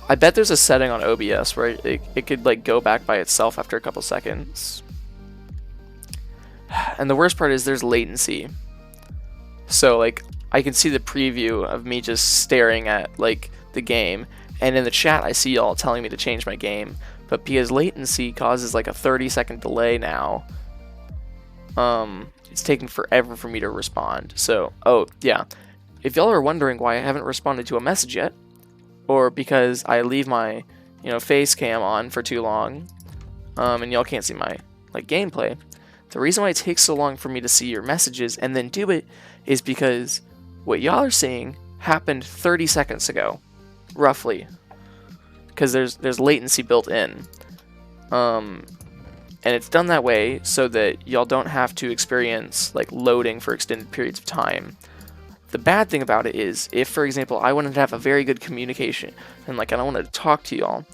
S1: I bet there's a setting on OBS where it could like go back by itself after a couple seconds. And the worst part is there's latency. So like, I can see the preview of me just staring at like the game, and in the chat I see y'all telling me to change my game, but because latency causes like a 30-second delay now, it's taking forever for me to respond. So, oh yeah, if y'all are wondering why I haven't responded to a message yet, or because I leave my, face cam on for too long, and y'all can't see my like gameplay, the reason why it takes so long for me to see your messages and then do it is because what y'all are seeing happened 30 seconds ago, roughly, because there's latency built in, and it's done that way so that y'all don't have to experience like loading for extended periods of time. The bad thing about it is, if for example I wanted to have a very good communication and like I don't want to talk to y'all,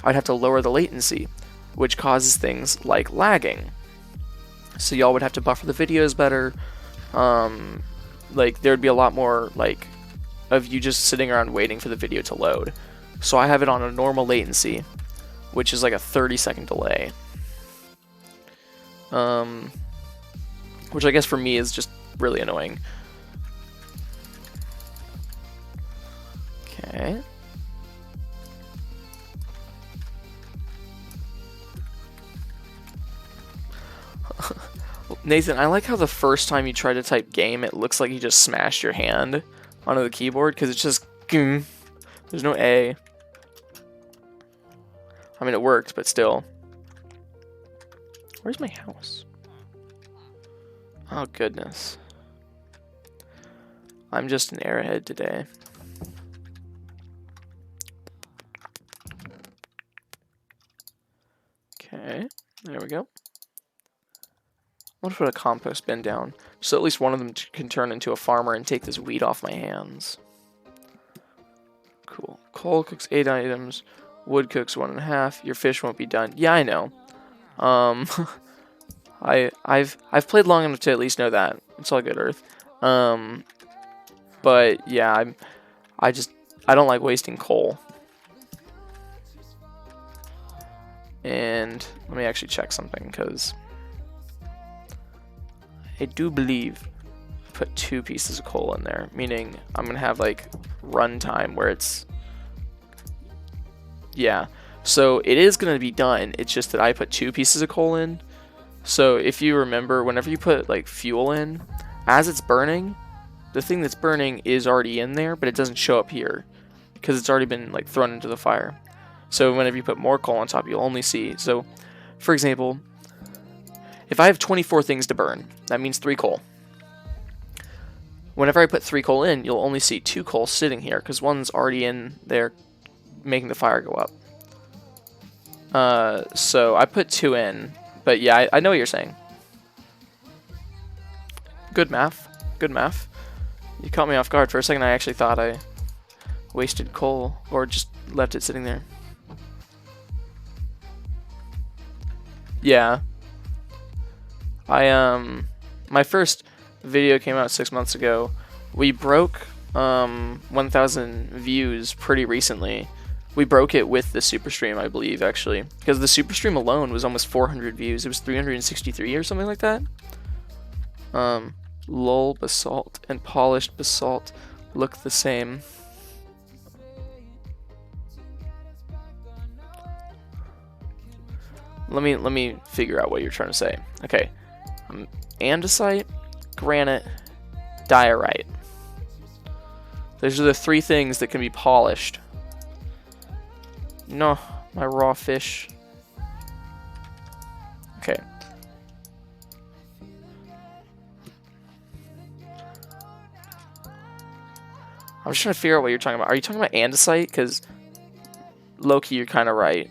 S1: I'd have to lower the latency, which causes things like lagging. So y'all would have to buffer the videos better. Like there'd be a lot more like of you just sitting around waiting for the video to load. So I have it on a normal latency, which is like a 30-second delay. Which I guess for me is just really annoying. Okay. Nathan, I like how the first time you try to type game, it looks like you just smashed your hand onto the keyboard, because it's just, there's no A. I mean, it worked, but still. Where's my house? Oh, goodness. I'm just an airhead today. Okay, there we go. I want to put a compost bin down, so at least one of them can turn into a farmer and take this weed off my hands. Cool. Coal cooks 8 items. Wood cooks 1.5. Your fish won't be done. Yeah, I know. I've played long enough to at least know that. It's all good, Earth. But yeah, I don't like wasting coal. And let me actually check something, because I do believe I put 2 pieces of coal in there, meaning I'm gonna have like run time where it's, yeah. So it is gonna be done. It's just that I put 2 pieces of coal in. So if you remember, whenever you put like fuel in, as it's burning, the thing that's burning is already in there, but it doesn't show up here because it's already been like thrown into the fire. So whenever you put more coal on top, you'll only see. So, for example, if I have 24 things to burn, that means 3 coal. Whenever I put 3 coal in, you'll only see 2 coal sitting here, because one's already in there making the fire go up. So I put 2 in, but yeah, I know what you're saying. Good math. Good math. You caught me off guard. For a second I actually thought I wasted coal, or just left it sitting there. Yeah. My first video came out 6 months ago. We broke 1,000 views pretty recently. We broke it with the super stream, I believe, actually, because the super stream alone was almost 400 views. It was 363 or something like that. Lol, basalt and polished basalt look the same. Let me figure out what you're trying to say. Okay, andesite, granite, diorite. Those are the 3 things that can be polished. No, my raw fish. Okay. I'm just trying to figure out what you're talking about. Are you talking about andesite? Because low-key, you're kind of right.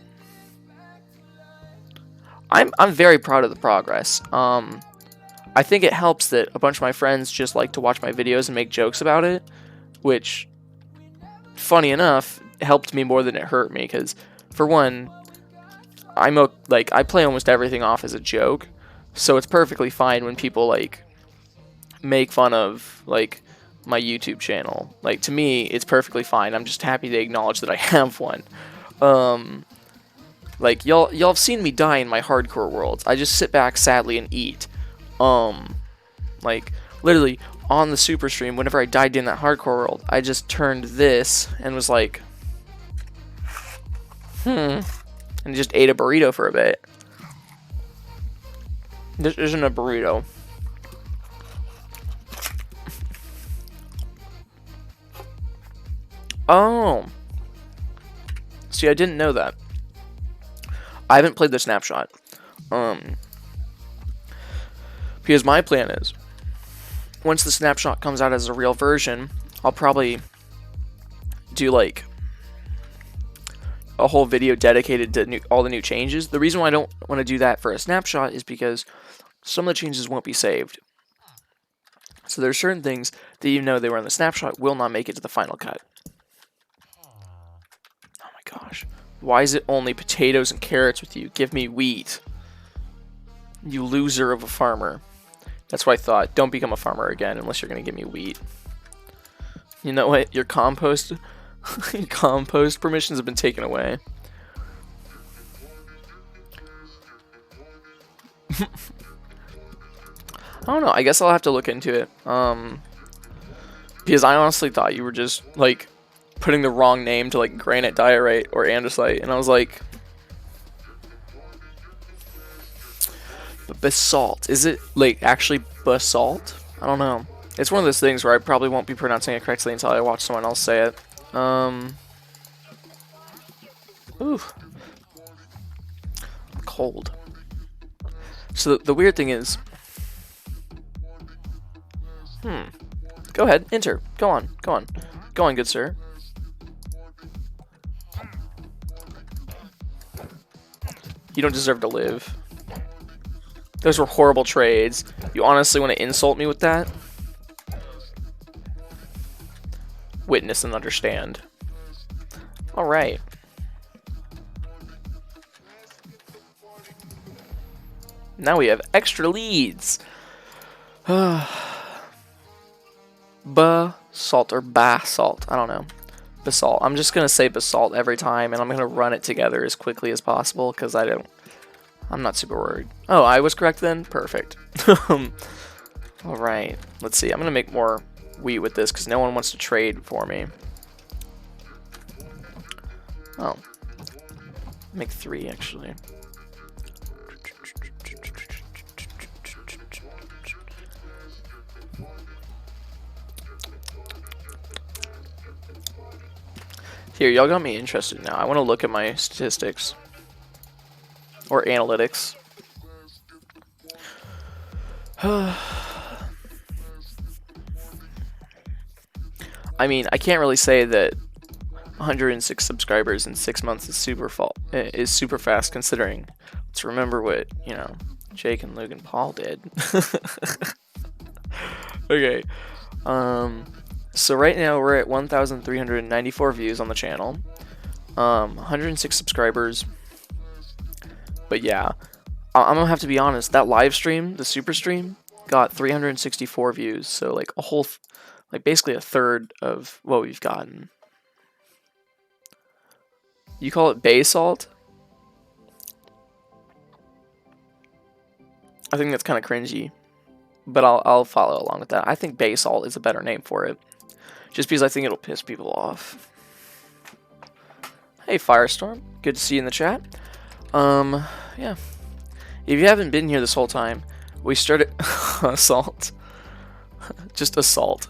S1: I'm very proud of the progress. I think it helps that a bunch of my friends just like to watch my videos and make jokes about it, which, funny enough, helped me more than it hurt me. Because, for one, I play almost everything off as a joke, so it's perfectly fine when people like make fun of like my YouTube channel. Like, to me, it's perfectly fine. I'm just happy they acknowledge that I have one. Like, y'all have seen me die in my hardcore worlds. I just sit back sadly and eat. Like, literally, on the super stream, whenever I died in that hardcore world, I just turned this and was like, and just ate a burrito for a bit. This isn't a burrito. Oh. See, I didn't know that. I haven't played the snapshot. Because my plan is, once the snapshot comes out as a real version, I'll probably do like a whole video dedicated to all the new changes. The reason why I don't want to do that for a snapshot is because some of the changes won't be saved. So there's certain things that even though they were in the snapshot will not make it to the final cut. Oh my gosh. Why is it only potatoes and carrots with you? Give me wheat. You loser of a farmer. That's what I thought. Don't become a farmer again unless you're going to give me wheat. You know what? Your compost permissions have been taken away. I don't know. I guess I'll have to look into it. Because I honestly thought you were just like putting the wrong name to like granite, diorite, or andesite, and I was like, but basalt, is it like actually basalt? I don't know. It's one of those things where I probably won't be pronouncing it correctly until I watch someone else say it. Ooh, cold. So the weird thing is, go ahead, enter. Go on, good sir. You don't deserve to live. Those were horrible trades. You honestly want to insult me with that? Witness and understand. Alright. Now we have extra leads. Basalt or basalt. I don't know. Basalt. I'm just going to say basalt every time, and I'm going to run it together as quickly as possible, because I'm not super worried. Oh, I was correct then? Perfect. Alright. Let's see. I'm going to make more wheat with this, because no one wants to trade for me. Oh. Make 3, actually. Here, y'all got me interested now. I want to look at my statistics. Or analytics. I mean, I can't really say that 106 subscribers in 6 months is super fast considering. Let's remember what, you know, Jake and Logan Paul did. Okay. So right now we're at 1,394 views on the channel. 106 subscribers. But yeah, I'm gonna have to be honest, that live stream, the super stream, got 364 views, so like a whole like basically a third of what we've gotten. You call it bay salt? I think that's kind of cringy, but I'll follow along with that. I think bay salt is a better name for it, just because I think it'll piss people off. Hey Firestorm, good to see you in the chat. Yeah. If you haven't been here this whole time, we started assault. Just assault.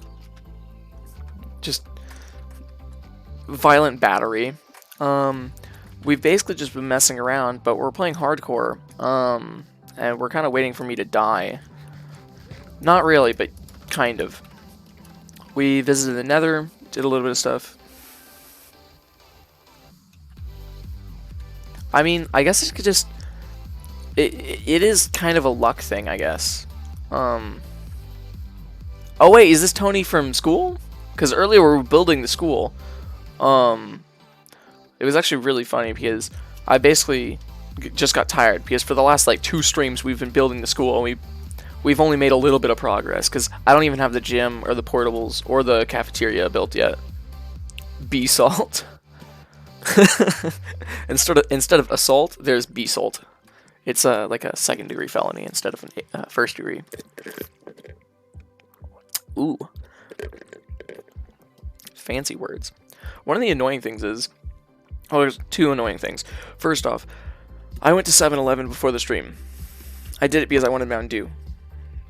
S1: Just violent battery. We've basically just been messing around, but we're playing hardcore. And we're kind of waiting for me to die. Not really, but kind of. We visited the Nether, did a little bit of stuff. I mean, I guess it could just... It is kind of a luck thing, I guess. Oh wait, is this Tony from school? Because earlier we were building the school. It was actually really funny because I basically just got tired because for the last like 2 streams we've been building the school and we've only made a little bit of progress because I don't even have the gym or the portables or the cafeteria built yet. Bee salt. Instead of assault, there's bee salt. It's like a 2nd degree felony instead of a 1st degree. Ooh. Fancy words. One of the annoying things is... Oh, there's 2 annoying things. First off, I went to 7-Eleven before the stream. I did it because I wanted Mountain Dew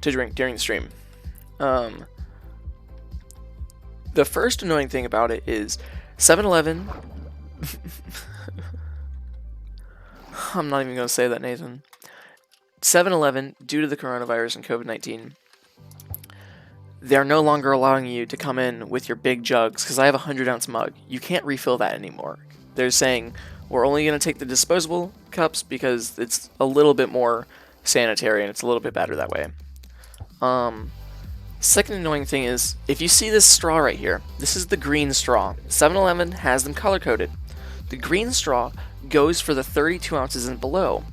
S1: to drink during the stream. The first annoying thing about it is 7-Eleven... I'm not even going to say that, Nathan. 7-Eleven, due to the coronavirus and COVID-19, they're no longer allowing you to come in with your big jugs, because I have a 100-ounce mug. You can't refill that anymore. They're saying, we're only going to take the disposable cups because it's a little bit more sanitary and it's a little bit better that way. Second annoying thing is, if you see this straw right here, this is the green straw. 7-Eleven has them color-coded. The green straw goes for the 32 ounces and below.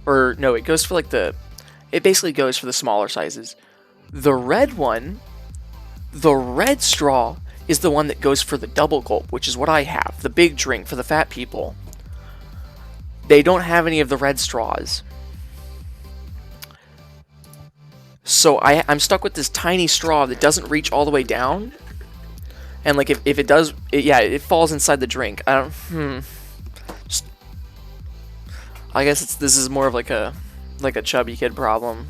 S1: Or, no, it goes for like it basically goes for the smaller sizes. The red one, the red straw, is the one that goes for the double gulp, which is what I have, the big drink for the fat people. They don't have any of the red straws. So I'm stuck with this tiny straw that doesn't reach all the way down. And like if it does, it falls inside the drink. I guess this is more of like a chubby kid problem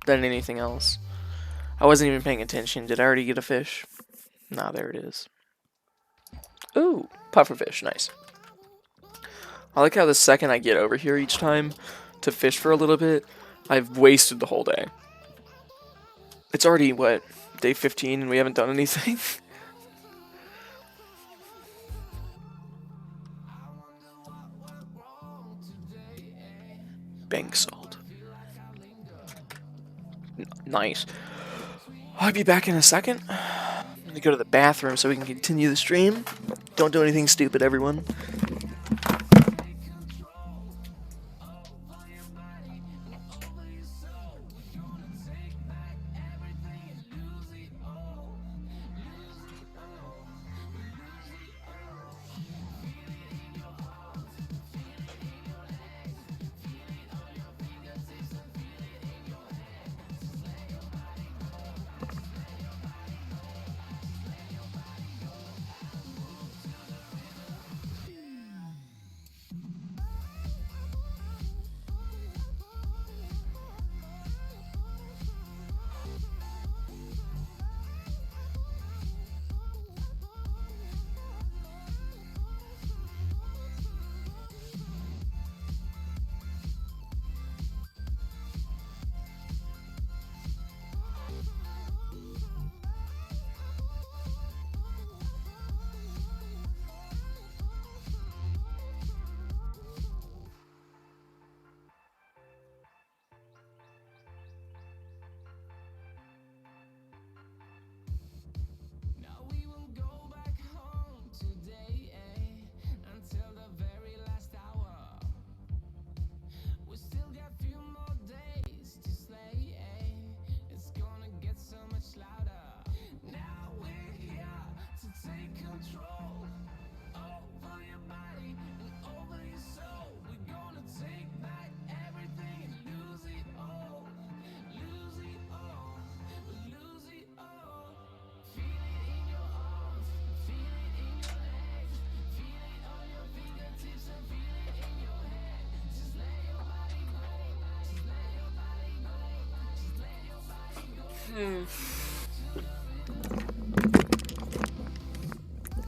S1: than anything else. I wasn't even paying attention. Did I already get a fish? Nah, there it is. Ooh, pufferfish, nice. I like how the second I get over here each time to fish for a little bit, I've wasted the whole day. It's already, what, day 15 and we haven't done anything? Bank salt. Nice. I'll be back in a second. I'm gonna go to the bathroom so we can continue the stream. Don't do anything stupid, everyone.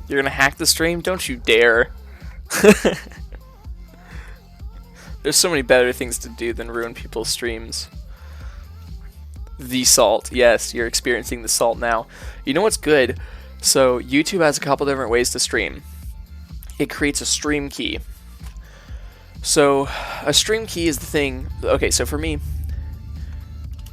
S1: You're gonna hack the stream? Don't you dare. There's so many better things to do than ruin people's streams. The salt. Yes, you're experiencing the salt now. You know what's good? So YouTube has a couple different ways to stream. It creates a stream key. So a stream key is the thing. Okay, so for me,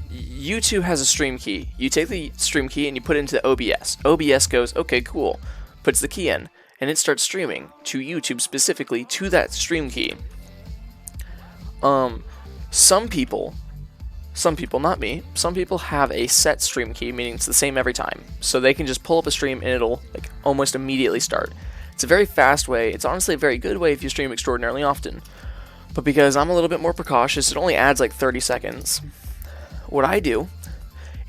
S1: YouTube has a stream key. You take the stream key and you put it into the OBS. OBS goes, okay, cool. Puts the key in, and it starts streaming to YouTube specifically to that stream key. Some people, not me, some people have a set stream key, meaning it's the same every time. So they can just pull up a stream and it'll like almost immediately start. It's a very fast way. It's honestly a very good way if you stream extraordinarily often. But because I'm a little bit more precautious, it only adds like 30 seconds. What I do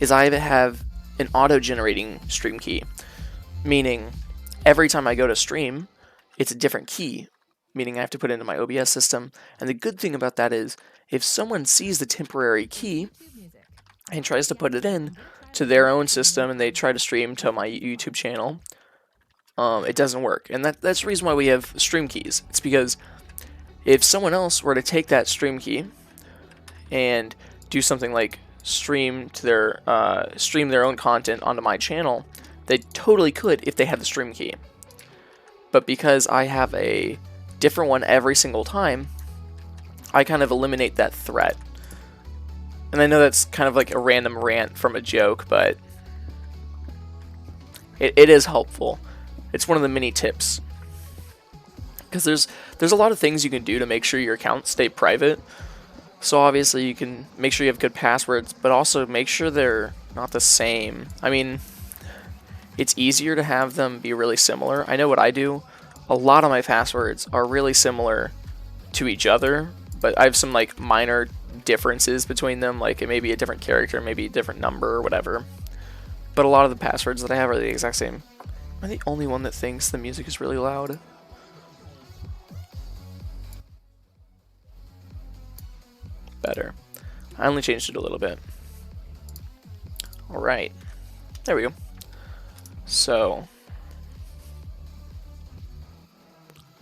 S1: is I have an auto-generating stream key, meaning every time I go to stream, it's a different key, meaning I have to put it into my OBS system. And the good thing about that is, if someone sees the temporary key and tries to put it in to their own system and they try to stream to my YouTube channel, it doesn't work. And that's the reason why we have stream keys. It's because if someone else were to take that stream key and do something like stream their own content onto my channel, they totally could if they had the stream key. But because I have a different one every single time, I kind of eliminate that threat. And I know that's kind of like a random rant from a joke, but it is helpful. It's one of the mini tips. Because there's a lot of things you can do to make sure your accounts stay private. So obviously you can make sure you have good passwords, but also make sure they're not the same. I mean, it's easier to have them be really similar. I know what I do. A lot of my passwords are really similar to each other, but I have some like minor differences between them. Like it may be a different character, maybe a different number or whatever. But a lot of the passwords that I have are the exact same. Am I the only one that thinks the music is really loud? Better. I only changed it a little bit. Alright. There we go. So,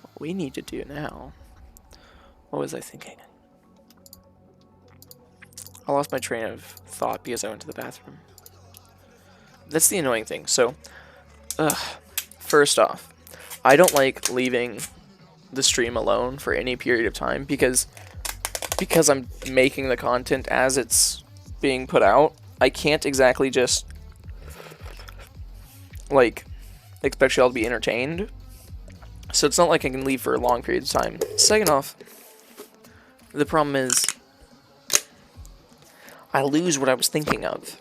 S1: what we need to do now... What was I thinking? I lost my train of thought because I went to the bathroom. That's the annoying thing. So, first off, I don't like leaving the stream alone for any period of time because I'm making the content as it's being put out. I can't exactly just like expect y'all to be entertained. So it's not like I can leave for long periods of time. Second off, the problem is I lose what I was thinking of.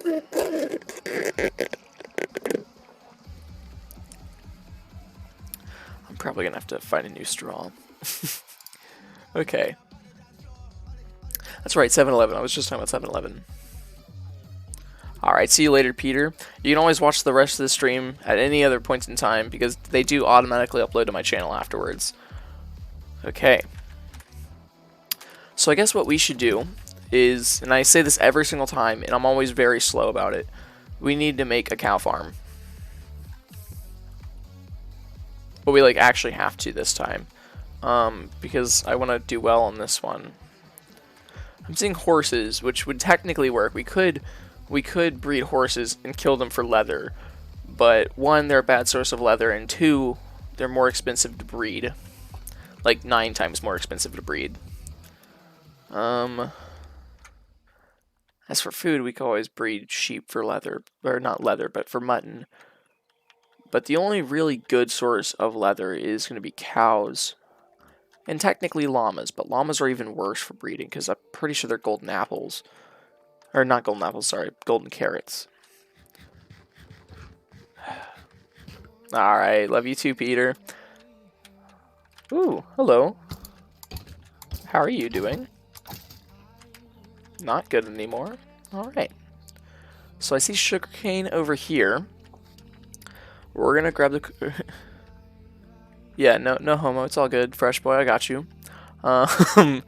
S1: I'm probably gonna have to find a new straw. Okay. That's right, 7-Eleven. I was just talking about 7-Eleven. Alright, see you later, Peter. You can always watch the rest of the stream at any other point in time because they do automatically upload to my channel afterwards. Okay. So I guess what we should do is, and I say this every single time, and I'm always very slow about it, we need to make a cow farm. But we like actually have to this time. Because I want to do well on this one. I'm seeing horses, which would technically work. We could breed horses and kill them for leather, but one, they're a bad source of leather, and two, they're more expensive to breed, like 9 times more expensive to breed. As for food, we could always breed sheep for leather, or not leather, but for mutton. But the only really good source of leather is going to be cows. And technically llamas, but llamas are even worse for breeding because I'm pretty sure they're golden apples. Or not golden apples, sorry, golden carrots. Alright, love you too, Peter. Ooh, hello. How are you doing? Not good anymore. Alright. So I see sugarcane over here. We're gonna grab the... Yeah, no homo, it's all good. Fresh boy, I got you. We're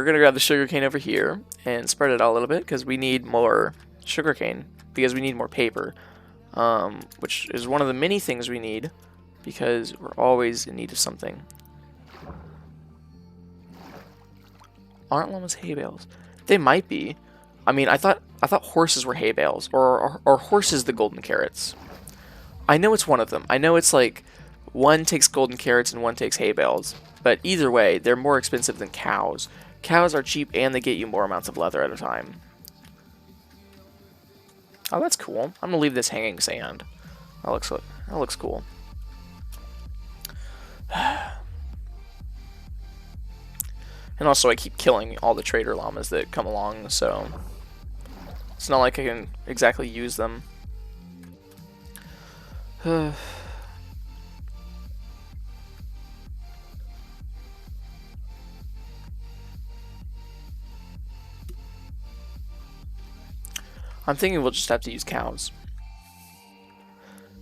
S1: gonna grab the sugarcane over here and spread it out a little bit because we need more sugarcane because we need more paper, which is one of the many things we need because we're always in need of something. Aren't llamas hay bales? They might be. I mean, I thought horses were hay bales, or horses the golden carrots. I know it's one of them. I know it's like one takes golden carrots and one takes hay bales. But either way, they're more expensive than cows. Cows are cheap and they get you more amounts of leather at a time. Oh, that's cool. I'm gonna leave this hanging sand. That looks cool. And also, I keep killing all the trader llamas that come along, so it's not like I can exactly use them. I'm thinking we'll just have to use cows.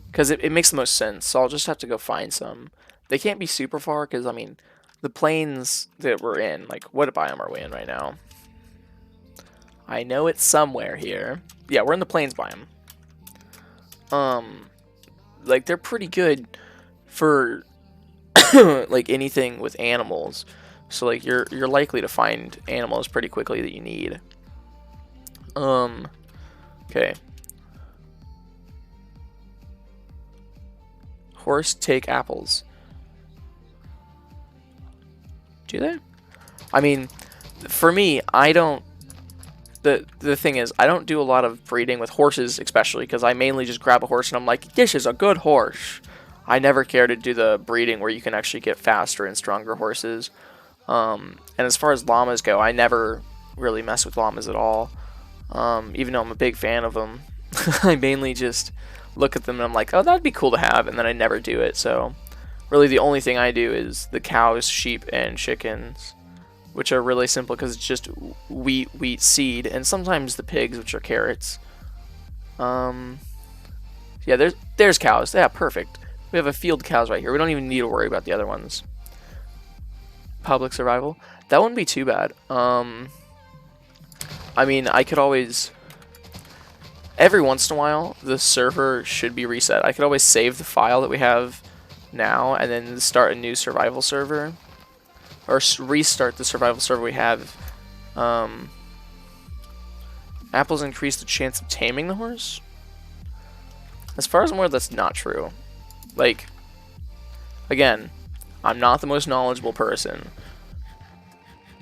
S1: Because it makes the most sense, so I'll just have to go find some. They can't be super far, because, I mean, the plains that we're in, like, what biome are we in right now? I know it's somewhere here. Yeah, we're in the plains biome. Like, they're pretty good for, like, anything with animals. So, like, you're likely to find animals pretty quickly that you need. Okay. Horse take apples. Do they? I mean, for me, I don't... The thing is, I don't do a lot of breeding with horses, especially, because I mainly just grab a horse and I'm like, this is a good horse. I never care to do the breeding where you can actually get faster and stronger horses. And as far as llamas go, I never really mess with llamas at all. Even though I'm a big fan of them. I mainly just look at them and I'm like, oh, that'd be cool to have, and then I never do it. So really the only thing I do is the cows, sheep, and chickens, which are really simple because it's just wheat, seed, and sometimes the pigs, which are carrots. Yeah, there's cows. Yeah, perfect. We have a field of cows right here. We don't even need to worry about the other ones. Public survival. That wouldn't be too bad. I mean, I could always... Every once in a while, the server should be reset. I could always save the file that we have now and then start a new survival server. Or restart the survival server we have. Apples increase the chance of taming the horse? As far as I'm aware, that's not true. Like, again, I'm not the most knowledgeable person.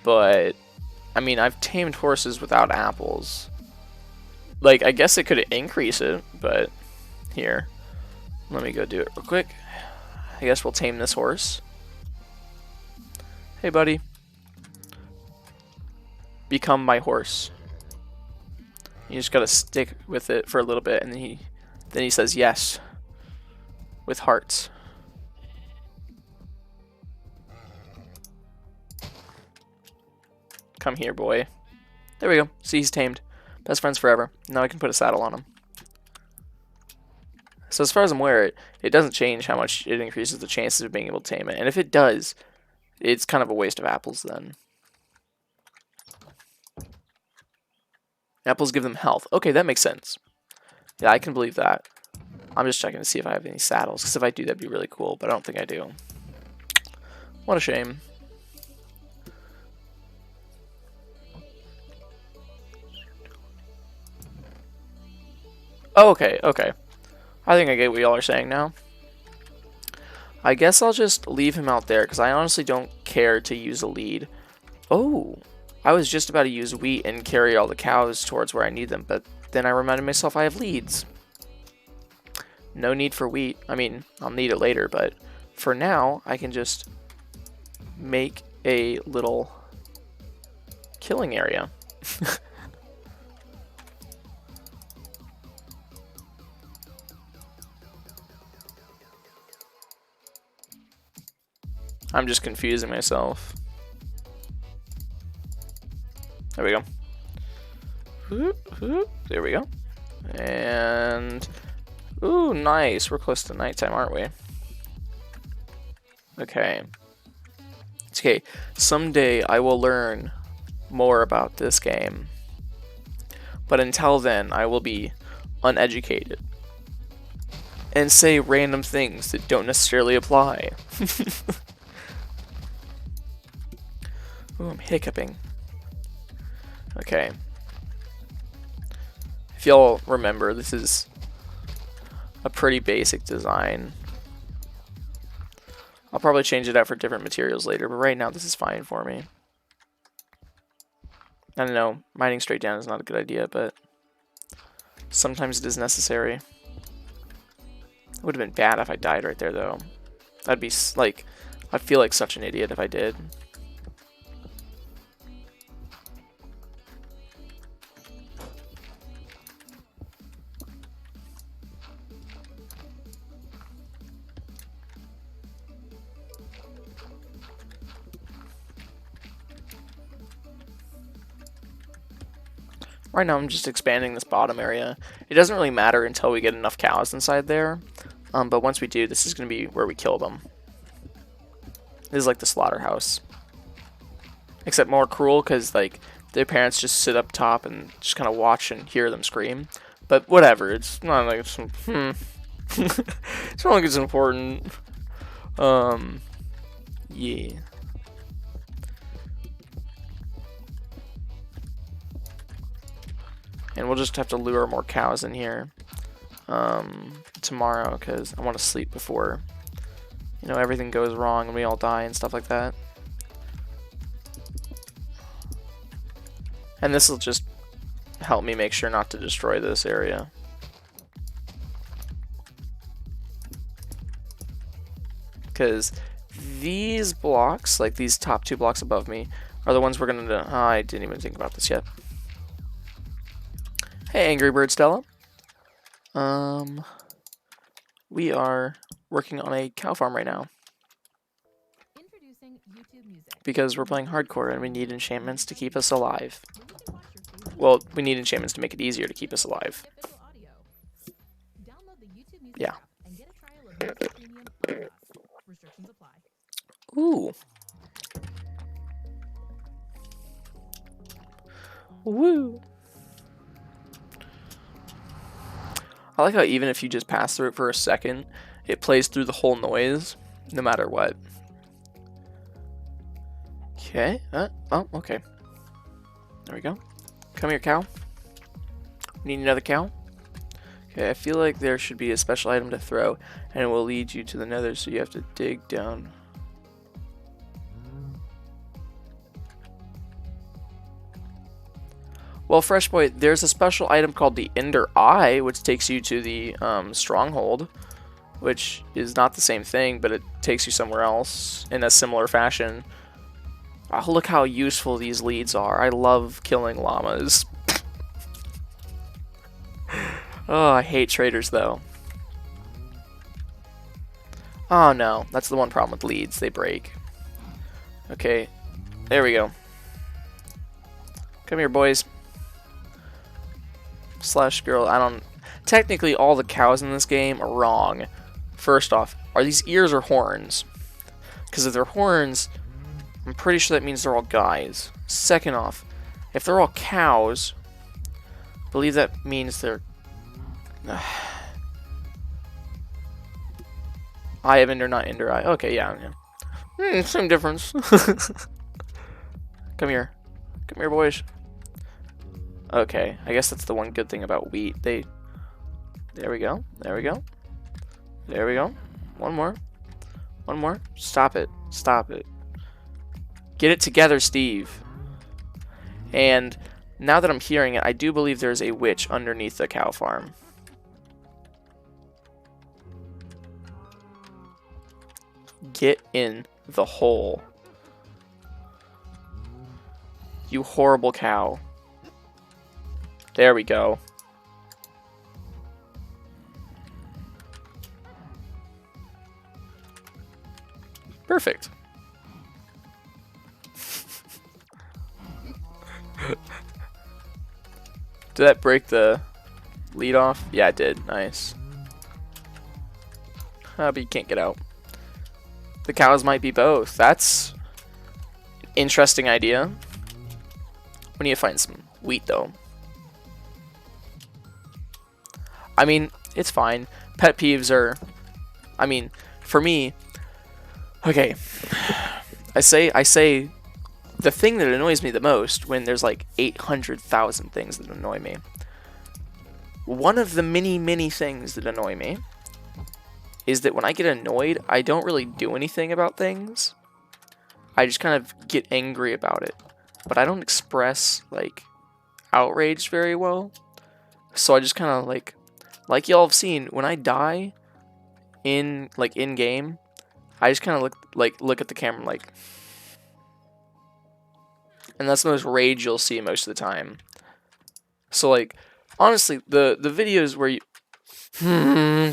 S1: But, I mean, I've tamed horses without apples. Like, I guess it could increase it, but here. Let me go do it real quick. I guess we'll tame this horse. Hey, buddy. Become my horse. You just gotta stick with it for a little bit, and then he says yes. With hearts. Come here, boy. There we go. See, he's tamed. Best friends forever. Now I can put a saddle on him. So as far as I'm aware, it doesn't change how much it increases the chances of being able to tame it. And if it does, it's kind of a waste of apples then. Apples give them health. Okay, that makes sense. Yeah, I can believe that. I'm just checking to see if I have any saddles, because if I do, that'd be really cool, but I don't think I do. What a shame. Oh, okay. I think I get what y'all are saying now. I guess I'll just leave him out there, because I honestly don't care to use a lead. Oh, I was just about to use wheat and carry all the cows towards where I need them, but then I reminded myself I have leads. No need for wheat. I mean, I'll need it later, but for now, I can just make a little killing area. I'm just confusing myself. There we go. There we go. And... ooh, nice. We're close to nighttime, aren't we? Okay. It's okay. Someday I will learn more about this game. But until then, I will be uneducated and say random things that don't necessarily apply. Ooh, I'm hiccuping. Okay. If y'all remember, this is a pretty basic design. I'll probably change it out for different materials later, but right now this is fine for me. I don't know, mining straight down is not a good idea, but sometimes it is necessary. It would have been bad if I died right there, though. I'd be like, I'd feel like such an idiot if I did. Right now I'm just expanding this bottom area. It doesn't really matter until we get enough cows inside there. But once we do, this is going to be where we kill them. This is like the slaughterhouse. Except more cruel because like their parents just sit up top and just kind of watch and hear them scream. But whatever, it's not like it's, it's not like it's important. Yeah. And we'll just have to lure more cows in here tomorrow because I want to sleep before, you know, everything goes wrong and we all die and stuff like that. And this will just help me make sure not to destroy this area. Because these blocks, like these top 2 blocks above me, are the ones we're going to... I didn't even think about this yet. Hey, Angry Bird Stella. We are working on a cow farm right now.
S3: Introducing YouTube music.
S1: Because we're playing hardcore and we need enchantments to keep us alive. Well, we need enchantments to make it easier to keep us alive.
S3: Download the YouTube music
S1: Yeah.
S3: app and get a trial of Music Premium on us. Restrictions apply.
S1: Ooh. Woo. I like how even if you just pass through it for a second, it plays through the whole noise, no matter what. Okay. Oh, okay. There we go. Come here, cow. Need another cow? Okay, I feel like there should be a special item to throw, and it will lead you to the nether, so you have to dig down. Well, Fresh Boy, there's a special item called the Ender Eye, which takes you to the stronghold, which is not the same thing, but it takes you somewhere else in a similar fashion. Oh, look how useful these leads are. I love killing llamas. Oh, I hate traders, though. Oh, no. That's the one problem with leads. They break. Okay. There we go. Come here, boys. Slash girl, I don't... Technically, all the cows in this game are wrong. First off, are these ears or horns? Because if they're horns, I'm pretty sure that means they're all guys. Second off, if they're all cows, I believe that means they're... Eye of Ender, not Ender Eye. Okay, yeah. Same difference. Come here. Come here, boys. Okay, I guess that's the one good thing about wheat. There we go. There we go. There we go. One more. One more. Stop it. Stop it. Get it together, Steve. And now that I'm hearing it, I do believe there's a witch underneath the cow farm. Get in the hole. You horrible cow. There we go. Perfect. Did that break the lead off? Yeah, it did. Nice. But you can't get out. The cows might be both. That's an interesting idea. We need to find some wheat, though. I mean, it's fine. Pet peeves are, I mean, for me, okay, I say the thing that annoys me the most when there's like 800,000 things that annoy me. One of the many things that annoy me is that when I get annoyed, I don't really do anything about things. I just kind of get angry about it. But I don't express, like, outrage very well. So I just kind of, like y'all have seen, when I die in game, I just kind of look at the camera like, and that's the most rage you'll see most of the time. So, like, honestly, the videos where you,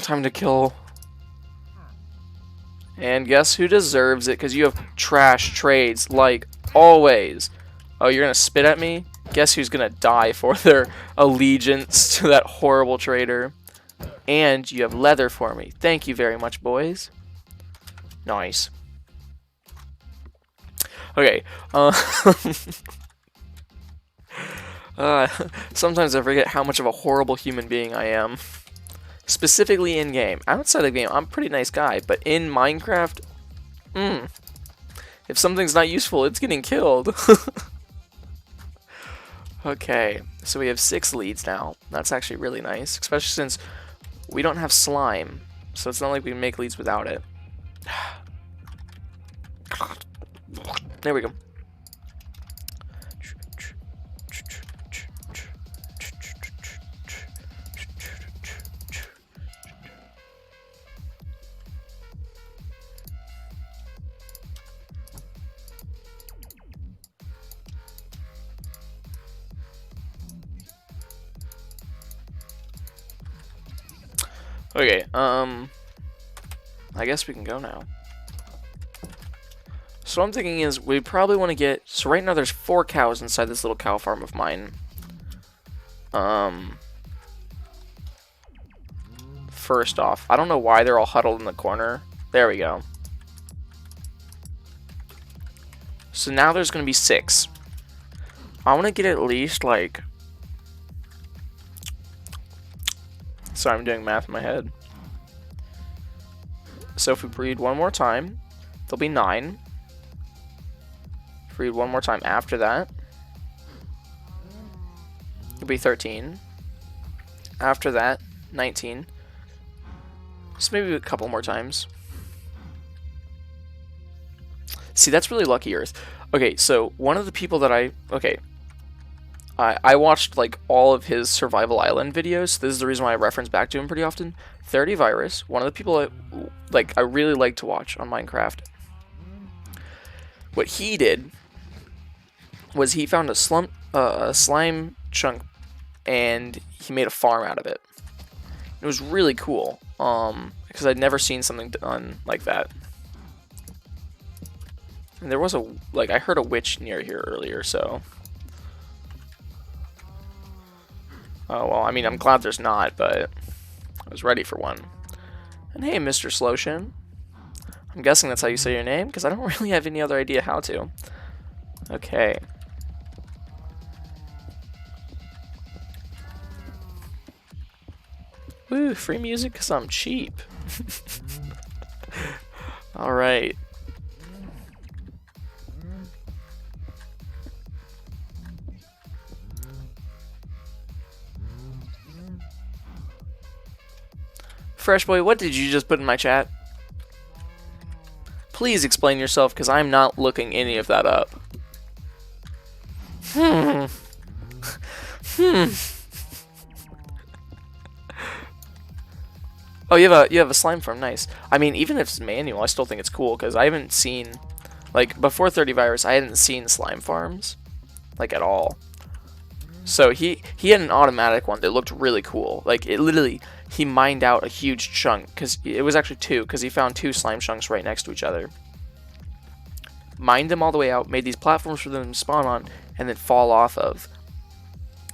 S1: time to kill. And guess who deserves it? Because you have trash trades, like always. Oh, you're gonna spit at me? Guess who's gonna die for their allegiance to that horrible trader? And you have leather for me. Thank you very much, boys. Nice. Okay. Sometimes I forget how much of a horrible human being I am. Specifically in game. Outside of game, I'm a pretty nice guy, but in Minecraft, if something's not useful, it's getting killed. Okay, so we have 6 leads now. That's actually really nice, especially since we don't have slime, so it's not like we can make leads without it. There we go. Okay, I guess we can go now. So what I'm thinking is we probably want to get, so right now there's 4 cows inside this little cow farm of mine. First off, I don't know why they're all huddled in the corner. There we go. So now there's going to be 6. I want to get at least like, sorry, I'm doing math in my head. So if we breed one more time, there'll be 9. Breed one more time after that, it'll be 13. After that, 19. So maybe a couple more times. See, that's really lucky, Earth. Okay, so one of the people that I watched like all of his Survival Island videos. So this is the reason why I reference back to him pretty often. 30 Virus, one of the people I really like to watch on Minecraft. What he did was he found a slime chunk and he made a farm out of it. It was really cool, because I'd never seen something done like that. And there was I heard a witch near here earlier, so. Oh, well, I mean, I'm glad there's not, but I was ready for one. And hey, Mr. Sloshin. I'm guessing that's how you say your name, because I don't really have any other idea how to. Okay. Woo, free music because I'm cheap. Alright. Fresh Boy, what did you just put in my chat? Please explain yourself, because I'm not looking any of that up. Oh, you have a slime farm, nice. I mean, even if it's manual, I still think it's cool, because I haven't seen, like, before 30 Virus, I hadn't seen slime farms, like, at all. So he had an automatic one that looked really cool. Like, it literally, he mined out a huge chunk, because it was actually 2, because he found 2 slime chunks right next to each other. Mined them all the way out, made these platforms for them to spawn on, and then fall off of.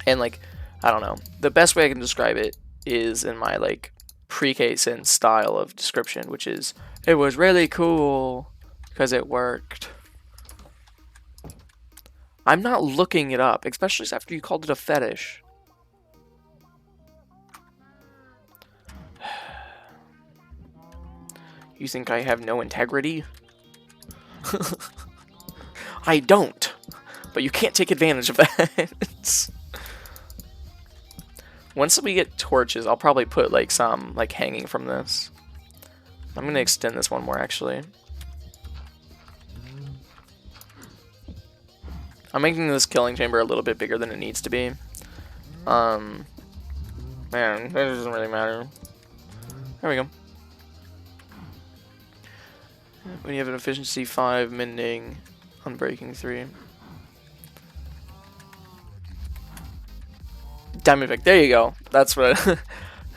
S1: And, like, I don't know. The best way I can describe it is in my, like, pre-K sense style of description, which is, it was really cool, because it worked. I'm not looking it up, especially after you called it a fetish. You think I have no integrity? I don't. But you can't take advantage of that. Once we get torches, I'll probably put like some like hanging from this. I'm gonna extend this one more actually. I'm making this killing chamber a little bit bigger than it needs to be. Man, that doesn't really matter. There we go. When you have an efficiency 5, mending, unbreaking 3. Diamond, there you go. That's what.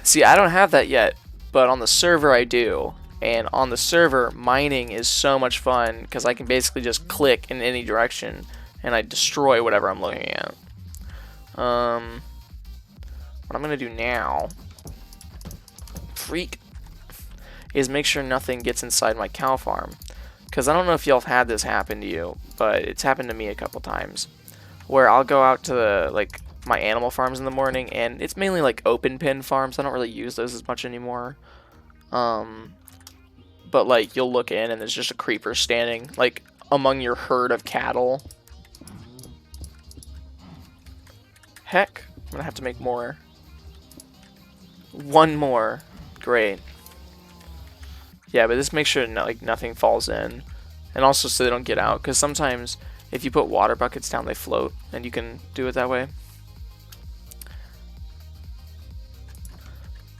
S1: See, I don't have that yet, but on the server I do. And on the server, mining is so much fun because I can basically just click in any direction and I destroy whatever I'm looking at. What I'm gonna do now, freak, is make sure nothing gets inside my cow farm. Because I don't know if y'all have had this happen to you, but it's happened to me a couple times. Where I'll go out to the, like, my animal farms in the morning, and it's mainly like open pen farms. I don't really use those as much anymore. But like you'll look in and there's just a creeper standing like among your herd of cattle. Heck, I'm gonna have to make more. One more, great. Yeah, but just make sure like nothing falls in, and also so they don't get out. Because sometimes if you put water buckets down, they float, and you can do it that way.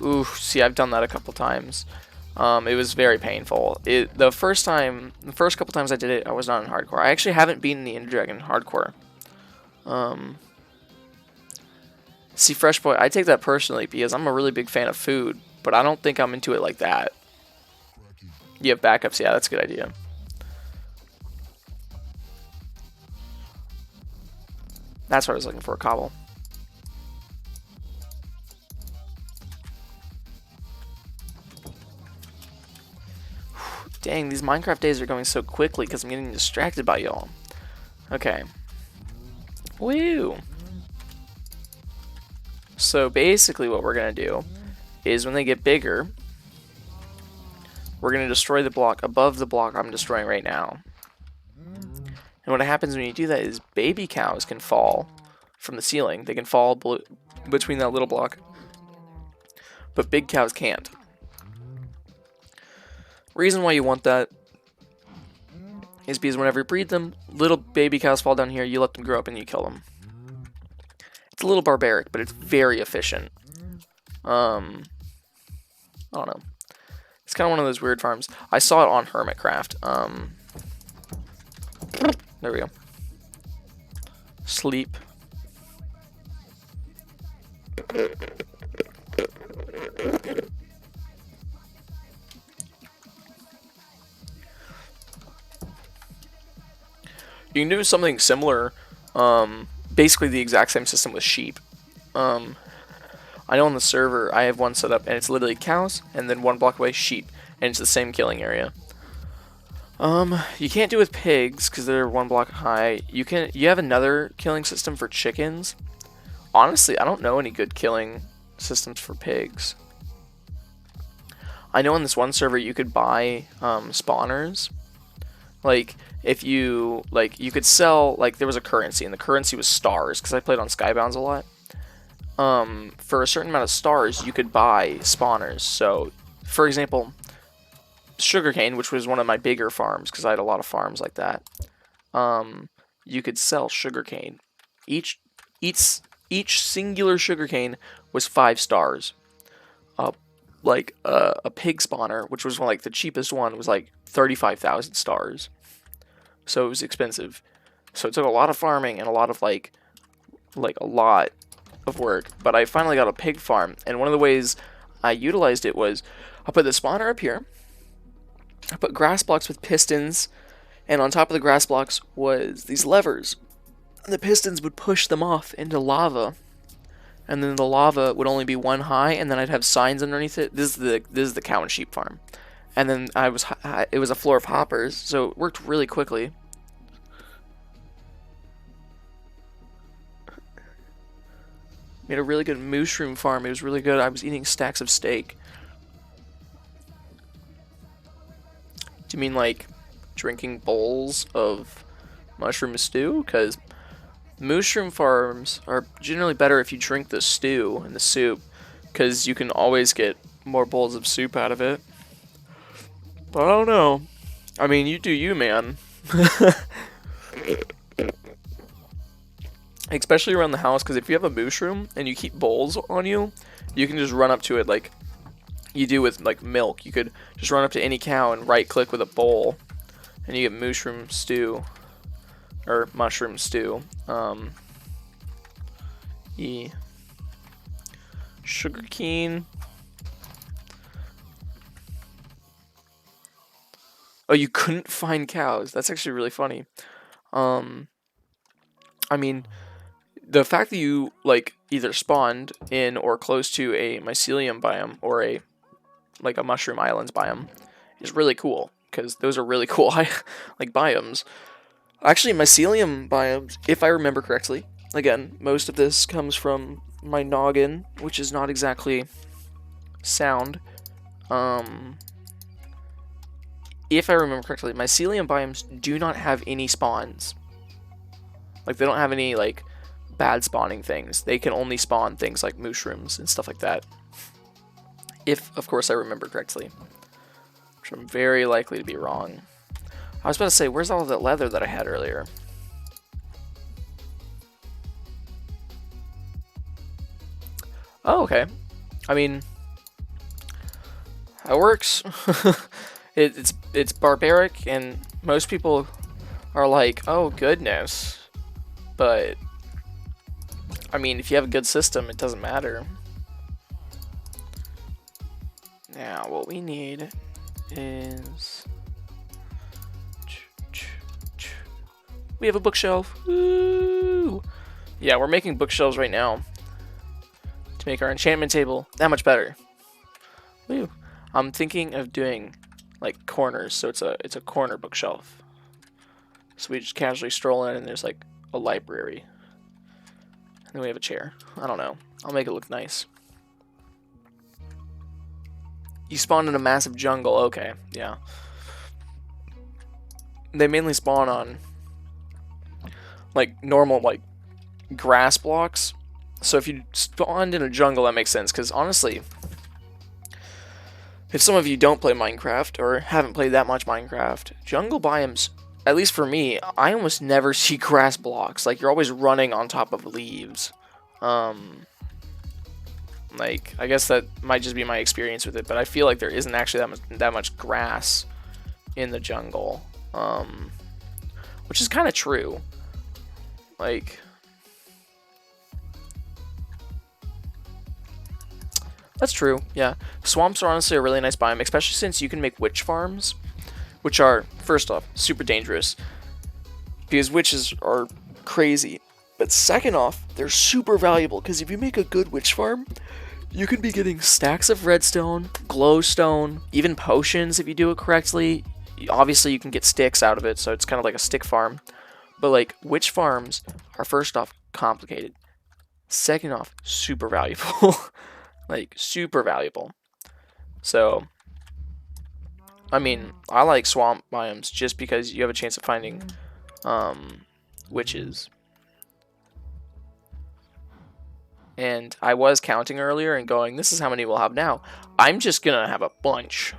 S1: Ooh, see, I've done that a couple times. It was very painful. The first couple times I did it, I was not in hardcore. I actually haven't beaten the Ender Dragon in hardcore. See, Fresh Boy, I take that personally because I'm a really big fan of food, but I don't think I'm into it like that. You have backups, yeah, that's a good idea. That's what I was looking for, cobble. Dang, these Minecraft days are going so quickly because I'm getting distracted by y'all. Okay. Woo! So basically what we're going to do is when they get bigger, we're going to destroy the block above the block I'm destroying right now. And what happens when you do that is baby cows can fall from the ceiling. They can fall between that little block. But big cows can't. Reason why you want that is because whenever you breed them, little baby cows fall down here, you let them grow up and you kill them. It's a little barbaric, but it's very efficient. I don't know. It's kind of one of those weird farms. I saw it on Hermitcraft. There we go. Sleep. You can do something similar, basically the exact same system with sheep. I know on the server I have one set up and it's literally cows and then one block away sheep, and it's the same killing area. You can't do it with pigs because they're one block high. You have another killing system for chickens. Honestly, I don't know any good killing systems for pigs. I know on this one server you could buy spawners. Like, if you, like, you could sell, like, there was a currency, and the currency was stars, because I played on Skybounds a lot. For a certain amount of stars, you could buy spawners. So, for example, sugarcane, which was one of my bigger farms, because I had a lot of farms like that, you could sell sugarcane. Each singular sugarcane was 5 stars. Like, a pig spawner, which was like the cheapest one, was like 35,000 stars. So it was expensive. So it took a lot of farming and a lot of like a lot of work. But I finally got a pig farm, and one of the ways I utilized it was I put the spawner up here. I put grass blocks with pistons, and on top of the grass blocks was these levers. And the pistons would push them off into lava. And then the lava would only be 1 high, and then I'd have signs underneath it. This is the cow and sheep farm. And then it was a floor of hoppers, so it worked really quickly. Made a really good mushroom farm. It was really good. I was eating stacks of steak. Do you mean like drinking bowls of mushroom stew? Because mushroom farms are generally better if you drink the stew and the soup, because you can always get more bowls of soup out of it. But I don't know. I mean, you do you, man. Especially around the house, because if you have a mushroom and you keep bowls on you, you can just run up to it like you do with like milk. You could just run up to any cow and right click with a bowl, and you get mushroom stew or mushroom stew. Sugar cane. Oh, you couldn't find cows. That's actually really funny. I mean, the fact that you like either spawned in or close to a mycelium biome or a mushroom islands biome is really cool, because those are really cool like biomes. Actually, mycelium biomes, if I remember correctly, again, most of this comes from my noggin, which is not exactly sound. If I remember correctly, mycelium biomes do not have any spawns. Like, they don't have any, like, bad spawning things. They can only spawn things like mushrooms and stuff like that. If, of course, I remember correctly. Which I'm very likely to be wrong. I was about to say, where's all that leather that I had earlier? Oh, okay. I mean, that works. It's barbaric, and most people are like, oh goodness. But I mean, if you have a good system, it doesn't matter. Now, what we need is we have a bookshelf. Woo! Yeah, we're making bookshelves right now to make our enchantment table that much better. Woo! I'm thinking of doing like corners, so it's a corner bookshelf. So we just casually stroll in, and there's like a library, and then we have a chair. I don't know. I'll make it look nice. You spawn in a massive jungle. Okay, yeah. They mainly spawn on like normal like grass blocks. So if you spawned in a jungle, that makes sense, because honestly, if some of you don't play Minecraft or haven't played that much Minecraft, jungle biomes, at least for me, I almost never see grass blocks. Like, you're always running on top of leaves. Like, I guess that might just be my experience with it, but I feel like there isn't actually that much grass in the jungle, which is kind of true. Like, that's true, yeah. Swamps are honestly a really nice biome, especially since you can make witch farms, which are, first off, super dangerous, because witches are crazy. But second off, they're super valuable, because if you make a good witch farm, you can be getting stacks of redstone, glowstone, even potions if you do it correctly. Obviously, you can get sticks out of it, so it's kind of like a stick farm. But, like, witch farms are, first off, complicated. Second off, super valuable. Like, super valuable. So, I mean, I like swamp biomes just because you have a chance of finding witches. And I was counting earlier and going, this is how many we'll have now. I'm just gonna have a bunch.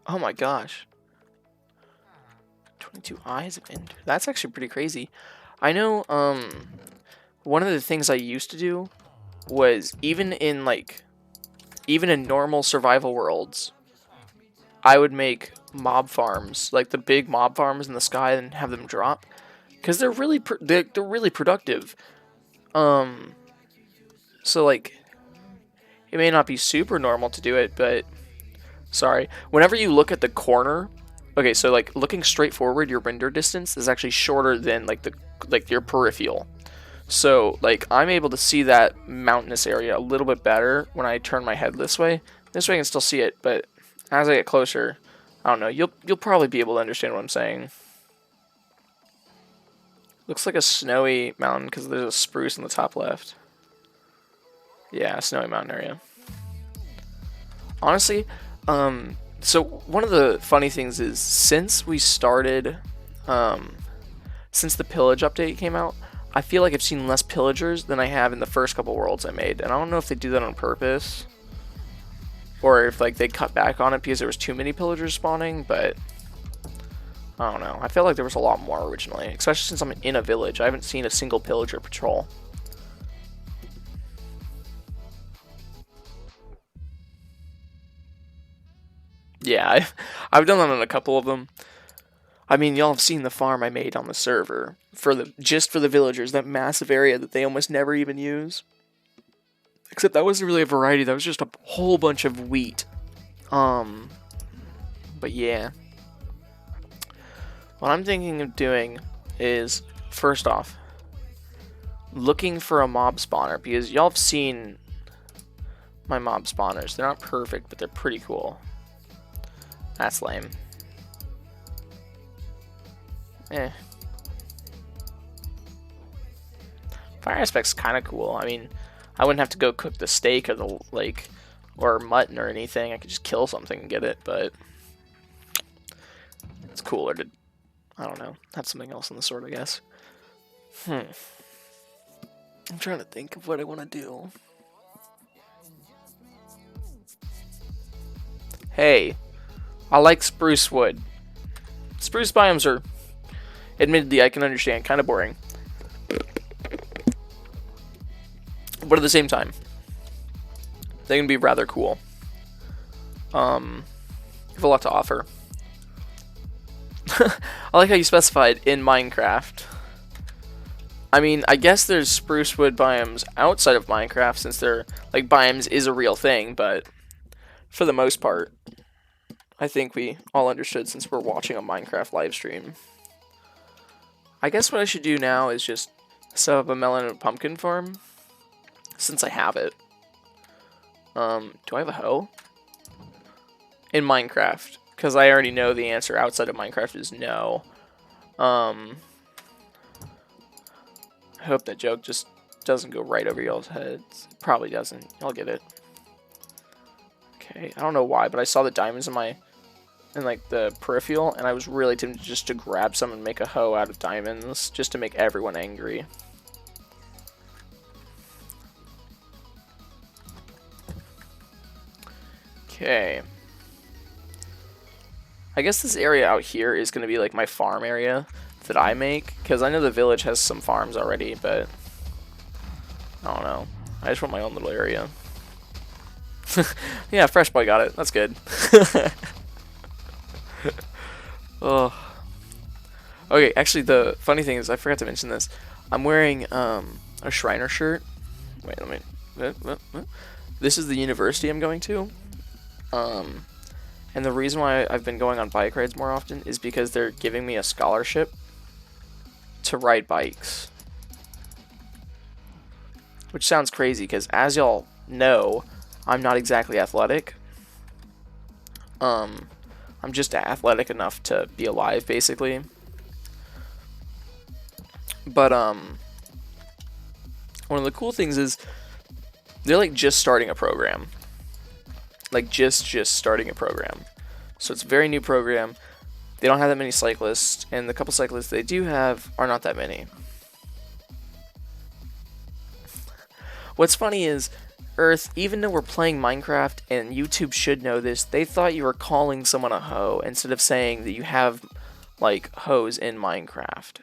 S1: Oh my gosh. 22 eyes of Ender. That's actually pretty crazy. I know, one of the things I used to do was even in normal survival worlds, I would make mob farms, like the big mob farms in the sky, and have them drop, because they're really productive. So like, it may not be super normal to do it, but sorry. Whenever you look at the corner, okay, so like looking straight forward, your render distance is actually shorter than like your peripheral. So like, I'm able to see that mountainous area a little bit better when I turn my head this way. This way I can still see it, but as I get closer, I don't know, you'll probably be able to understand what I'm saying. Looks like a snowy mountain because there's a spruce in the top left. Yeah, snowy mountain area. Honestly, so one of the funny things is since we started, since the pillage update came out, I feel like I've seen less pillagers than I have in the first couple worlds I made, and I don't know if they do that on purpose, or if like they cut back on it because there was too many pillagers spawning. But I don't know. I feel like there was a lot more originally, especially since I'm in a village. I haven't seen a single pillager patrol. Yeah, I've done that on a couple of them. I mean, y'all have seen the farm I made on the server for just for the villagers, that massive area that they almost never even use. Except that wasn't really a variety, that was just a whole bunch of wheat. But yeah. What I'm thinking of doing is, first off, looking for a mob spawner, because y'all have seen my mob spawners. They're not perfect, but they're pretty cool. That's lame. Eh. Fire aspect's kind of cool. I mean, I wouldn't have to go cook the steak or the or mutton or anything. I could just kill something and get it, but it's cooler to, I don't know, have something else on the sword, I guess. I'm trying to think of what I want to do. Hey, I like spruce wood. Spruce biomes are, admittedly, I can understand, kind of boring. But at the same time, they can be rather cool. You have a lot to offer. I like how you specified in Minecraft. I mean, I guess there's spruce wood biomes outside of Minecraft, since they're, like, biomes is a real thing, but for the most part, I think we all understood since we're watching a Minecraft live stream. I guess what I should do now is just set up a melon and a pumpkin farm, since I have it. Do I have a hoe? In Minecraft, because I already know the answer outside of Minecraft is no. I hope that joke just doesn't go right over y'all's heads. It probably doesn't. Y'all get it. Okay, I don't know why, but I saw the diamonds in like the peripheral, and I was really tempted just to grab some and make a hoe out of diamonds, just to make everyone angry. Okay. I guess this area out here is going to be like my farm area that I make, because I know the village has some farms already, but I don't know. I just want my own little area. Yeah, Fresh Boy got it. That's good. Oh. Okay, actually, the funny thing is, I forgot to mention this. I'm wearing a Shriner shirt. Wait, let me... This is the university I'm going to. And the reason why I've been going on bike rides more often is because they're giving me a scholarship to ride bikes. Which sounds crazy, because as y'all know, I'm not exactly athletic. I'm just athletic enough to be alive, basically. But, one of the cool things is, they're like just starting a program. Like just starting a program. So it's a very new program. They don't have that many cyclists, and the couple cyclists they do have are not that many. What's funny is, Earth, even though we're playing Minecraft, and YouTube should know this, they thought you were calling someone a hoe instead of saying that you have, like, hoes in Minecraft.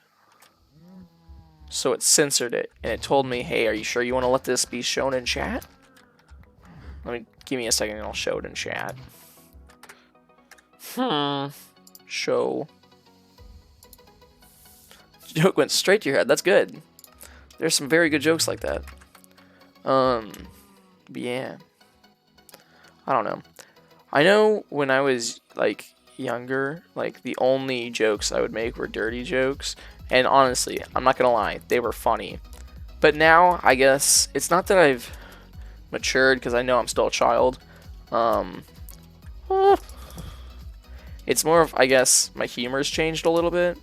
S1: So it censored it, and it told me, hey, are you sure you want to let this be shown in chat? Give me a second and I'll show it in chat. Show. Joke went straight to your head. That's good. There's some very good jokes like that. Yeah. I don't know. I know when I was, like, younger, like, the only jokes I would make were dirty jokes. And honestly, I'm not gonna lie, they were funny. But now, I guess, it's not that I've matured, because I know I'm still a child. It's more of, I guess, my humor's changed a little bit.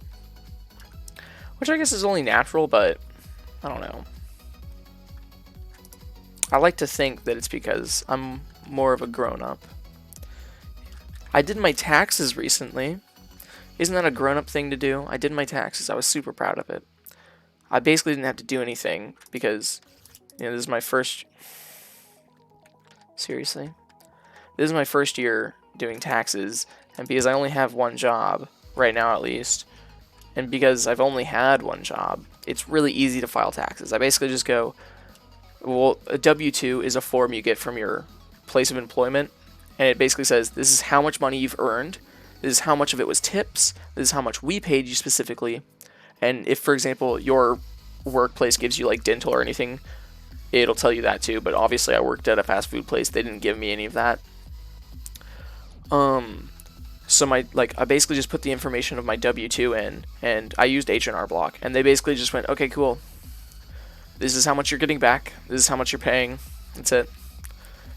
S1: Which I guess is only natural, but I don't know. I like to think that it's because I'm more of a grown-up I did my taxes recently. Isn't that a grown-up thing to do? I did my taxes. I was super proud of it. I basically didn't have to do anything because, you know, this is my first... Seriously? This is my first year doing taxes, and because I only have one job, right now at least, and because I've only had one job, it's really easy to file taxes. I basically just go, well, a W-2 is a form you get from your place of employment, and it basically says, this is how much money you've earned, this is how much of it was tips, this is how much we paid you specifically, and if, for example, your workplace gives you, like, dental or anything, it'll tell you that too, but obviously I worked at a fast food place, they didn't give me any of that. So I basically just put the information of my W-2 in, and I used H&R Block, and they basically just went, okay, cool. This is how much you're getting back. This is how much you're paying. That's it.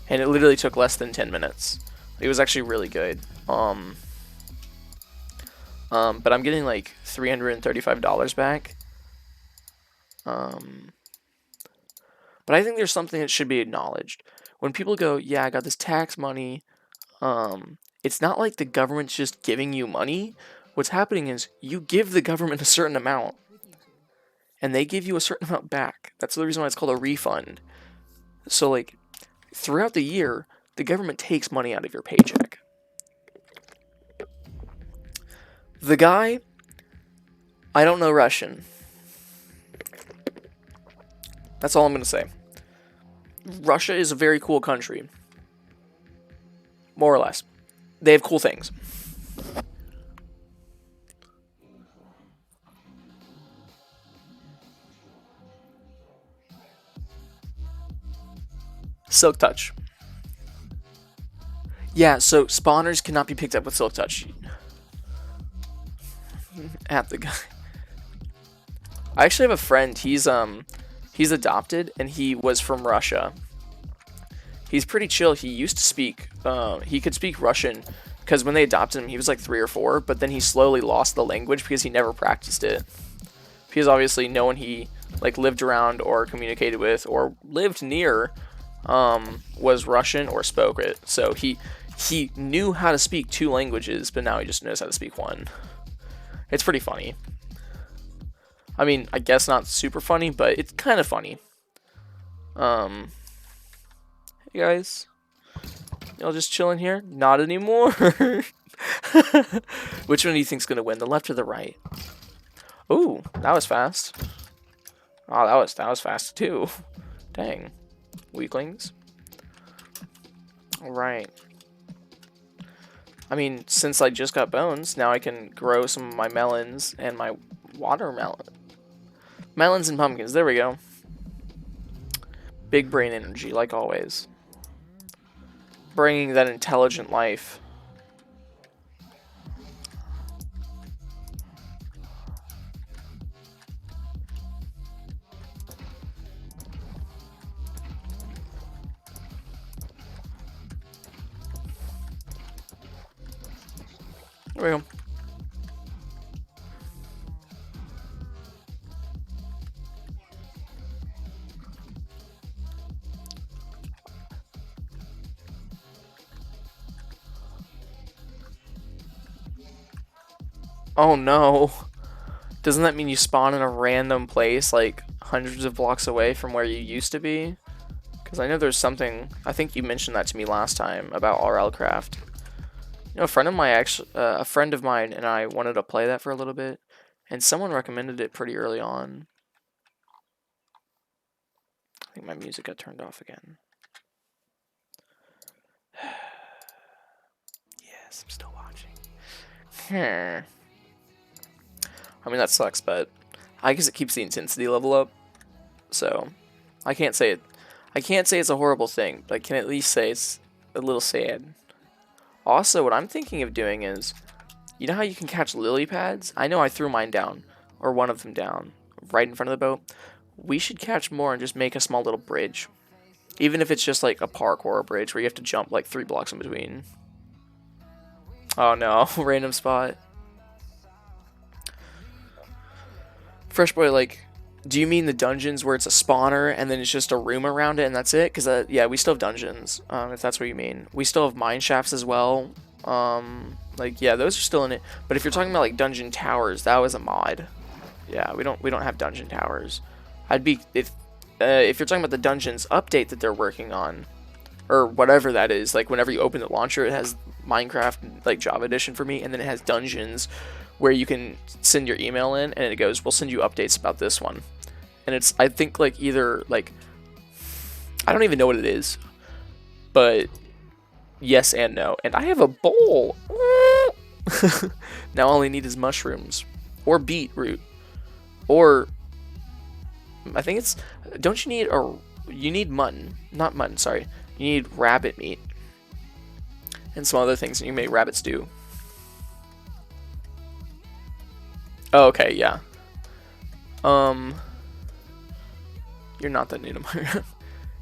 S1: And it literally took less than 10 minutes. It was actually really good. But I'm getting like $335 back. But I think there's something that should be acknowledged. When people go, yeah, I got this tax money, it's not like the government's just giving you money. What's happening is you give the government a certain amount, and they give you a certain amount back. That's the reason why it's called a refund. So, like, throughout the year, the government takes money out of your paycheck. The guy, I don't know Russian. That's all I'm going to say. Russia is a very cool country. More or less. They have cool things. Silk Touch. Yeah, so spawners cannot be picked up with Silk Touch. At the guy. I actually have a friend, he's adopted and he was from Russia. He's pretty chill. He used to speak, he could speak Russian because when they adopted him, he was like 3 or 4, but then he slowly lost the language because he never practiced it. Because obviously no one he like lived around or communicated with or lived near was Russian or spoke it. So he knew how to speak 2 languages, but now he just knows how to speak 1. It's pretty funny. I mean, I guess not super funny, but it's kind of funny. Hey guys. Y'all just chilling here? Not anymore. Which one do you think's gonna win? The left or the right? Ooh, that was fast. Oh, that was fast too. Dang. Weaklings. Alright. I mean, since I just got bones, now I can grow some of my melons and my watermelon. Melons and pumpkins, there we go. Big brain energy, like always. Bringing that intelligent life. There we go. Oh no. Doesn't that mean you spawn in a random place like hundreds of blocks away from where you used to be? Because I know there's something, I think you mentioned that to me last time about RL Craft. You know, a friend of mine and I wanted to play that for a little bit, and someone recommended it pretty early on. I think my music got turned off again. Yes, I'm still watching. I mean, that sucks, but I guess it keeps the intensity level up. So, I can't say it's a horrible thing, but I can at least say it's a little sad. Also, what I'm thinking of doing is, you know how you can catch lily pads? I know I threw mine down, or one of them down, right in front of the boat. We should catch more and just make a small little bridge. Even if it's just like a parkour bridge where you have to jump like 3 blocks in between. Oh no, random spot. Fresh Boy, like, do you mean the dungeons where it's a spawner and then it's just a room around it and that's it? Because, yeah, we still have dungeons, if that's what you mean. We still have mine shafts as well. Like, yeah, those are still in it. But if you're talking about like dungeon towers, that was a mod. Yeah, we don't have dungeon towers. I'd be if you're talking about the dungeons update that they're working on, or whatever that is. Like whenever you open the launcher, it has Minecraft like Java Edition for me, and then it has dungeons where you can send your email in, and it goes, "We'll send you updates about this one." And it's I think like either like I don't even know what it is, but yes and no. And I have a bowl. Now all I need is mushrooms or beetroot or I think it's don't you need a you need mutton, not mutton, sorry. You need rabbit meat and some other things, and you make rabbit stew. Oh, okay, yeah. You're not that new to Minecraft.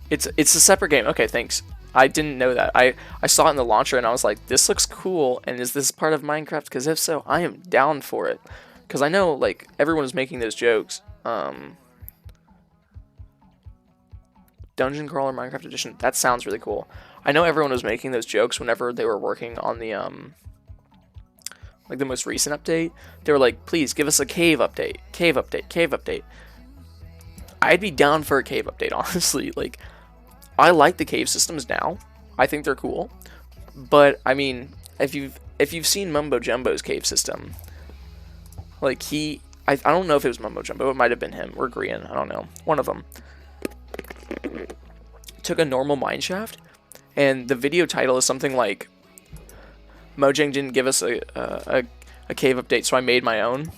S1: It's a separate game. Okay, thanks. I didn't know that. I saw it in the launcher and I was like, this looks cool. And is this part of Minecraft? Because if so, I am down for it. Because I know like everyone was making those jokes. Dungeon Crawler Minecraft Edition. That sounds really cool. I know everyone was making those jokes whenever they were working on the like the most recent update. They were like, please give us a cave update. Cave update. Cave update. I'd be down for a cave update, honestly. Like, I like the cave systems now. I think they're cool. But I mean, if you've seen Mumbo Jumbo's cave system, like I don't know if it was Mumbo Jumbo. It might have been him or Grian. I don't know. One of them took a normal mineshaft, and the video title is something like Mojang didn't give us a cave update, so I made my own.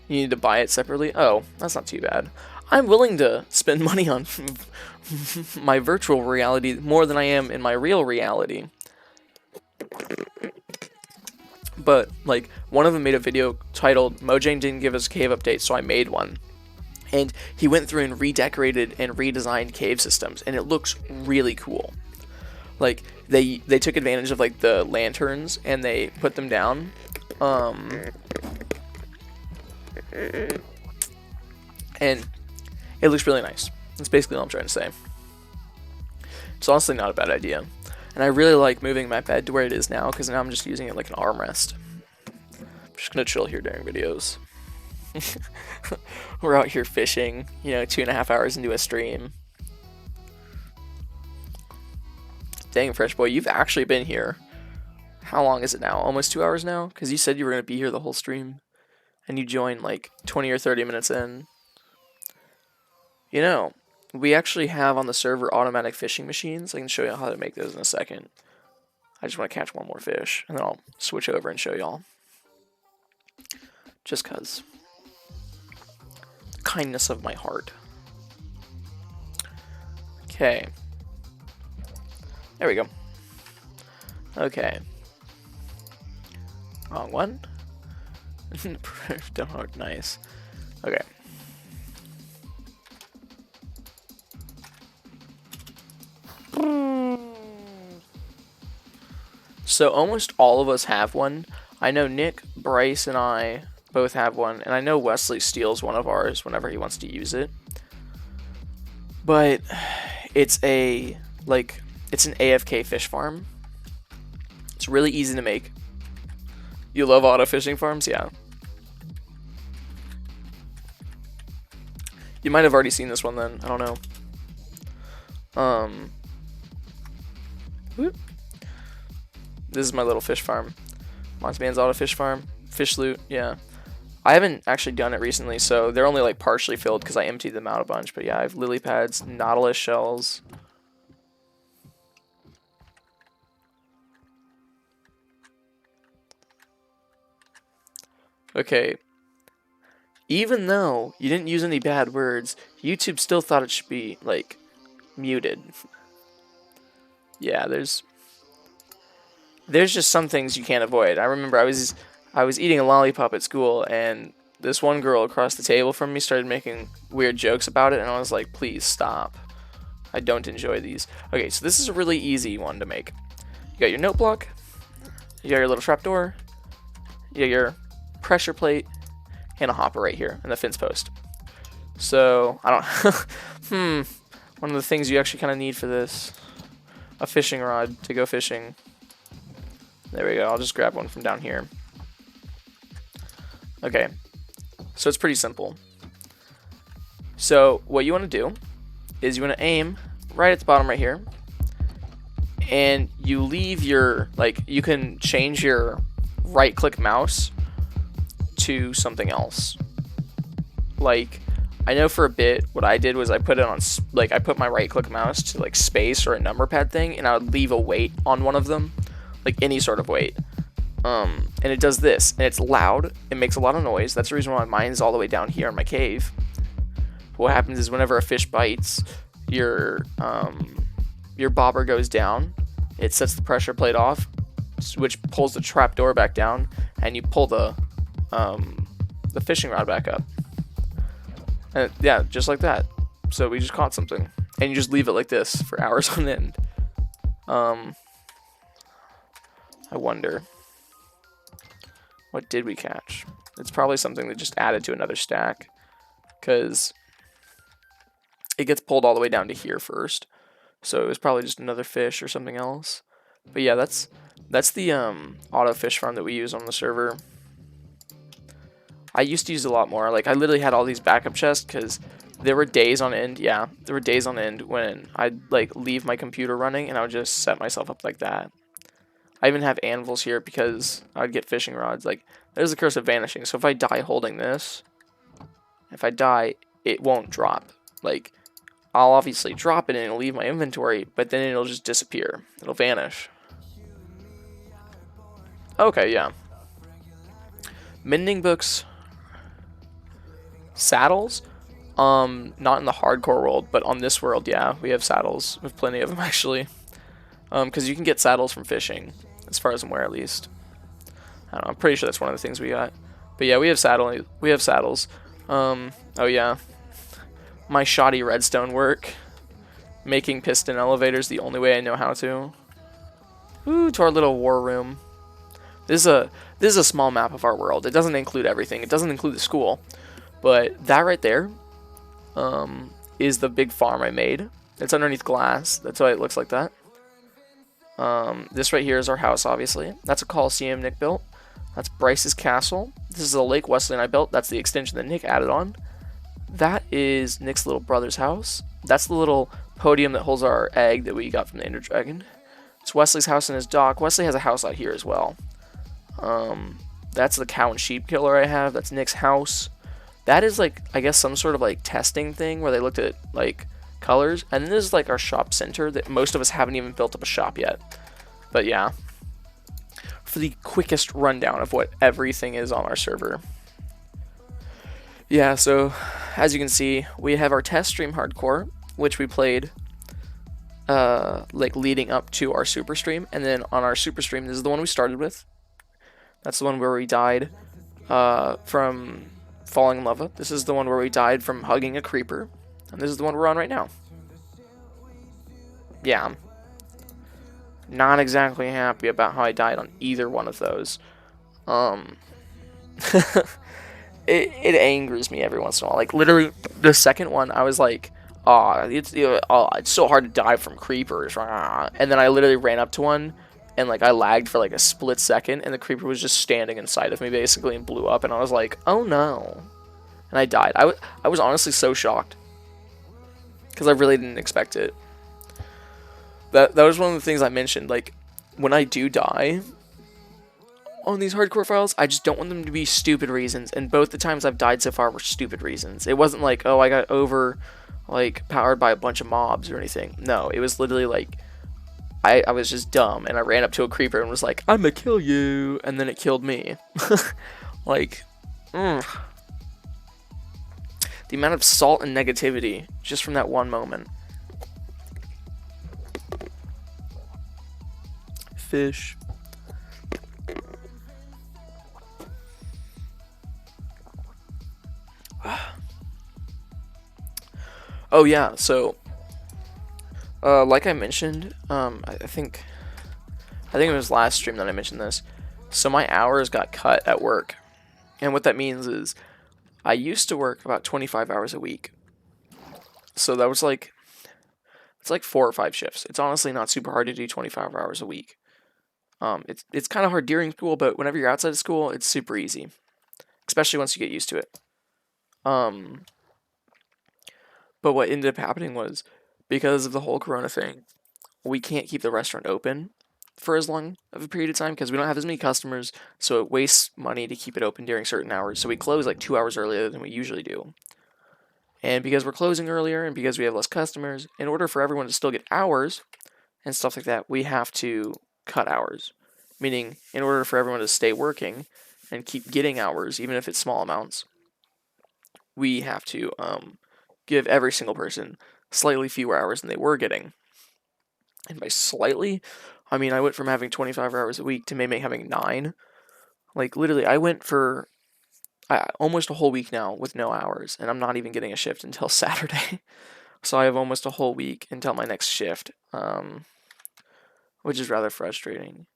S1: You need to buy it separately. Oh, that's not too bad. I'm willing to spend money on my virtual reality more than I am in my real reality. But, like, one of them made a video titled, Mojang didn't give us a cave update, so I made one. And he went through and redecorated and redesigned cave systems, and it looks really cool. Like, they took advantage of, like, the lanterns, and they put them down. And it looks really nice. That's basically all I'm trying to say. It's honestly not a bad idea. And I really like moving my bed to where it is now, because now I'm just using it like an armrest. I'm just going to chill here during videos. We're out here fishing, you know, 2.5 hours into a stream. Dang, Fresh Boy, you've actually been here. How long is it now? Almost 2 hours now? Because you said you were going to be here the whole stream. And you joined like 20 or 30 minutes in. You know, we actually have on the server automatic fishing machines. I can show you how to make those in a second. I just want to catch one more fish, and then I'll switch over and show y'all. Just cause. The kindness of my heart. Okay. There we go. Okay. Wrong one. Don't look nice. Okay. So almost all of us have one. I know Nick, Bryce, and I both have one, and I know Wesley steals one of ours whenever he wants to use it. But it's an AFK fish farm. It's really easy to make. You love auto fishing farms? Yeah. You might have already seen this one then. I don't know. Whoop. This is my little fish farm. Monsterman's auto fish farm. Fish loot, yeah. I haven't actually done it recently, so they're only like partially filled because I emptied them out a bunch. But yeah, I have lily pads, nautilus shells. Okay. Even though you didn't use any bad words, YouTube still thought it should be, like, muted. Yeah, there's just some things you can't avoid. I remember I was eating a lollipop at school, and this one girl across the table from me started making weird jokes about it, and I was like, please stop. I don't enjoy these. Okay, so this is a really easy one to make. You got your note block, you got your little trapdoor, you got your pressure plate, and a hopper right here, and the fence post. So, I don't... one of the things you actually kind of need for this, a fishing rod to go fishing. There we go. I'll just grab one from down here. Okay. So it's pretty simple. So what you want to do is you want to aim right at the bottom right here. And you leave your, like, you can change your right-click mouse to something else. Like, I know for a bit what I did was I put it on, like, I put my right-click mouse to, like, space or a number pad thing, and I would leave a weight on one of them, like any sort of weight. And it does this, and it's loud. It makes a lot of noise. That's the reason why mine's all the way down here in my cave. What happens is whenever a fish bites, your bobber goes down. It sets the pressure plate off, which pulls the trap door back down, and you pull the fishing rod back up. And yeah, just like that. So we just caught something, and you just leave it like this for hours on end. I wonder, what did we catch? It's probably something that just added to another stack, because it gets pulled all the way down to here first. So it was probably just another fish or something else. But yeah, that's the auto fish farm that we use on the server. I used to use it a lot more. Like, I literally had all these backup chests because there were days on end. Yeah, there were days on end when I'd like leave my computer running and I would just set myself up like that. I even have anvils here because I would get fishing rods. Like, there's the curse of vanishing. So if I die holding this, if I die, it won't drop. Like, I'll obviously drop it and it'll leave my inventory, but then it'll just disappear. It'll vanish. Okay, yeah. Mending books. Saddles? Not in the hardcore world, but on this world, yeah, we have saddles. We have plenty of them, actually. Because you can get saddles from fishing, as far as I'm aware, at least. I don't know, I'm pretty sure that's one of the things we got. But yeah, we have saddles. Oh yeah. My shoddy redstone work. Making piston elevators the only way I know how to. Ooh, to our little war room. This is a small map of our world. It doesn't include everything. It doesn't include the school. But that right there is the big farm I made. It's underneath glass. That's why it looks like that. This right here is our house, obviously. That's a Coliseum Nick built. That's Bryce's castle. This is a lake Wesley and I built. That's the extension that Nick added on. That is Nick's little brother's house. That's the little podium that holds our egg that we got from the Ender Dragon. It's Wesley's house and his dock. Wesley has a house out here as well. That's the cow and sheep killer I have. That's Nick's house. That is like, I guess, some sort of like testing thing where they looked at like colors. And then this is like our shop center that most of us haven't even built up a shop yet. But yeah. For the quickest rundown of what everything is on our server. Yeah, so as you can see, we have our test stream hardcore, which we played like leading up to our super stream, and then on our super stream, this is the one we started with. That's the one where we died from falling in lava. This is the one where we died from hugging a creeper, and this is the one we're on right now. Yeah, I'm not exactly happy about how I died on either one of those. It angers me every once in a while. Like, literally, the second one, I was like, it's so hard to die from creepers. And then I literally ran up to one, and, like, I lagged for, like, a split second, and the creeper was just standing inside of me, basically, and blew up, and I was like, oh, no. And I died. I was honestly so shocked. Because I really didn't expect it. That was one of the things I mentioned. Like, when I do die on these hardcore files, I just don't want them to be stupid reasons, and both the times I've died so far were stupid reasons. It wasn't like, oh, I got powered by a bunch of mobs or anything. No, it was literally like, I was just dumb, and I ran up to a creeper and was like, I'm gonna kill you, and then it killed me. Like, the amount of salt and negativity just from that one moment. Fish. Oh yeah, so like I mentioned, I think it was last stream that I mentioned this. So my hours got cut at work, and what that means is I used to work about 25 hours a week. So that was like, it's like 4 or 5 shifts. It's honestly not super hard to do 25 hours a week. It's kind of hard during school, but whenever you're outside of school, it's super easy, especially once you get used to it. Um, but what ended up happening was because of the whole Corona thing, we can't keep the restaurant open for as long of a period of time because we don't have as many customers, so it wastes money to keep it open during certain hours. So we close like 2 hours earlier than we usually do. And because we're closing earlier and because we have less customers, in order for everyone to still get hours and stuff like that, we have to cut hours. Meaning, in order for everyone to stay working and keep getting hours, even if it's small amounts, we have to give every single person slightly fewer hours than they were getting. And by slightly, I mean I went from having 25 hours a week to maybe having 9. Like literally, I went for almost a whole week now with no hours, and I'm not even getting a shift until Saturday. So I have almost a whole week until my next shift, which is rather frustrating.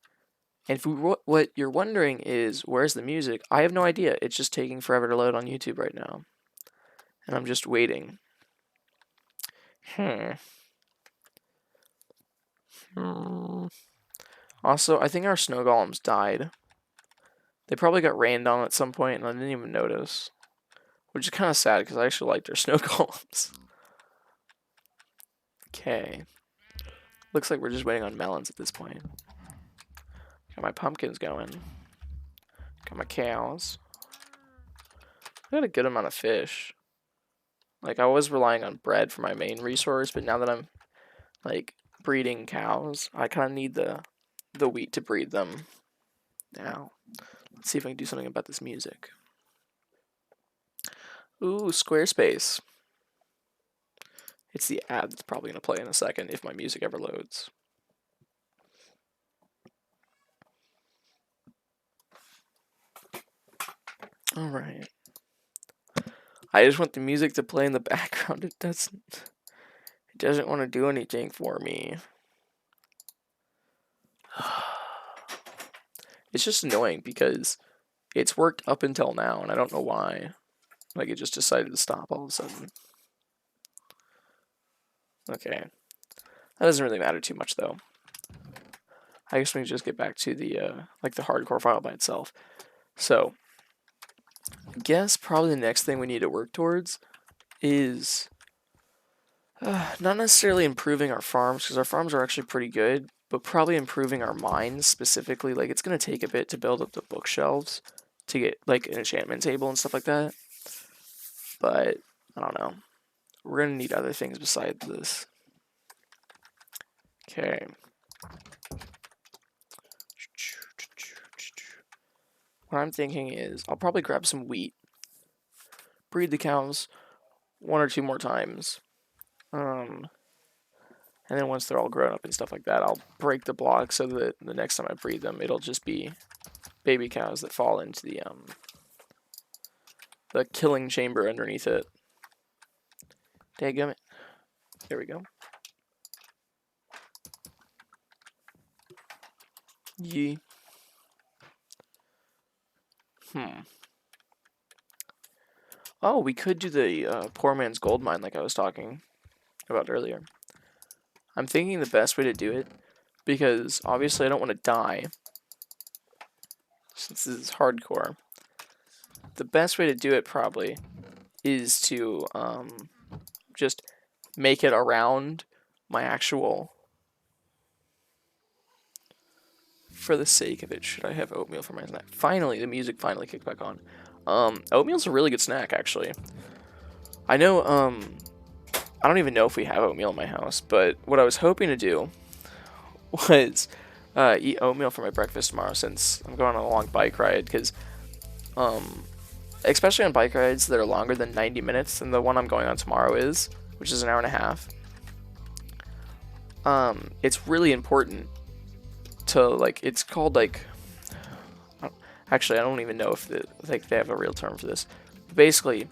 S1: And if what you're wondering is, where's the music? I have no idea. It's just taking forever to load on YouTube right now. And I'm just waiting. Also, I think our snow golems died. They probably got rained on at some point, and I didn't even notice. Which is kind of sad, because I actually liked our snow golems. Okay. Looks like we're just waiting on melons at this point. Got my pumpkins going. Got my cows. I got a good amount of fish. Like, I was relying on bread for my main resource, but now that I'm, like, breeding cows, I kind of need the wheat to breed them. Now, let's see if I can do something about this music. Ooh, Squarespace. It's the ad that's probably going to play in a second if my music ever loads. Alright. I just want the music to play in the background. It doesn't want to do anything for me. It's just annoying because it's worked up until now and I don't know why. Like it just decided to stop all of a sudden. Okay. That doesn't really matter too much though. I guess we can just get back to the like the hardcore file by itself. So I guess probably the next thing we need to work towards is not necessarily improving our farms, because our farms are actually pretty good, but probably improving our mines specifically. Like it's going to take a bit to build up the bookshelves to get like an enchantment table and stuff like that. But I don't know. We're going to need other things besides this. Okay. What I'm thinking is I'll probably grab some wheat, breed the cows 1 or 2 more times, and then once they're all grown up and stuff like that, I'll break the block so that the next time I breed them, it'll just be baby cows that fall into the killing chamber underneath it. Dadgummit. There we go. Yee. Oh, we could do the poor man's gold mine like I was talking about earlier. I'm thinking the best way to do it, because obviously I don't want to die, since this is hardcore. The best way to do it probably is to just make it around my actual... For the sake of it, should I have oatmeal for my snack? Finally, the music finally kicked back on. Oatmeal's a really good snack, actually. I know, I don't even know if we have oatmeal in my house, but what I was hoping to do was eat oatmeal for my breakfast tomorrow, since I'm going on a long bike ride, because, especially on bike rides that are longer than 90 minutes than the one I'm going on tomorrow is, which is an hour and a half, it's really important to, like, it's called, like, actually, I don't even know if they have a real term for this. But basically,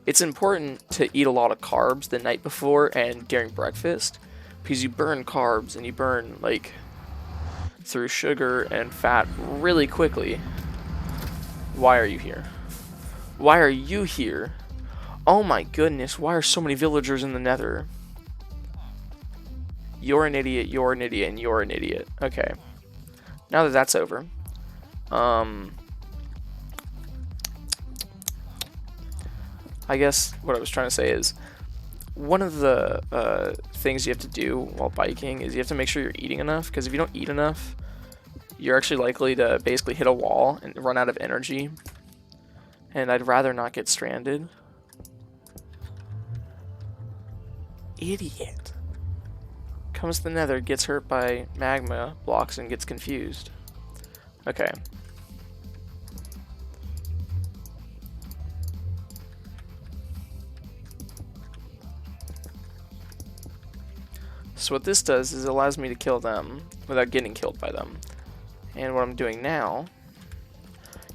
S1: it's important to eat a lot of carbs the night before and during breakfast, because you burn carbs and you burn, like, through sugar and fat really quickly. Why are you here? Why are you here? Oh my goodness, why are so many villagers in the nether? You're an idiot, and you're an idiot. Okay. now that that's over, I guess what I was trying to say is one of the things you have to do while biking is you have to make sure you're eating enough, because if you don't eat enough, you're actually likely to basically hit a wall and run out of energy. And I'd rather not get stranded. Idiot. Comes to the nether, gets hurt by magma blocks, and gets confused. Okay. So what this does is it allows me to kill them without getting killed by them. And what I'm doing now...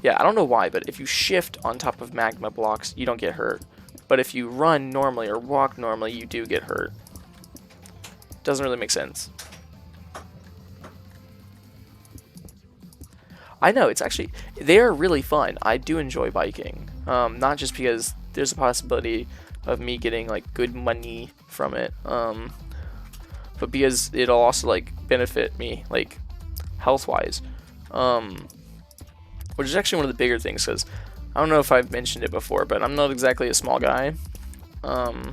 S1: Yeah, I don't know why, but if you shift on top of magma blocks, you don't get hurt. But if you run normally or walk normally, you do get hurt. Doesn't really make sense. I know, it's actually... They are really fun. I do enjoy biking. Not just because there's a possibility of me getting, like, good money from it. But because it'll also, like, benefit me, like, health-wise. Which is actually one of the bigger things, because I don't know if I've mentioned it before, but I'm not exactly a small guy. Because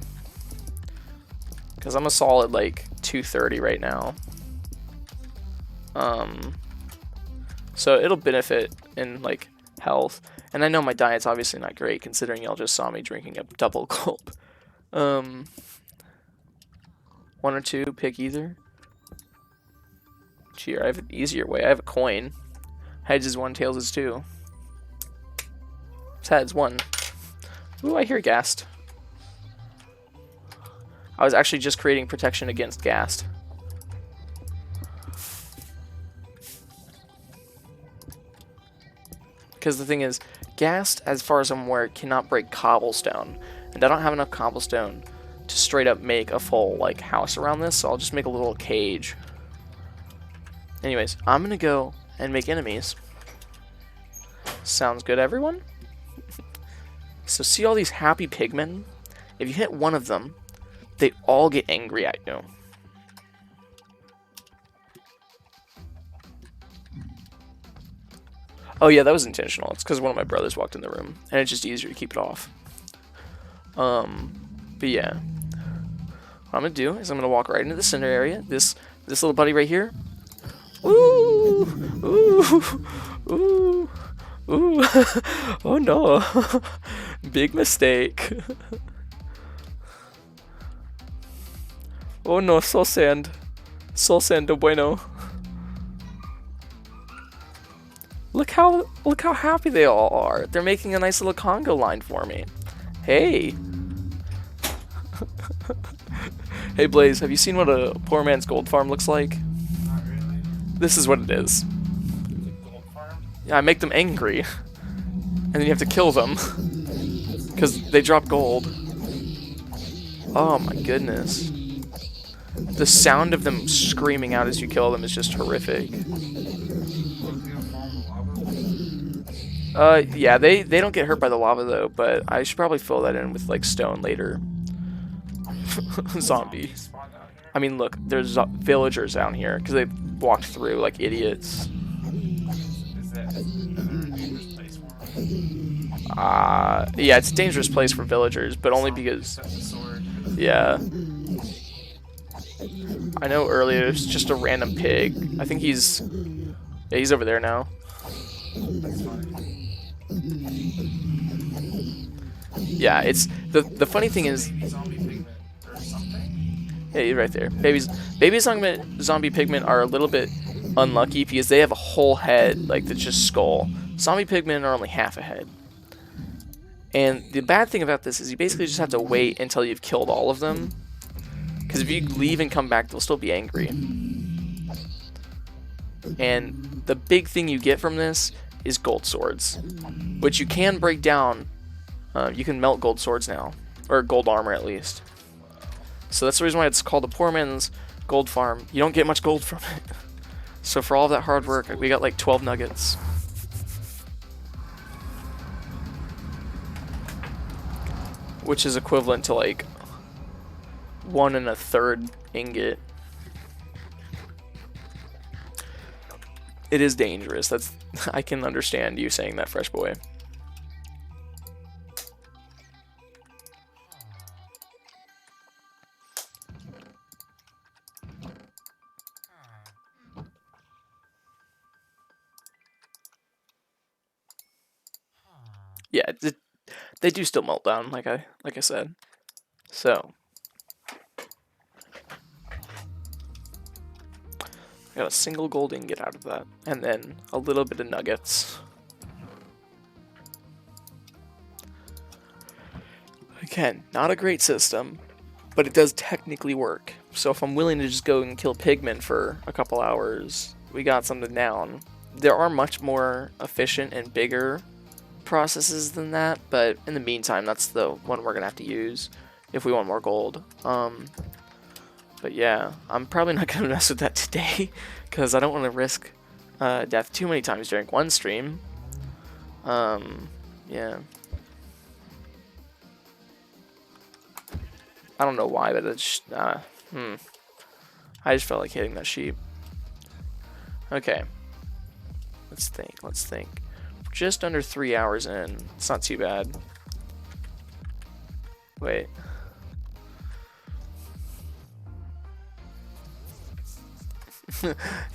S1: I'm a solid, like, 230 right now. So it'll benefit in, like, health. And I know my diet's obviously not great, considering y'all just saw me drinking a double gulp. One or two, pick either. Cheer, I have an easier way. I have a coin. Heads is 1, tails is 2. It's heads, 1. Ooh, I hear ghast. I was actually just creating protection against ghast. Because the thing is, ghast, as far as I'm aware, cannot break cobblestone. And I don't have enough cobblestone to straight up make a full, like, house around this, so I'll just make a little cage. Anyways, I'm gonna go and make enemies. Sounds good, everyone? So see all these happy pigmen? If you hit one of them, they all get angry at you. Oh yeah, that was intentional. It's because one of my brothers walked in the room, and it's just easier to keep it off. But yeah. What I'm gonna do is I'm gonna walk right into the center area. This little buddy right here. Ooh! Ooh! Ooh! Ooh! Oh no! Big mistake. Oh no, so sand. So sand, bueno. Look how happy they all are. They're making a nice little Congo line for me. Hey. Hey Blaze, have you seen what a poor man's gold farm looks like?
S2: Not really.
S1: This is what it is.
S2: It's a gold farm?
S1: Yeah, I make them angry. And then you have to kill them. Because they drop gold. Oh my goodness. The sound of them screaming out as you kill them is just horrific. Yeah, they don't get hurt by the lava though, but I should probably fill that in with like stone later. Zombie. I mean, look, there's villagers down here because they walked through like idiots.
S2: Is that a dangerous place for them?
S1: Yeah, it's a dangerous place for villagers, but only because, yeah. I know earlier it was just a random pig. I think he's over there now. Yeah, it's the funny thing is, yeah, you're right there. Baby zombie pigmen are a little bit unlucky because they have a whole head, like that's just skull. Zombie pigmen are only half a head. And the bad thing about this is you basically just have to wait until you've killed all of them. Because if you leave and come back, they'll still be angry. And the big thing you get from this is gold swords, which you can break down. You can melt gold swords now, or gold armor at least. So that's the reason why it's called the poor man's gold farm. You don't get much gold from it. So for all of that hard work, we got like 12 nuggets. Which is equivalent to like 1 1/3 ingot. It is dangerous. That's I can understand you saying that, Fresh Boy. Yeah, they do still melt down, like I said. So I got a single gold ingot out of that, and then a little bit of nuggets. Again, not a great system, but it does technically work. So if I'm willing to just go and kill pigment for a couple hours, we got something down. There are much more efficient and bigger processes than that, but in the meantime, that's the one we're gonna have to use if we want more gold. But yeah, I'm probably not gonna mess with that today because I don't want to risk death too many times during one stream. Yeah. I don't know why, but it's I just felt like hitting that sheep. Okay. Let's think. Just under 3 hours in. It's not too bad. Wait.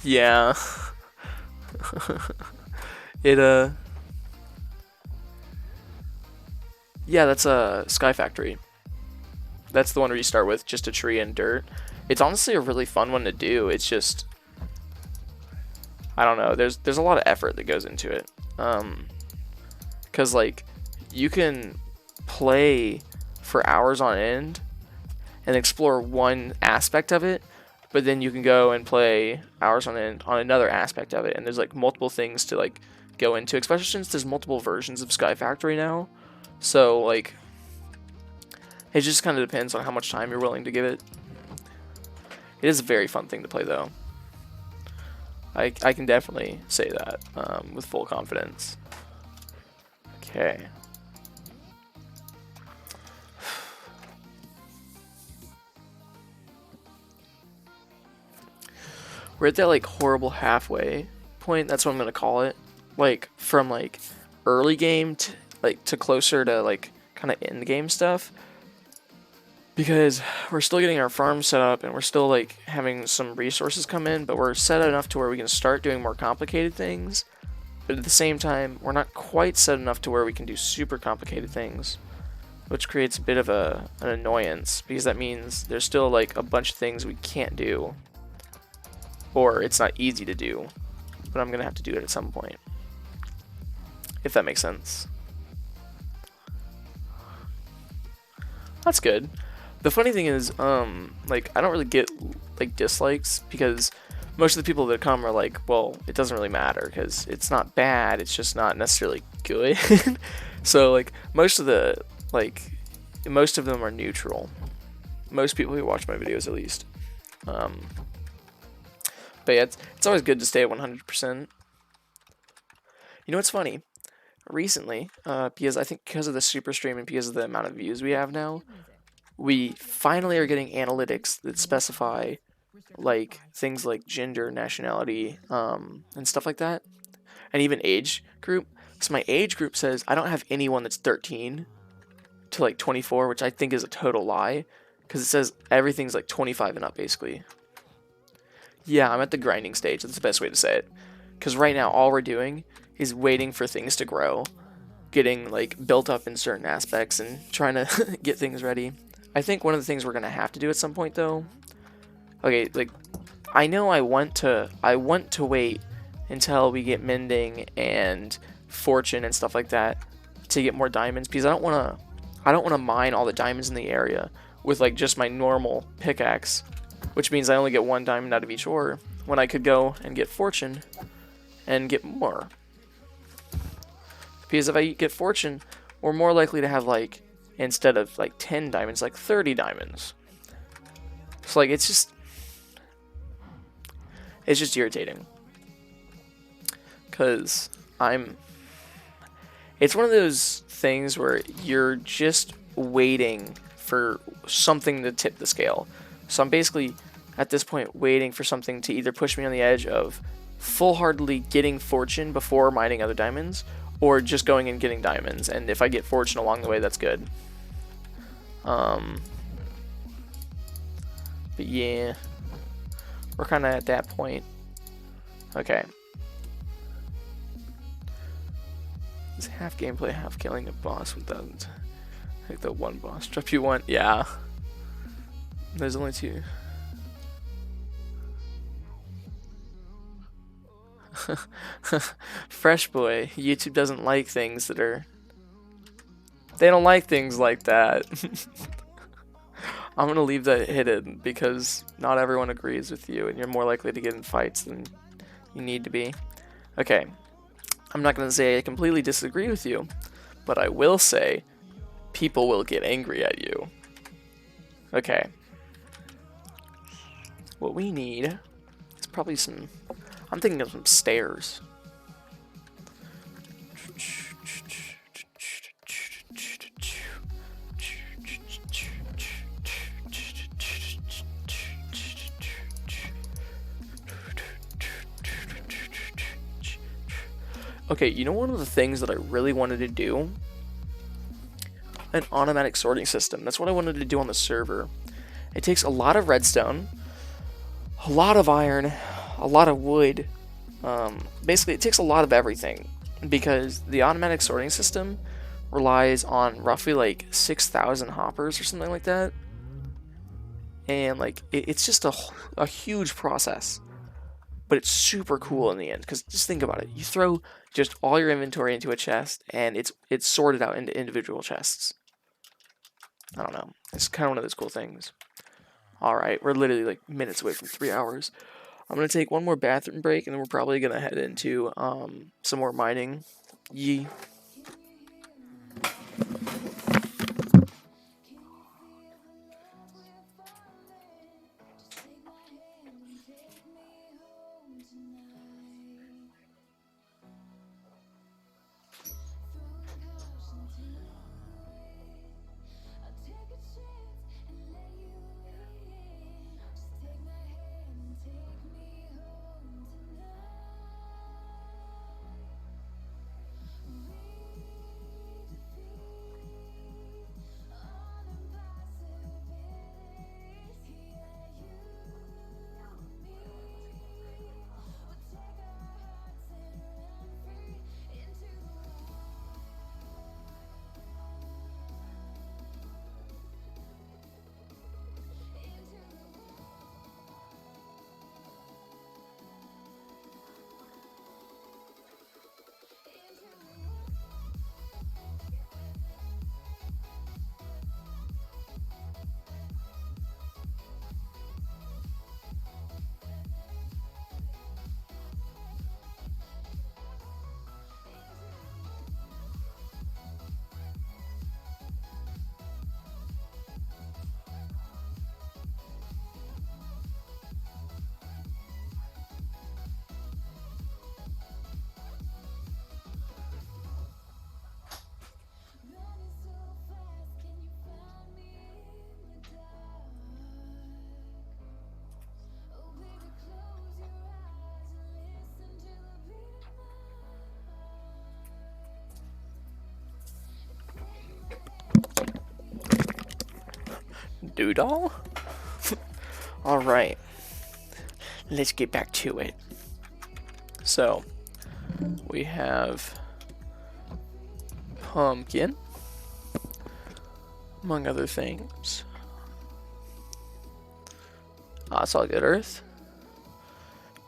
S1: Yeah. Yeah, that's a Sky Factory. That's the one where you start with just a tree and dirt. It's honestly a really fun one to do. It's just, I don't know. There's a lot of effort that goes into it. Cause like you can play for hours on end and explore one aspect of it, but then you can go and play hours on end on another aspect of it, and there's like multiple things to like go into, especially since there's multiple versions of Sky Factory now. So like it just kind of depends on how much time you're willing to give it. It is a very fun thing to play though. I can definitely say that with full confidence. Okay. We're at that like horrible halfway point. That's what I'm gonna call it. Like from like early game to closer to like kind of end game stuff. Because we're still getting our farm set up and we're still like having some resources come in, but we're set enough to where we can start doing more complicated things. But at the same time, we're not quite set enough to where we can do super complicated things, which creates a bit of an annoyance, because that means there's still like a bunch of things we can't do, or it's not easy to do, but I'm gonna have to do it at some point, if that makes sense. That's good. The funny thing is, like, I don't really get, like, dislikes, because most of the people that come are like, well, it doesn't really matter, because it's not bad, it's just not necessarily good. So, like, most of them are neutral. Most people who watch my videos, at least. But yeah, it's always good to stay at 100%. You know what's funny? Recently, because I think because of the super stream and because of the amount of views we have now, we finally are getting analytics that specify like things like gender, nationality, and stuff like that, and even age group. So my age group says I don't have anyone that's 13 to like 24, which I think is a total lie, because it says everything's like 25 and up basically. Yeah, I'm at the grinding stage. That's the best way to say it, because right now all we're doing is waiting for things to grow, getting like built up in certain aspects and trying to get things ready. I think one of the things we're gonna have to do at some point though, okay, like I know I want to wait until we get mending and fortune and stuff like that to get more diamonds, because I don't want to mine all the diamonds in the area with like just my normal pickaxe, which means I only get 1 diamond out of each ore, when I could go and get fortune and get more. Because if I get fortune, we're more likely to have like, instead of like 10 diamonds, like 30 diamonds. So like it's just irritating, because it's one of those things where you're just waiting for something to tip the scale. So I'm basically at this point waiting for something to either push me on the edge of full-heartedly getting fortune before mining other diamonds, or just going and getting diamonds, and if I get fortune along the way, that's good. But yeah, we're kind of at that point. Okay. It's half gameplay, half killing a boss without like the one boss drop you want. Yeah. There's only 2. Fresh boy, YouTube doesn't like things that are... They don't like things like that. I'm gonna leave that hidden because not everyone agrees with you and you're more likely to get in fights than you need to be. Okay, I'm not gonna say I completely disagree with you, but I will say people will get angry at you. Okay. What we need is probably some... I'm thinking of some stairs. Okay, you know one of the things that I really wanted to do? An automatic sorting system. That's what I wanted to do on the server. It takes a lot of redstone, a lot of iron, a lot of wood. Basically, it takes a lot of everything because the automatic sorting system relies on roughly like 6,000 hoppers or something like that. And like, it's just a huge process. But it's super cool in the end, because just think about it. You throw just all your inventory into a chest, and it's sorted out into individual chests. I don't know. It's kind of one of those cool things. Alright, we're literally like minutes away from 3 hours. I'm going to take one more bathroom break, and then we're probably going to head into some more mining. Yee. Doodle? Alright. Let's get back to it. So, we have pumpkin, among other things. Solid earth.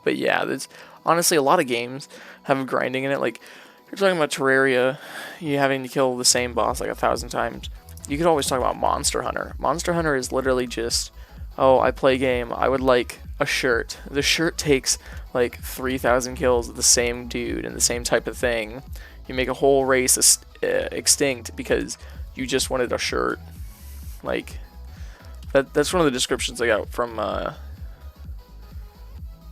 S1: But yeah, there's honestly a lot of games have grinding in it. Like, you're talking about Terraria, you having to kill the same boss like 1,000 times. You could always talk about Monster Hunter. Monster Hunter is literally just, oh, I play game, I would like a shirt. The shirt takes like 3,000 kills of the same dude and the same type of thing. You make a whole race extinct because you just wanted a shirt. Like, that's one of the descriptions I got from, but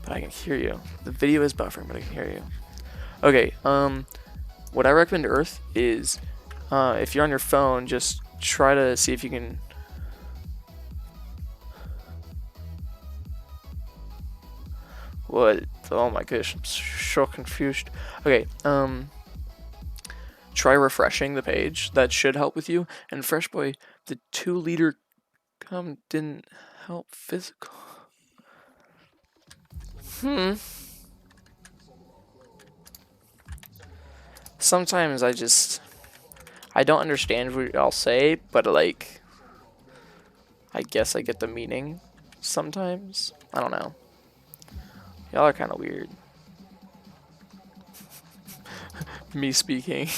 S1: I can hear you. The video is buffering, but I can hear you. Okay, what I recommend to Earth is, if you're on your phone, just try to see if you can... What? Oh my gosh, I'm so confused. Okay, try refreshing the page. That should help with you. And Fresh Boy, the 2-liter didn't help physical. Sometimes I don't understand what I'll say, but like, I guess I get the meaning sometimes. I don't know. Y'all are kind of weird. Me speaking.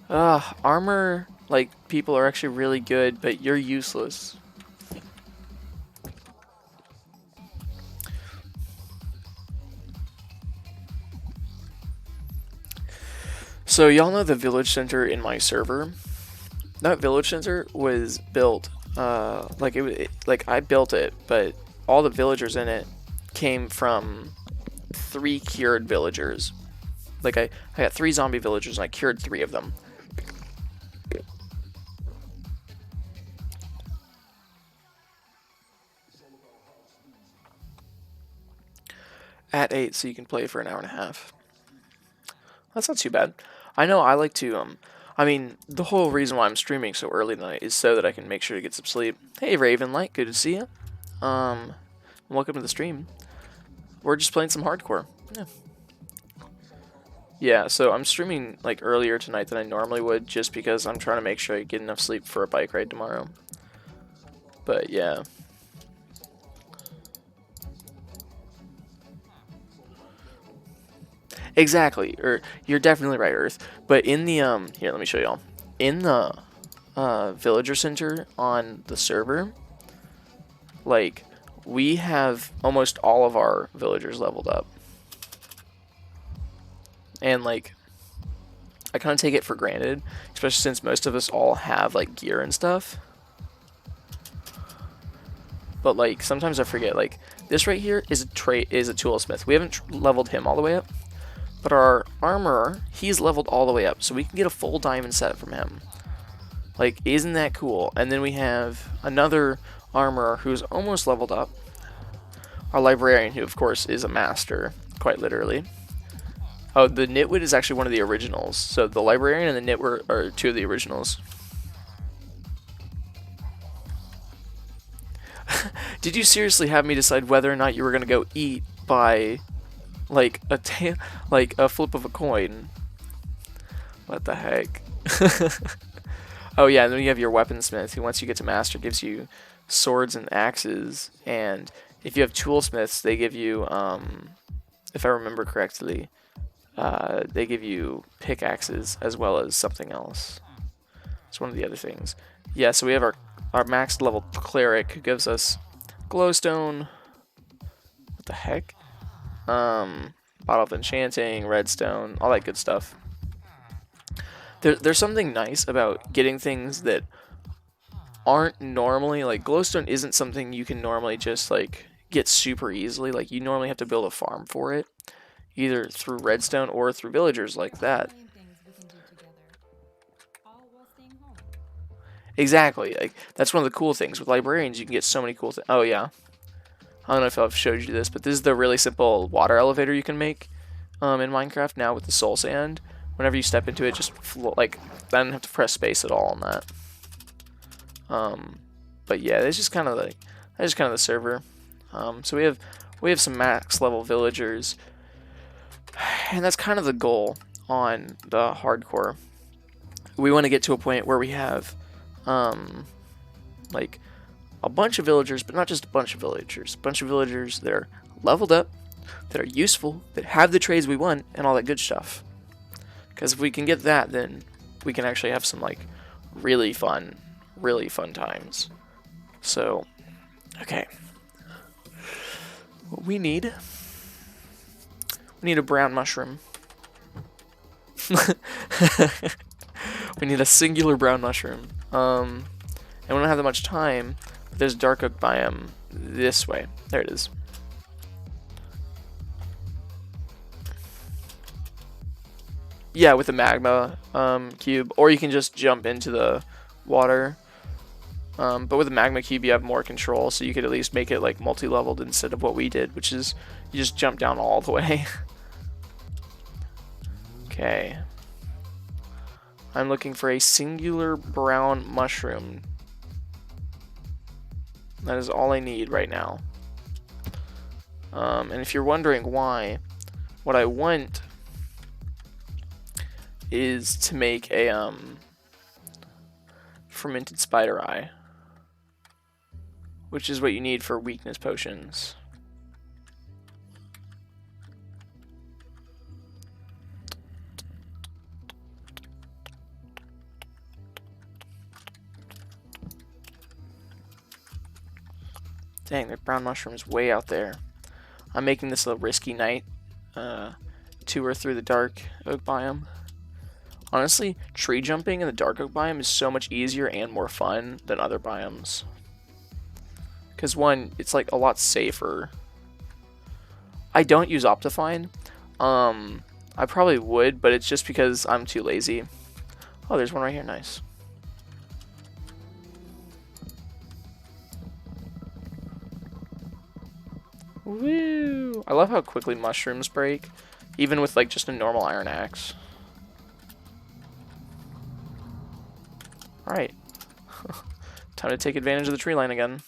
S1: Armor, like, people are actually really good, but you're useless. So y'all know the village center in my server? That village center was built, like I built it, but all the villagers in it came from 3 cured villagers. Like I got 3 zombie villagers and I cured 3 of them. At 8, so you can play for an hour and a half. That's not too bad. I know I like to, I mean, the whole reason why I'm streaming so early tonight is so that I can make sure to get some sleep. Hey, Ravenlight, good to see you. Welcome to the stream. We're just playing some hardcore. Yeah. Yeah, so I'm streaming, like, earlier tonight than I normally would, just because I'm trying to make sure I get enough sleep for a bike ride tomorrow. But, yeah. Exactly, or you're definitely right, Earth. But in the here, let me show y'all. In the villager center on the server, like, we have almost all of our villagers leveled up, and like, I kind of take it for granted, especially since most of us all have like gear and stuff. But like, sometimes I forget. Like, this right here is a toolsmith. We haven't leveled him all the way up. But our armorer, he's leveled all the way up, so we can get a full diamond set from him. Like, isn't that cool? And then we have another armorer who's almost leveled up. Our librarian, who of course is a master, quite literally. Oh, the Nitwit is actually one of the originals. So the librarian and the Nitwit are 2 of the originals. Did you seriously have me decide whether or not you were going to go eat by... like a flip of a coin? What the heck? Oh yeah, and then you have your weaponsmith, who once you get to master gives you swords and axes, and if you have toolsmiths, they give you, if I remember correctly, they give you pickaxes as well as something else. It's one of the other things. Yeah, so we have our max level cleric, who gives us glowstone. What the heck? Bottle of enchanting, redstone, all that good stuff. There's something nice about getting things that aren't normally, like, glowstone isn't something you can normally just like get super easily. Like, you normally have to build a farm for it, either through redstone or through villagers like that. Exactly, like, that's one of the cool things with librarians. You can get so many cool things. Oh yeah, I don't know if I've showed you this, but this is the really simple water elevator you can make in Minecraft now with the soul sand. Whenever you step into it, just like, I don't have to press space at all on that. But yeah, that's just kind of like, the server. So we have some max level villagers, and that's kind of the goal on the hardcore. We want to get to a point where we have like a bunch of villagers, but not just a bunch of villagers. A bunch of villagers that are leveled up, that are useful, that have the trades we want, and all that good stuff. Because if we can get that, then we can actually have some like really fun times. So, okay. What we need a brown mushroom. We need a singular brown mushroom. And we don't have that much time. There's dark oak biome this way. There it is. Yeah, with the magma cube, or you can just jump into the water. But with a magma cube, you have more control, so you could at least make it like multi-leveled instead of what we did, which is you just jump down all the way. Okay. I'm looking for a singular brown mushroom. That is all I need right now. And if you're wondering why, what I want is to make a fermented spider eye, which is what you need for weakness potions. Dang, the brown mushroom's way out there. I'm making this a risky night. Tour through the dark oak biome. Honestly, tree jumping in the dark oak biome is so much easier and more fun than other biomes. Because one, it's like a lot safer. I don't use Optifine. I probably would, but it's just because I'm too lazy. Oh, there's one right here. Nice. Woo! I love how quickly mushrooms break, even with like just a normal iron axe. Alright. Time to take advantage of the tree line again.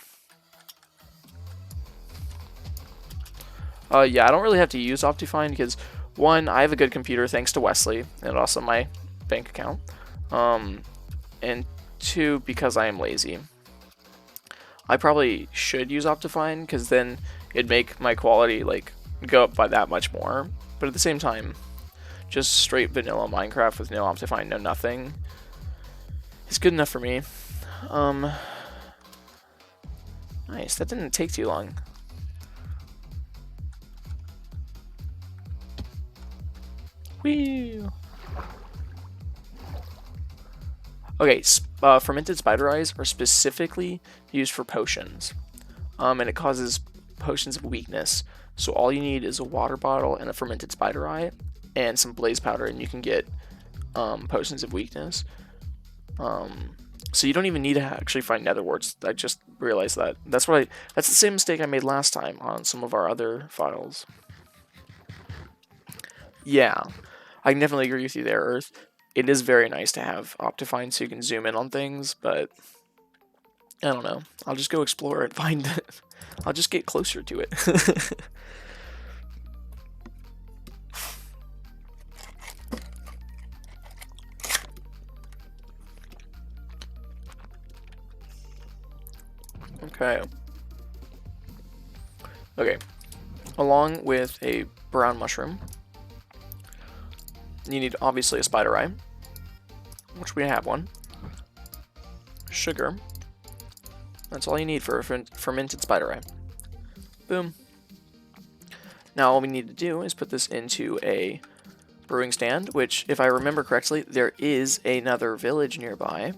S1: Yeah, I don't really have to use Optifine because, one, I have a good computer thanks to Wesley, and also my bank account. And two, because I am lazy. I probably should use Optifine because then it'd make my quality like go up by that much more. But at the same time, just straight vanilla Minecraft with no Optifine, no nothing, is good enough for me. Nice, that didn't take too long. Whee! Okay, fermented spider eyes are specifically used for potions, and it causes potions of weakness. So all you need is a water bottle and a fermented spider eye, and some blaze powder, and you can get potions of weakness. So you don't even need to actually find nether warts. I just realized that. That's the same mistake I made last time on some of our other files. Yeah, I can definitely agree with you there, Earth. It is very nice to have Optifine so you can zoom in on things, but I don't know. I'll just go explore it, find it. I'll just get closer to it. Okay. Okay. Along with a brown mushroom, you need obviously a spider eye, which we have one. Sugar. That's all you need for a fermented spider eye. Boom. Now all we need to do is put this into a brewing stand, which, if I remember correctly, there is another village nearby.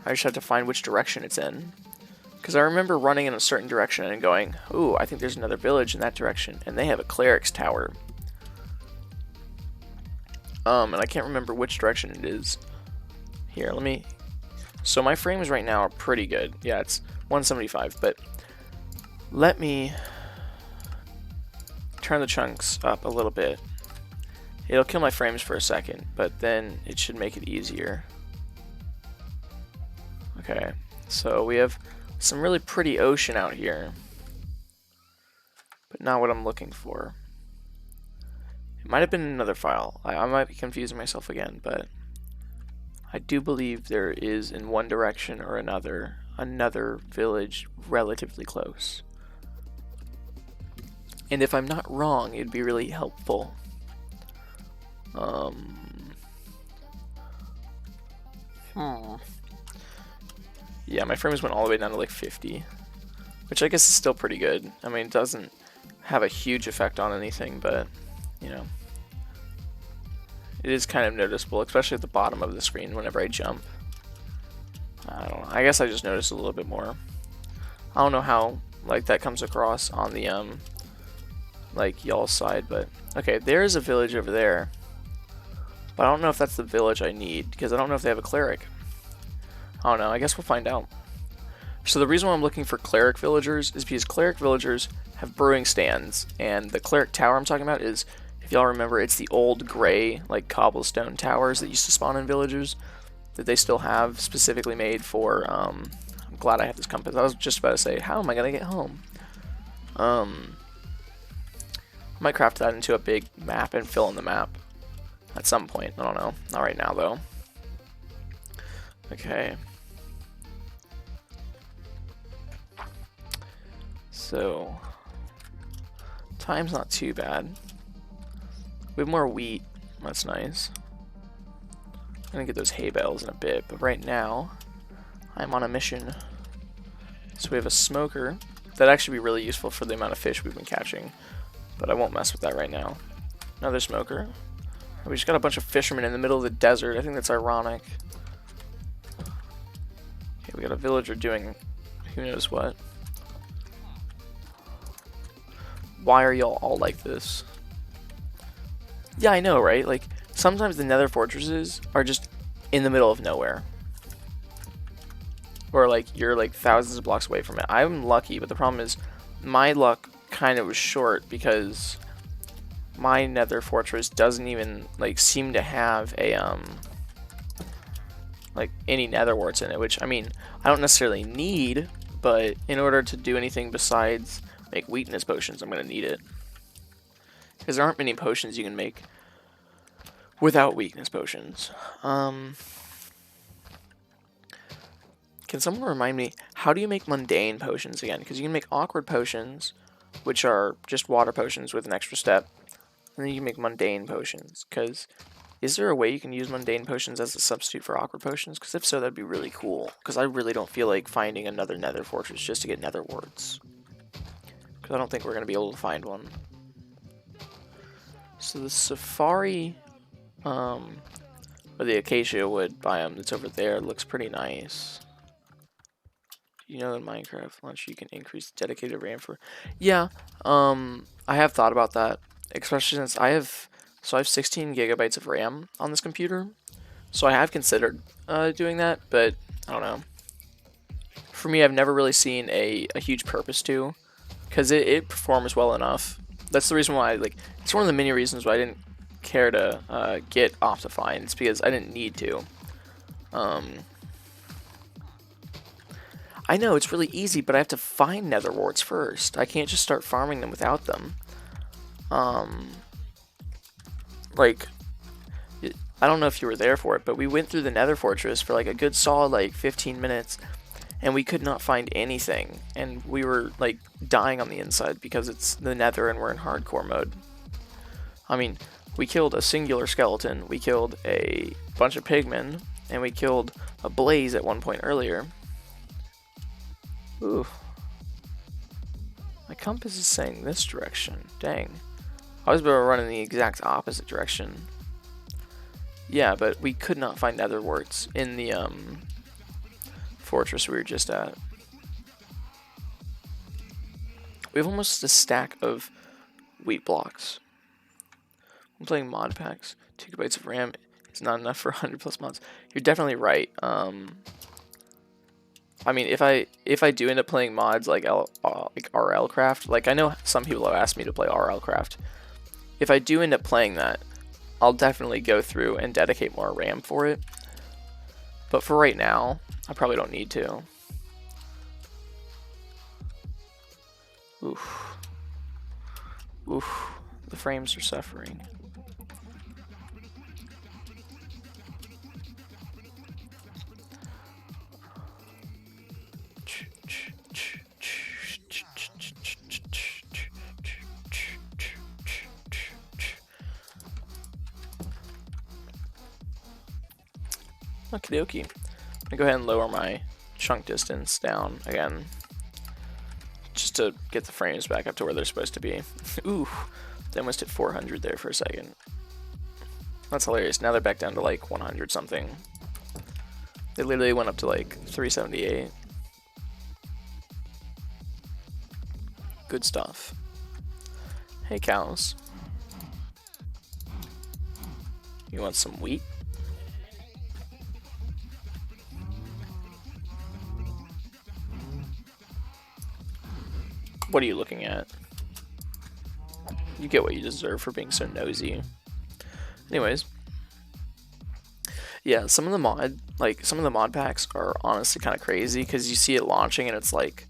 S1: I just have to find which direction it's in. Because I remember running in a certain direction and going, ooh, I think there's another village in that direction, and they have a cleric's tower. And I can't remember which direction it is. Here, let me... So my frames right now are pretty good. Yeah, it's 175, but let me turn the chunks up a little bit. It'll kill my frames for a second, but then it should make it easier. Okay, so we have some really pretty ocean out here, but not what I'm looking for. It might have been another file. I might be confusing myself again, but I do believe there is, in one direction or another village relatively close. And if I'm not wrong, it'd be really helpful. Yeah, my frames went all the way down to like 50, which I guess is still pretty good. I mean, it doesn't have a huge effect on anything, but, you know, it is kind of noticeable, especially at the bottom of the screen whenever I jump. I don't know. I guess I just noticed a little bit more. I don't know how, like, that comes across on the, like, y'all's side, but... Okay, there's a village over there. But I don't know if that's the village I need, because I don't know if they have a cleric. I don't know. I guess we'll find out. So the reason why I'm looking for cleric villagers is because cleric villagers have brewing stands, and the cleric tower I'm talking about is, if y'all remember, it's the old gray like cobblestone towers that used to spawn in villagers that they still have, specifically made for. I'm glad I have this compass. I was just about to say, how am I gonna get home? I might craft that into a big map and fill in the map at some point. I don't know. Not right now though. Okay. So time's not too bad. We have more wheat. That's nice. I'm gonna get those hay bales in a bit, but right now I'm on a mission. So we have a smoker. That'd actually be really useful for the amount of fish we've been catching, but I won't mess with that right now. Another smoker. We just got a bunch of fishermen in the middle of the desert. I think that's ironic. Okay, we got a villager doing who knows what. Why are y'all all like this? Yeah, I know, right? Like, sometimes the nether fortresses are just in the middle of nowhere. Or like, you're like thousands of blocks away from it. I'm lucky, but the problem is my luck kind of was short because my nether fortress doesn't even like seem to have a like any nether warts in it, which I mean I don't necessarily need, but in order to do anything besides make weakness potions, I'm gonna need it, because there aren't many potions you can make without weakness potions. Can someone remind me, how do you make mundane potions again? Because you can make awkward potions, which are just water potions with an extra step, and then you can make mundane potions. Because is there a way you can use mundane potions as a substitute for awkward potions? Because if so, that'd be really cool. Because I really don't feel like finding another nether fortress just to get nether warts. Because I don't think we're going to be able to find one. So the safari, or the acacia wood biome that's over there looks pretty nice. You know, in Minecraft launch you can increase dedicated RAM for. Yeah, I have thought about that, especially since I have 16 gigabytes of RAM on this computer, so I have considered doing that, but I don't know. For me, I've never really seen a huge purpose to, because it performs well enough. That's the reason why, like, it's one of the many reasons why I didn't care to get Optifine. It's because I didn't need to. I know, it's really easy, but I have to find nether warts first. I can't just start farming them without them. Like, I don't know if you were there for it, but we went through the nether fortress for like a good solid like 15 minutes, and we could not find anything. And we were like dying on the inside because it's the nether and we're in hardcore mode. I mean, we killed a singular skeleton, we killed a bunch of pigmen, and we killed a blaze at one point earlier. Ooh. My compass is saying this direction. Dang. I was about to run in the exact opposite direction. Yeah, but we could not find nether warts in the fortress we were just at. We have almost a stack of wheat blocks. I'm playing mod packs. 2 gigabytes of RAM is not enough for 100 plus mods. You're definitely right. I mean, if I do end up playing mods like RL Craft, like I know some people have asked me to play RL Craft. If I do end up playing that, I'll definitely go through and dedicate more RAM for it. But for right now, I probably don't need to. Oof. Oof. The frames are suffering. Okie dokie. I'm gonna go ahead and lower my chunk distance down again, just to get the frames back up to where they're supposed to be. Ooh, they almost hit 400 there for a second. That's hilarious. Now they're back down to like 100 something. They literally went up to like 378. Good stuff. Hey cows. You want some wheat? What are you looking at? You get what you deserve for being so nosy. Anyways. Yeah, some of the mod packs are honestly kind of crazy because you see it launching and it's like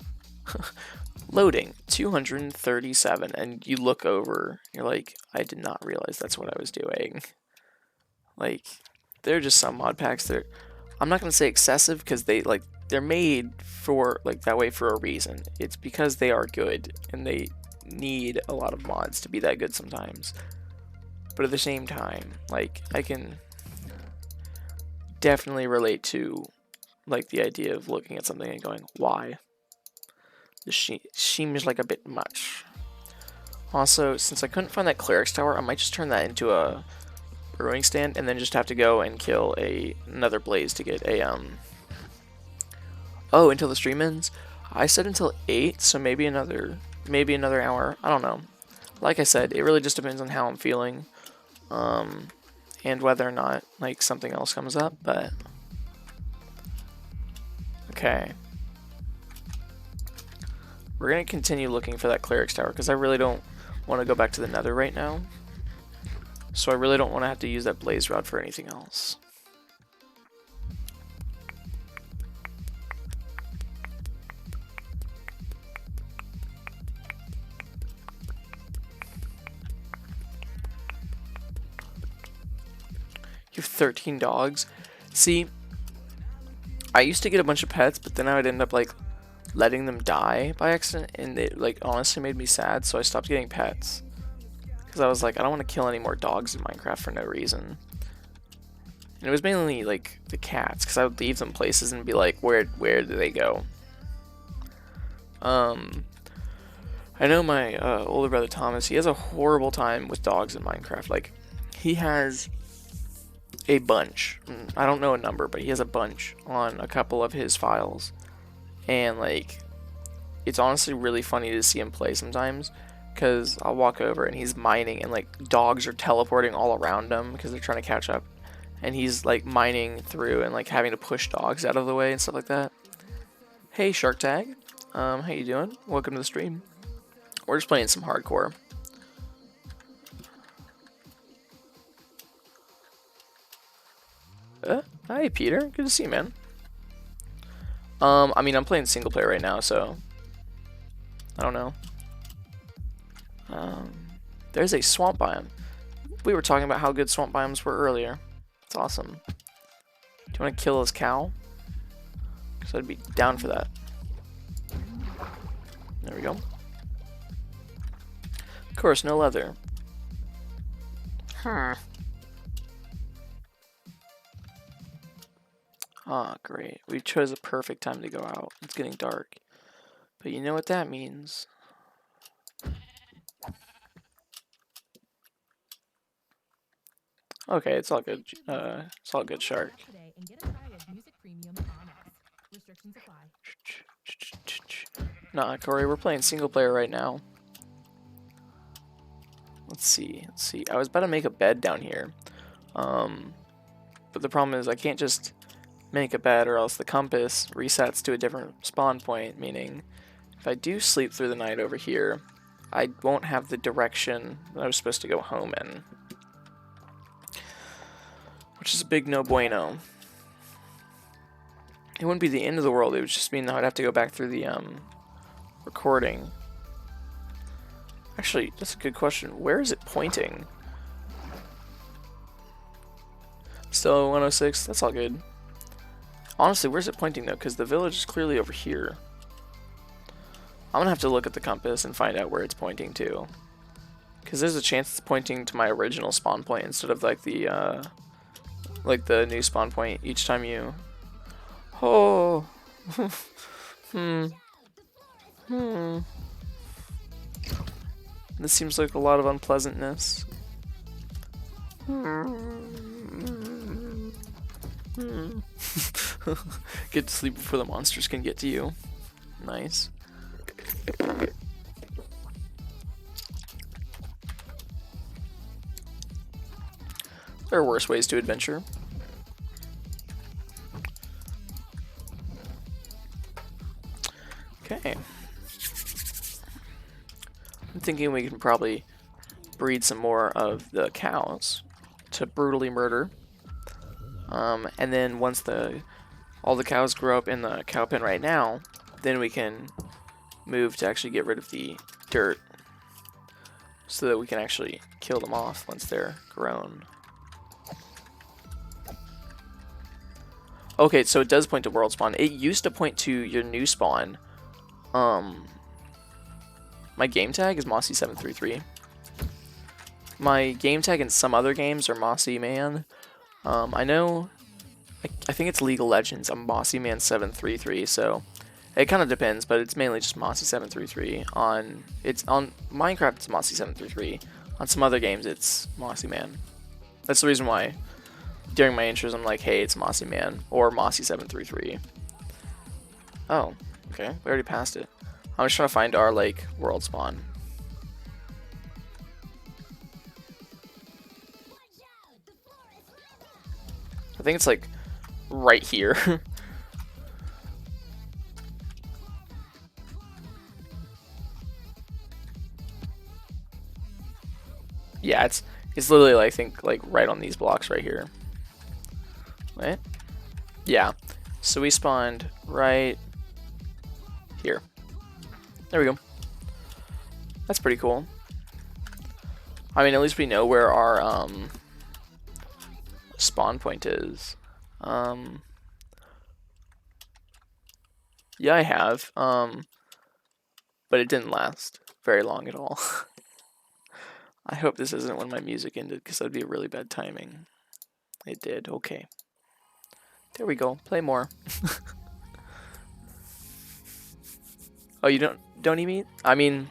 S1: loading 237 and you look over, you're like, I did not realize that's what I was doing. Like, there are just some mod packs that I'm not gonna say excessive because they're made for like that way for a reason. It's because they are good and they need a lot of mods to be that good sometimes. But at the same time, like, I can definitely relate to like the idea of looking at something and going, why? This seems like a bit much. Also, since I couldn't find that cleric's tower, I might just turn that into a brewing stand and then just have to go and kill another blaze to get a oh, until the stream ends. I said until 8, so maybe another hour. I don't know. Like I said, it really just depends on how I'm feeling. And whether or not like something else comes up, but okay. We're gonna continue looking for that cleric's tower because I really don't want to go back to the nether right now. So I really don't want to have to use that blaze rod for anything else. You have 13 dogs. See, I used to get a bunch of pets, but then I would end up like letting them die by accident, and it like honestly made me sad, so I stopped getting pets. Because I was like, I don't want to kill any more dogs in Minecraft for no reason. And it was mainly like the cats, because I would leave them places and be like, where do they go? I know my older brother Thomas, he has a horrible time with dogs in Minecraft. Like, he has a bunch. I don't know a number, but he has a bunch on a couple of his files. And like, it's honestly really funny to see him play sometimes, because I'll walk over and he's mining and like dogs are teleporting all around him because they're trying to catch up, and he's like mining through and like having to push dogs out of the way and stuff like that. Hey Shark Tag, how you doing? Welcome to the stream. We're just playing some hardcore. Hi Peter, good to see you, man. I mean, I'm playing single player right now, so I don't know. There's a swamp biome. We were talking about how good swamp biomes were earlier. It's awesome. Do you want to kill this cow? Because I'd be down for that. There we go. Of course, no leather. Huh. Ah, great. We chose a perfect time to go out. It's getting dark. But you know what that means. Okay, it's all good. It's all good, Shark. Nah, Corey, we're playing single player right now. Let's see. I was about to make a bed down here. But the problem is I can't just make a bed, or else the compass resets to a different spawn point, meaning if I do sleep through the night over here, I won't have the direction that I was supposed to go home in. Which is a big no bueno. It wouldn't be the end of the world, it would just mean that I'd have to go back through the recording. Actually, that's a good question. Where is it pointing? Still 106, that's all good. Honestly, where's it pointing though? Because the village is clearly over here. I'm gonna have to look at the compass and find out where it's pointing to. Because there's a chance it's pointing to my original spawn point instead of like the new spawn point each time you... Oh! This seems like a lot of unpleasantness. Get to sleep before the monsters can get to you. Nice. There are worse ways to adventure. Okay. I'm thinking we can probably breed some more of the cows to brutally murder. And then once all the cows grow up in the cow pen right now, then we can move to actually get rid of the dirt so that we can actually kill them off once they're grown. Okay, so it does point to world spawn. It used to point to your new spawn. My game tag is Mossy733. My game tag in some other games are Mossy Man. I know, I think it's League of Legends. I'm Mossy Man 733, so it kind of depends, but it's mainly just Mossy 733. On Minecraft, it's Mossy 733. On some other games, it's Mossy Man. That's the reason why during my intros I'm like, hey, it's Mossy Man or Mossy 733. Oh, okay, we already passed it. I'm just trying to find our like world spawn. I think it's like right here. Yeah, it's literally like, I think like right on these blocks right here. Right? Yeah. So we spawned right here. There we go. That's pretty cool. I mean, at least we know where our spawn point is. Yeah, I have. But it didn't last very long at all. I hope this isn't when my music ended, because that'd be really bad timing. It did. Okay. There we go. Play more. Oh, you don't eat meat? I mean,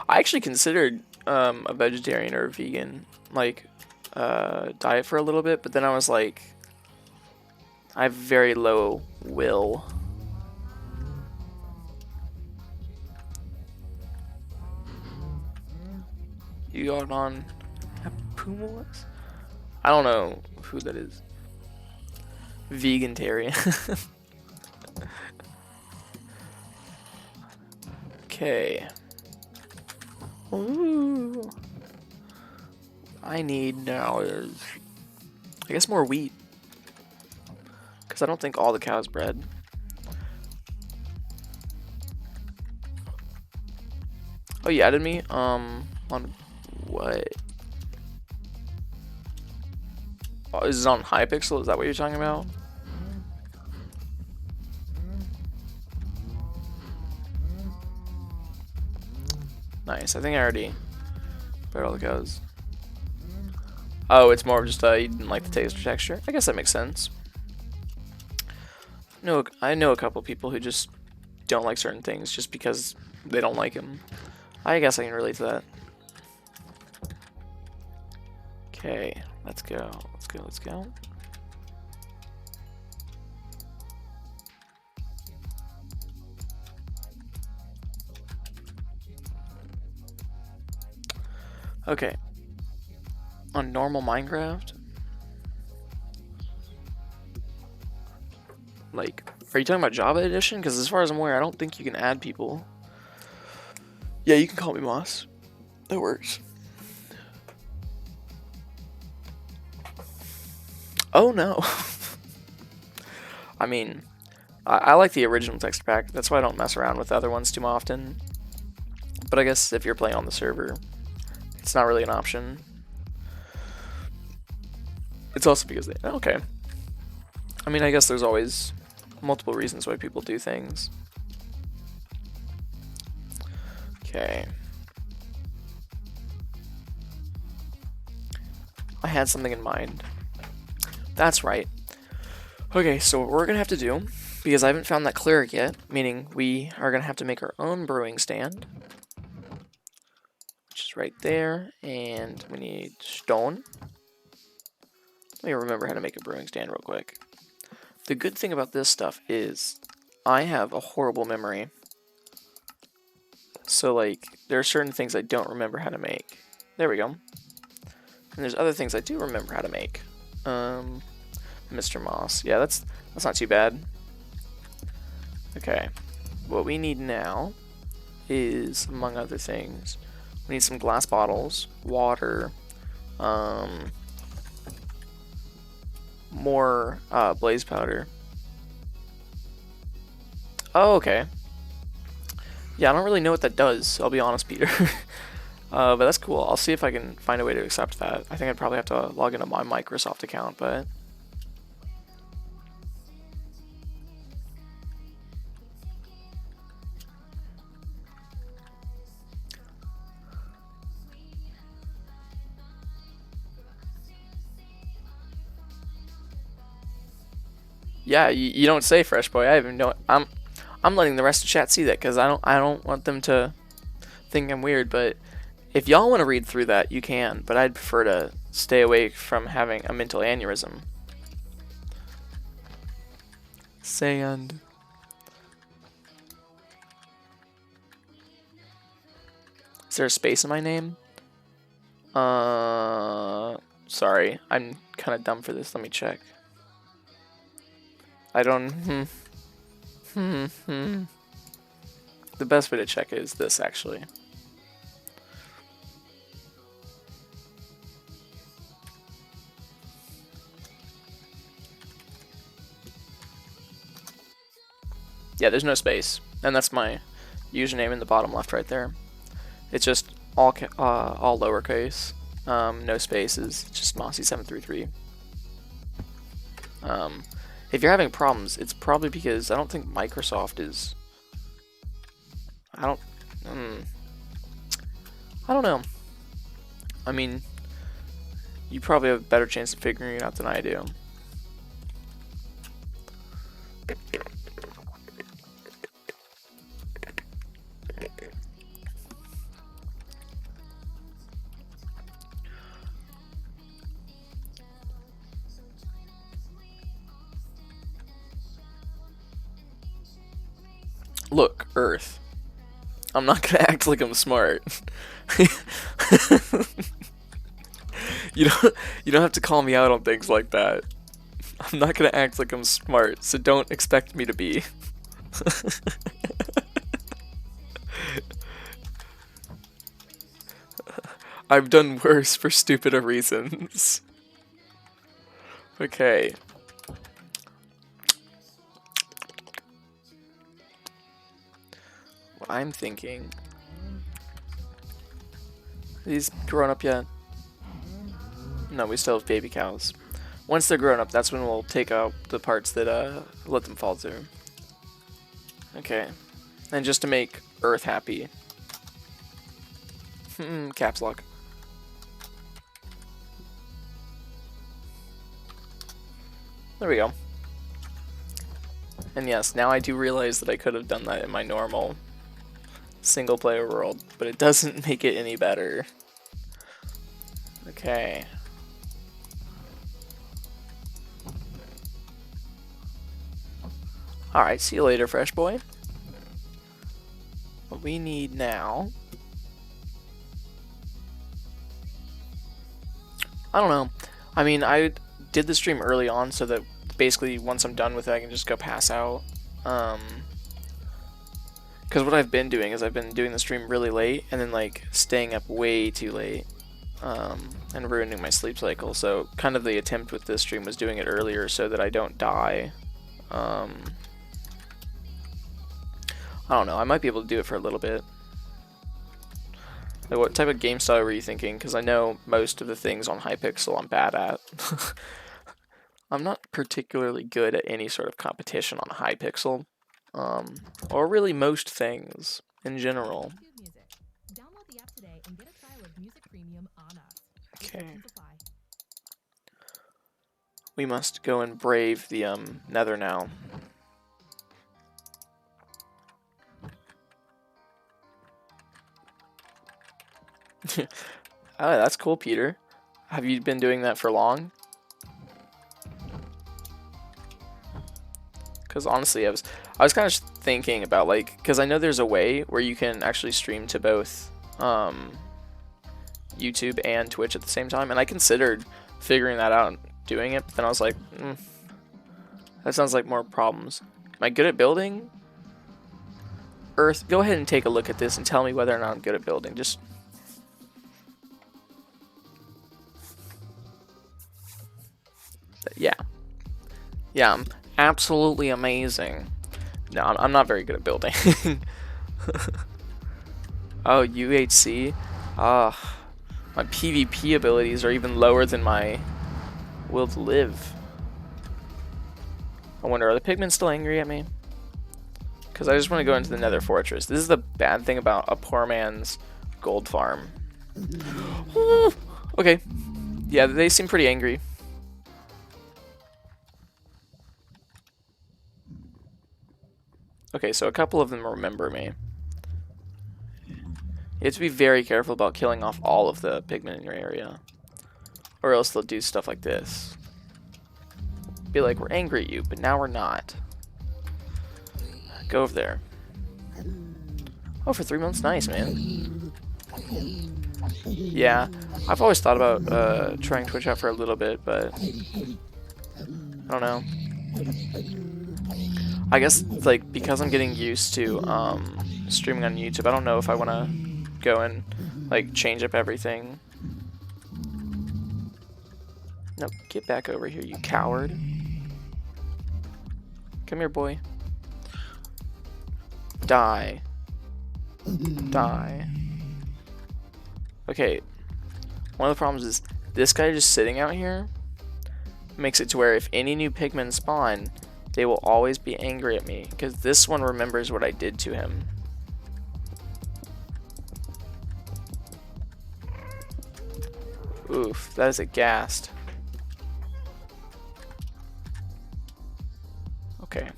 S1: I actually considered a vegetarian or a vegan like diet for a little bit, but then I was like, I have very low will. You got on Pumas? I don't know who that is. Vegantarian. Okay. Ooh. I need now is, I guess, more wheat. Because I don't think all the cows bred. Oh, you added me? On what? Oh, is it on Hypixel? Is that what you're talking about? Nice. I think I already bred all the cows. Oh, it's more of just you didn't like the taste or texture. I guess that makes sense. No, I know a couple people who just don't like certain things just because they don't like them. I guess I can relate to that. Okay, let's go. Let's go. Let's go. Okay. On normal Minecraft? Like, are you talking about Java Edition? Because as far as I'm aware, I don't think you can add people. Yeah, you can call me Moss. That works. Oh no. I mean, I like the original texture pack. That's why I don't mess around with the other ones too often. But I guess if you're playing on the server, it's not really an option. It's also because they... Okay. I mean, I guess there's always multiple reasons why people do things. Okay. I had something in mind. That's right. Okay, so what we're going to have to do, because I haven't found that cleric yet, meaning we are going to have to make our own brewing stand, which is right there, and we need stone. Let me remember how to make a brewing stand real quick. The good thing about this stuff is I have a horrible memory. So, like, there are certain things I don't remember how to make. There we go. And there's other things I do remember how to make. Mr. Moss. Yeah, that's not too bad. Okay. What we need now is, among other things, we need some glass bottles, water, more blaze powder. Oh, okay. Yeah, I don't really know what that does, I'll be honest, Peter. But that's cool. I'll see if I can find a way to accept that. I think I'd probably have to log into my Microsoft account, but... Yeah, you don't say, Fresh Boy. I even know. I'm letting the rest of chat see that because I don't want them to think I'm weird. But if y'all want to read through that, you can. But I'd prefer to stay away from having a mental aneurysm. Sand. Is there a space in my name? Sorry, I'm kind of dumb for this. Let me check. I don't. The best way to check is this, actually. Yeah, there's no space, and that's my username in the bottom left right there. It's just all lowercase, no spaces, just Mossy733. If you're having problems, it's probably because I don't think Microsoft is. I don't know. I mean, you probably have a better chance of figuring it out than I do. Look, Earth. I'm not gonna act like I'm smart. You don't have to call me out on things like that. I'm not gonna act like I'm smart, so don't expect me to be. I've done worse for stupider reasons. Okay. What I'm thinking. Are these grown up yet? No, we still have baby cows. Once they're grown up, that's when we'll take out the parts that let them fall through. Okay. And just to make Earth happy. Caps lock. There we go. And yes, now I do realize that I could have done that in my normal single player world, but it doesn't make it any better. Okay. Alright, see you later, Fresh Boy. What we need now... I don't know. I mean, I did the stream early on so that basically once I'm done with it, I can just go pass out. Because what I've been doing is I've been doing the stream really late and then like staying up way too late and ruining my sleep cycle. So kind of the attempt with this stream was doing it earlier so that I don't die. I don't know. I might be able to do it for a little bit. Like, what type of game style were you thinking? Because I know most of the things on Hypixel I'm bad at. I'm not particularly good at any sort of competition on Hypixel. Or really most things in general.
S3: Download the app today and get a trial of Music Premium on us.
S1: Okay. We must go and brave the Nether now. Oh, that's cool, Peter. Have you been doing that for long? Because honestly, I was kind of thinking about, like, because I know there's a way where you can actually stream to both YouTube and Twitch at the same time, and I considered figuring that out and doing it, but then I was like, that sounds like more problems. Am I good at building? Earth, go ahead and take a look at this and tell me whether or not I'm good at building. Just... Yeah. Yeah, I'm absolutely amazing. No, I'm not very good at building. Oh, UHC? Ah, my PvP abilities are even lower than my will to live. I wonder, are the pigmen still angry at me? Because I just want to go into the Nether Fortress. This is the bad thing about a poor man's gold farm. Okay. Yeah, they seem pretty angry. Okay, so a couple of them remember me. You have to be very careful about killing off all of the pigmen in your area. Or else they'll do stuff like this. Be like, we're angry at you, but now we're not. Go over there. Oh, for 3 months? Nice, man. Yeah, I've always thought about trying Twitch out for a little bit, but I don't know. I guess, like, because I'm getting used to streaming on YouTube, I don't know if I want to go and, like, change up everything. No, get back over here, you coward. Come here, boy. Die. Die. Okay, one of the problems is this guy just sitting out here makes it to where if any new pigmen spawn, they will always be angry at me, because this one remembers what I did to him. Oof, that is a ghast. Okay,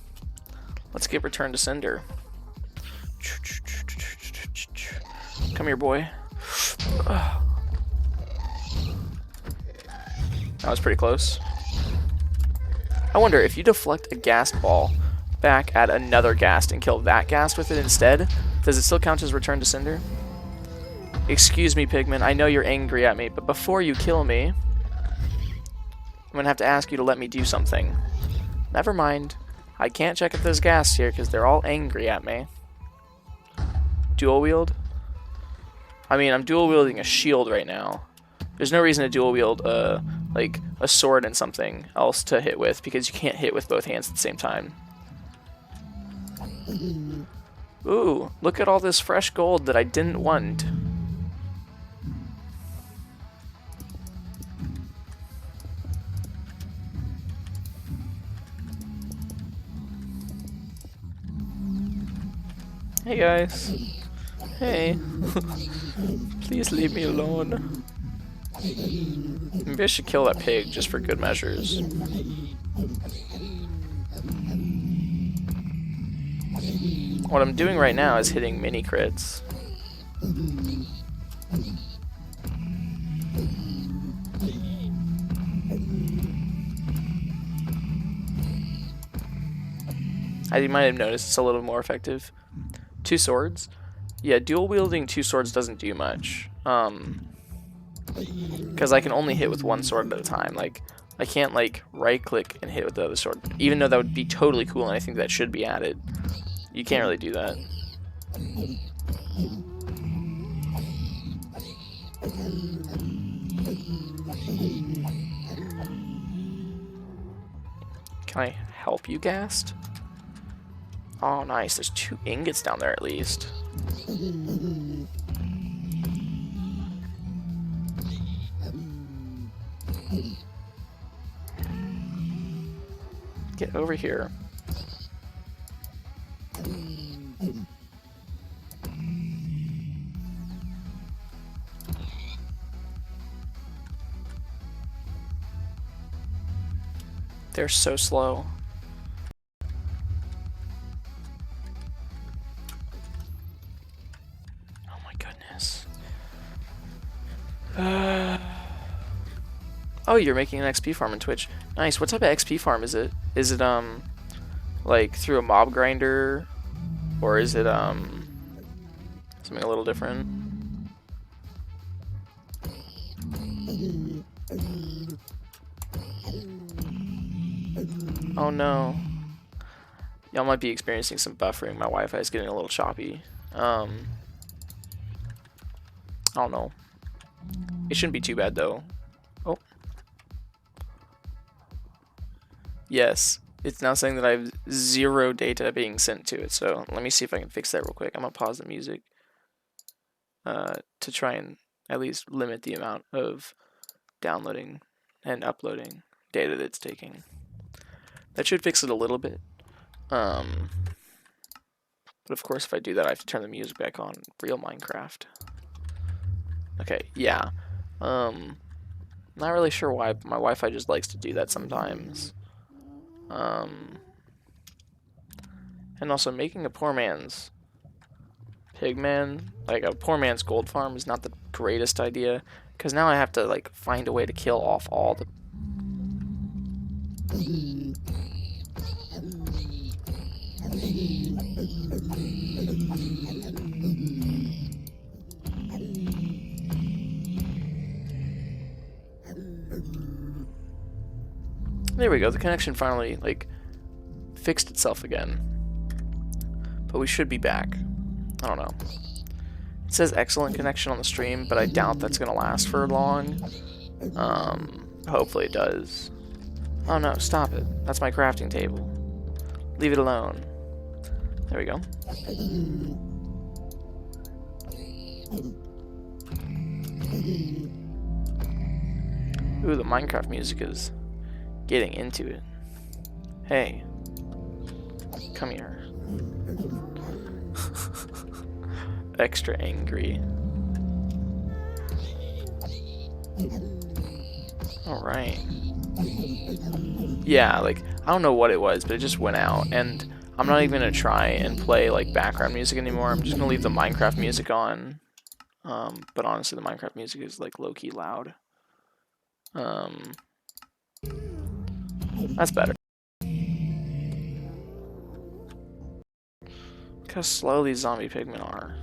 S1: let's get Return to Cinder. Come here, boy. That was pretty close. I wonder if you deflect a ghast ball back at another ghast and kill that ghast with it instead, does it still count as Return to Cinder? Excuse me, pigman, I know you're angry at me, but before you kill me, I'm gonna have to ask you to let me do something. Never mind. I can't check if there's ghasts here because they're all angry at me. Dual wield? I mean, I'm dual wielding a shield right now. There's no reason to dual wield like a sword and something else to hit with, because you can't hit with both hands at the same time. Ooh, look at all this fresh gold that I didn't want. Hey guys. Hey. Please leave me alone. Maybe I should kill that pig just for good measures. What I'm doing right now is hitting mini crits. As you might have noticed, it's a little more effective. 2 swords? Yeah, dual wielding 2 swords doesn't do much. Because I can only hit with 1 sword at a time. Like, I can't, like, right-click and hit with the other sword. Even though that would be totally cool, and I think that should be added. You can't really do that. Can I help you, Ghast? Oh, nice. There's 2 ingots down there, at least. Get over here. They're so slow. Oh my goodness. Oh, you're making an XP farm in Twitch. Nice. What type of XP farm is it? Is it like through a mob grinder, or is it something a little different? Oh no. Y'all might be experiencing some buffering. My Wi-Fi is getting a little choppy. I don't know. It shouldn't be too bad though. Oh. Yes. It's now saying that I have 0 data being sent to it. So let me see if I can fix that real quick. I'm gonna pause the music to try and at least limit the amount of downloading and uploading data that it's taking. That should fix it a little bit. But of course, if I do that, I have to turn the music back on. Real Minecraft. Okay, yeah. Not really sure why my Wi-Fi just likes to do that sometimes. And also making a poor man's pigman, like a poor man's gold farm, is not the greatest idea, because now I have to like find a way to kill off all the. There we go. The connection finally like fixed itself again. But we should be back. I don't know. It says excellent connection on the stream, but I doubt that's gonna last for long. Hopefully it does. Oh no, stop it. That's my crafting table. Leave it alone. There we go. Ooh, the Minecraft music is getting into it. Hey. Come here. Extra angry. Alright. Yeah, like, I don't know what it was, but it just went out, and I'm not even gonna try and play, like, background music anymore. I'm just gonna leave the Minecraft music on. But honestly, the Minecraft music is, like, low-key loud. That's better. Look how slow these zombie pigmen are.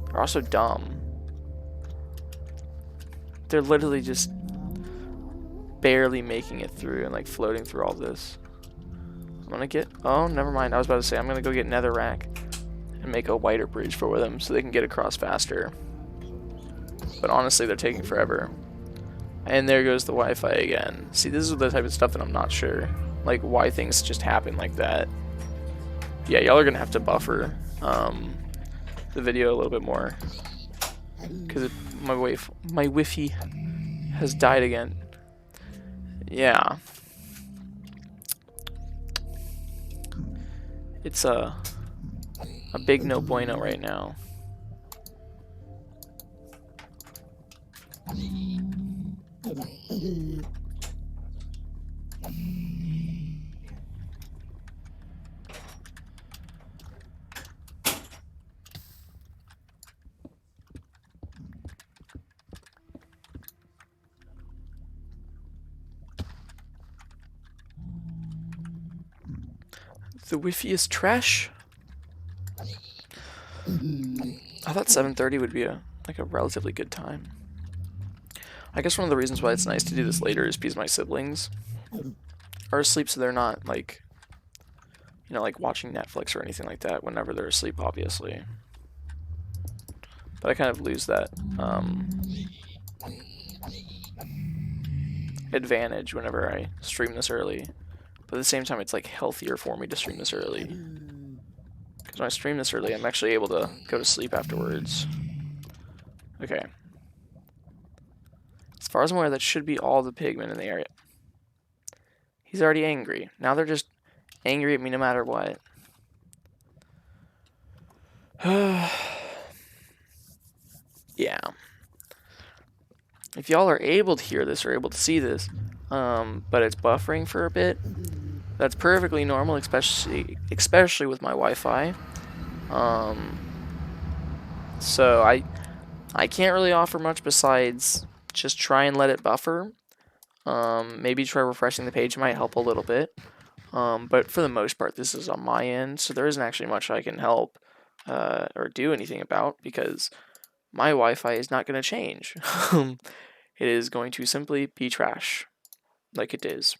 S1: They're also dumb. They're literally just barely making it through and like floating through all this. I'm gonna get, oh, never mind. I was about to say, I'm gonna go get netherrack and make a wider bridge for them so they can get across faster. But honestly, they're taking forever. And there goes the Wi-Fi again. See, this is the type of stuff that I'm not sure, like why things just happen like that. Yeah, y'all are gonna have to buffer the video a little bit more, because my Wi-Fi has died again. Yeah, it's a big no bueno right now. The Wi-Fi is trash. I thought 7:30 would be a relatively good time. I guess one of the reasons why it's nice to do this later is because my siblings are asleep, so they're not like, you know, like watching Netflix or anything like that whenever they're asleep, obviously. But I kind of lose that advantage whenever I stream this early. But at the same time, it's like healthier for me to stream this early. Because when I stream this early, I'm actually able to go to sleep afterwards. Okay. As far as I'm aware, that should be all the pigmen in the area. He's already angry. Now they're just angry at me no matter what. Yeah. If y'all are able to hear this or able to see this, but it's buffering for a bit, that's perfectly normal, especially with my Wi-Fi. So I can't really offer much besides just try and let it buffer. Maybe try refreshing the page might help a little bit. But for the most part, this is on my end, so there isn't actually much I can help or do anything about, because my Wi-Fi is not going to change. It is going to simply be trash, like it is.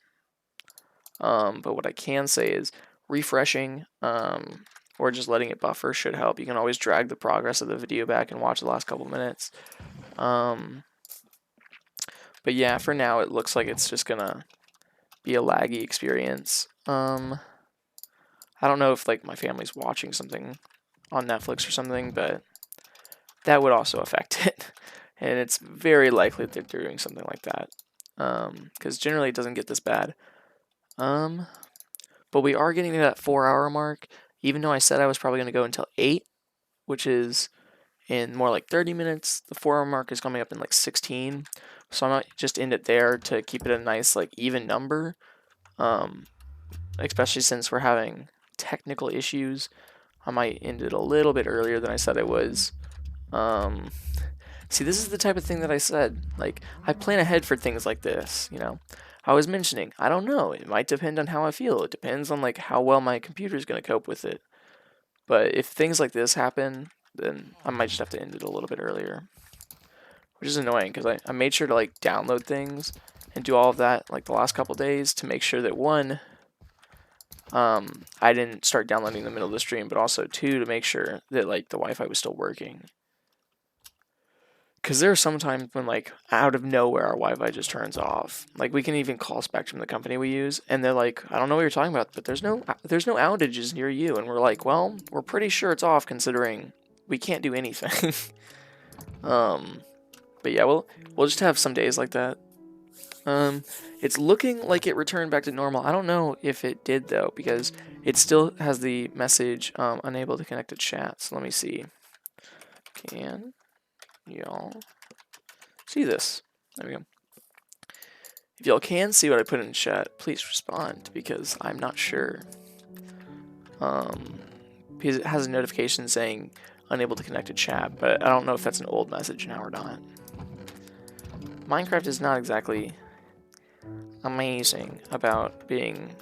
S1: But what I can say is, refreshing or just letting it buffer should help. You can always drag the progress of the video back and watch the last couple minutes. But yeah, for now it looks like it's just gonna be a laggy experience. I don't know if like my family's watching something on Netflix or something, but that would also affect it. And it's very likely that they're doing something like that. Because generally it doesn't get this bad. But we are getting to that 4-hour mark, even though I said I was probably going to go until 8, which is in more like 30 minutes. The 4-hour mark is coming up in like 16. So I might just end it there to keep it a nice like even number. Especially since we're having technical issues. I might end it a little bit earlier than I said I was. See, this is the type of thing that I said. Like, I plan ahead for things like this, you know. I was mentioning, I don't know. It might depend on how I feel. It depends on like how well my computer is going to cope with it. But if things like this happen, then I might just have to end it a little bit earlier. Which is annoying because I made sure to like download things and do all of that like the last couple days to make sure that one, I didn't start downloading in the middle of the stream, but also two, to make sure that like the Wi-Fi was still working. Because there are some times when, like, out of nowhere, our Wi-Fi just turns off. Like, we can even call Spectrum, the company we use, and they're like, I don't know what you're talking about, but there's no outages near you. And we're like, well, we're pretty sure it's off considering we can't do anything. But yeah, we'll just have some days like that. It's looking like it returned back to normal. I don't know if it did, though, because it still has the message, unable to connect to chat. So let me see. Can y'all see this? There we go. If y'all can see what I put in chat, please respond, because I'm not sure. Because it has a notification saying unable to connect to chat, but I don't know if that's an old message now or not. Minecraft is not exactly amazing about being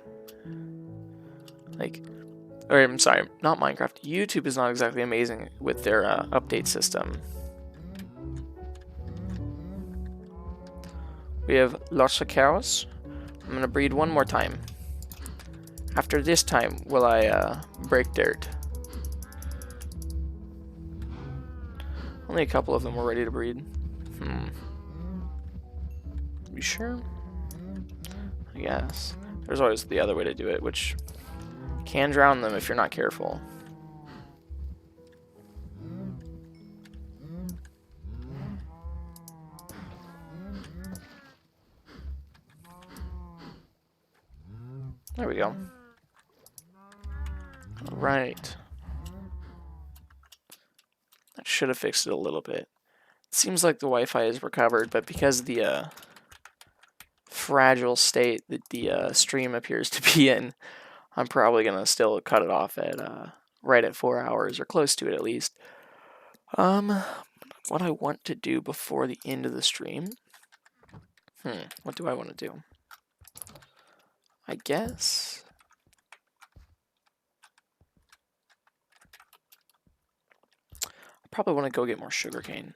S1: like, or I'm sorry, not Minecraft. YouTube is not exactly amazing with their update system. We have lots of cows. I'm gonna breed one more time. After this time, will I break dirt? Only a couple of them were ready to breed. You sure? I guess. There's always the other way to do it, which can drown them if you're not careful. There we go. Alright. That should have fixed it a little bit. It seems like the Wi-Fi is recovered, but because of the fragile state that the stream appears to be in, I'm probably going to still cut it off at right at 4 hours, or close to it at least. What I want to do before the end of the stream? What do I want to do? I guess I probably want to go get more sugarcane.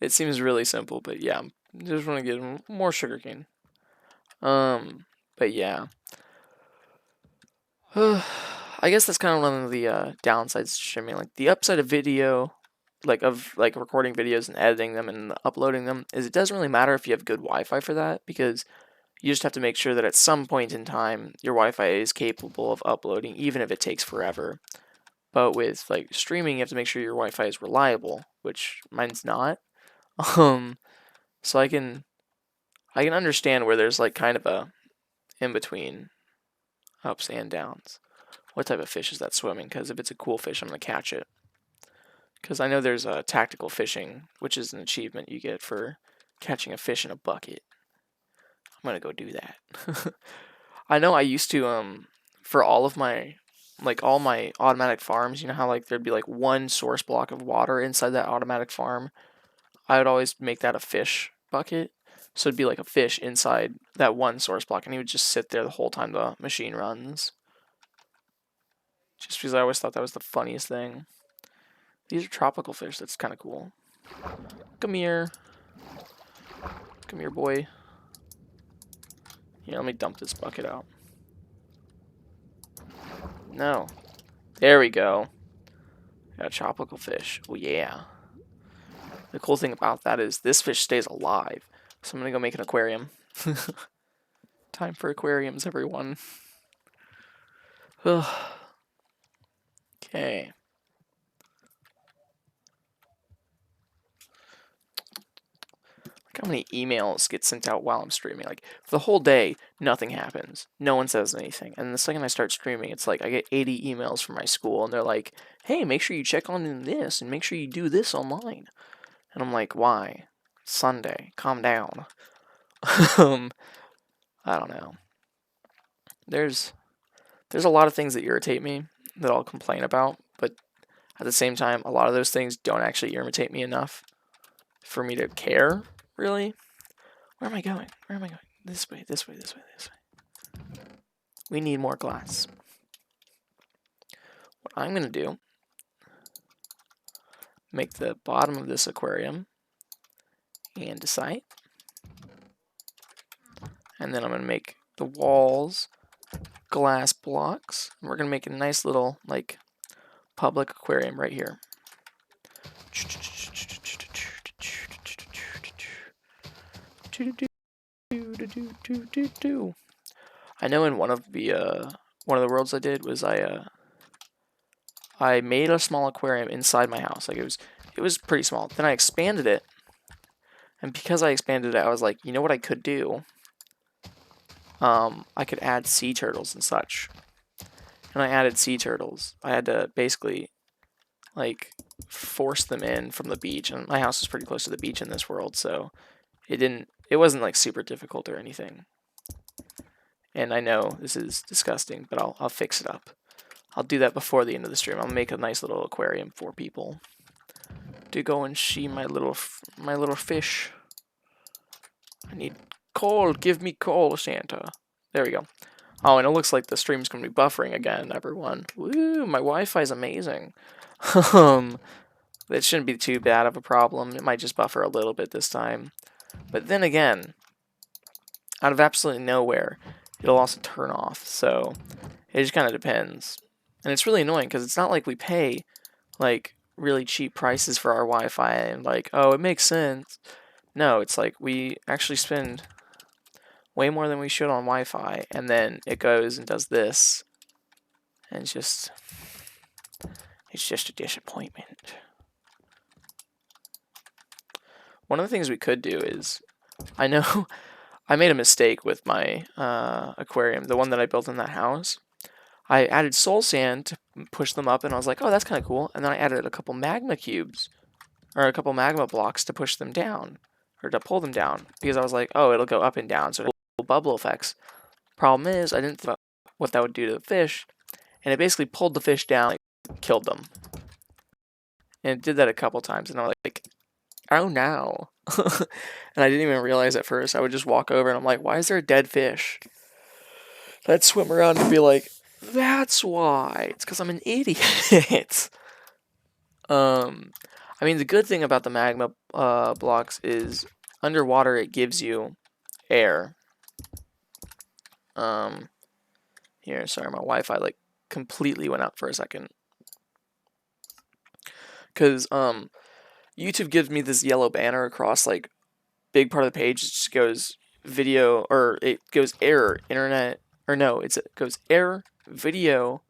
S1: It seems really simple, but yeah, I just want to get more sugarcane. But yeah. I guess that's kind of one of the downsides to streaming. Like, the upside of video, of recording videos and editing them and uploading them, is it doesn't really matter if you have good Wi-Fi for that, because you just have to make sure that at some point in time your Wi-Fi is capable of uploading, even if it takes forever. But with like streaming, you have to make sure your Wi-Fi is reliable, which mine's not. So I can understand where there's like kind of a in between ups and downs. What type of fish is that swimming? Because if it's a cool fish, I'm gonna catch it. Because I know there's tactical fishing, which is an achievement you get for catching a fish in a bucket. I'm gonna go do that. I know I used to for all of my all my automatic farms, you know how like there'd be like one source block of water inside that automatic farm. I would always make that a fish bucket. So it'd be like a fish inside that one source block, and he would just sit there the whole time the machine runs. Just because I always thought that was the funniest thing. These are tropical fish, that's kind of cool. Come here. Come here, boy. Here, let me dump this bucket out. No. There we go. Got a tropical fish. Oh, yeah. The cool thing about that is this fish stays alive. So I'm going to go make an aquarium. Time for aquariums, everyone. Ugh. Okay. Look how many emails get sent out while I'm streaming. Like, for the whole day, nothing happens. No one says anything. And the second I start streaming, it's like I get 80 emails from my school, and they're like, hey, make sure you check on this, and make sure you do this online. And I'm like, why? It's Sunday. Calm down. I don't know. There's a lot of things that irritate me that I'll complain about, but at the same time, a lot of those things don't actually irritate me enough for me to care, really. Where am I going? Where am I going? This way, this way, this way, this way. We need more glass. What I'm going to do, make the bottom of this aquarium andesite. And then I'm going to make the walls glass blocks. And we're going to make a nice little, like, public aquarium right here. I know in one of the worlds I did was I made a small aquarium inside my house. Like it was pretty small. Then I expanded it. And because I expanded it, I was like, you know what I could do? I could add sea turtles and such. And I added sea turtles. I had to basically, like, force them in from the beach. And my house is pretty close to the beach in this world, so it wasn't, like, super difficult or anything. And I know this is disgusting, but I'll fix it up. I'll do that before the end of the stream. I'll make a nice little aquarium for people to go and see my little fish. I need coal. Give me coal, Santa. There we go. Oh, and it looks like the stream's going to be buffering again, everyone. Woo, my Wi-Fi is amazing. It shouldn't be too bad of a problem. It might just buffer a little bit this time. But then again, out of absolutely nowhere, it'll also turn off. So it just kind of depends. And it's really annoying because it's not like we pay, like, really cheap prices for our Wi-Fi and, like, oh, it makes sense. No, it's like we actually spend way more than we should on Wi-Fi, and then it goes and does this, and it's just a disappointment. One of the things we could do is, I know I made a mistake with my aquarium, the one that I built in that house. I added soul sand to push them up, and I was like, oh, that's kind of cool. And then I added a couple magma cubes, or a couple magma blocks to push them down, or to pull them down, because I was like, oh, it'll go up and down, so it'll bubble effects. Problem is, I didn't think about what that would do to the fish, and it basically pulled the fish down, like, killed them. And it did that a couple times, and I was like, oh no. And I didn't even realize at first. I would just walk over, and I'm like, why is there a dead fish? I'd swim around and be like, that's why. It's because I'm an idiot. I mean, the good thing about the magma blocks is underwater it gives you air. Here, sorry, my Wi-Fi like completely went out for a second. Because YouTube gives me this yellow banner across like big part of the page. It just goes video, or it goes error, internet, or no, it goes error, video.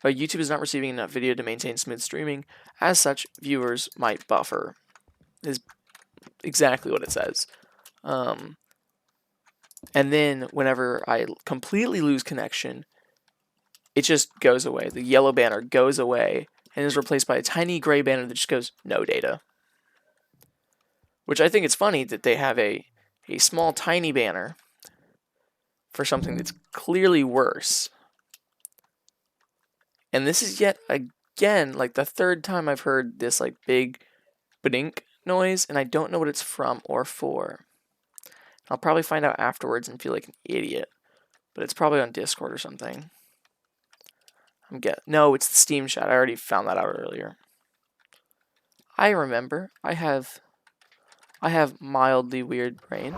S1: YouTube is not receiving enough video to maintain smooth streaming. As such, viewers might buffer. Is exactly what it says. And then whenever I completely lose connection, it just goes away. The yellow banner goes away and is replaced by a tiny gray banner that just goes, no data. Which I think it's funny that they have a small tiny banner for something that's clearly worse. And this is yet again like the third time I've heard this like big blink noise, and I don't know what it's from or for. I'll probably find out afterwards and feel like an idiot, but it's probably on Discord or something. No, it's the Steam chat. I already found that out earlier. I remember. I have mildly weird brain.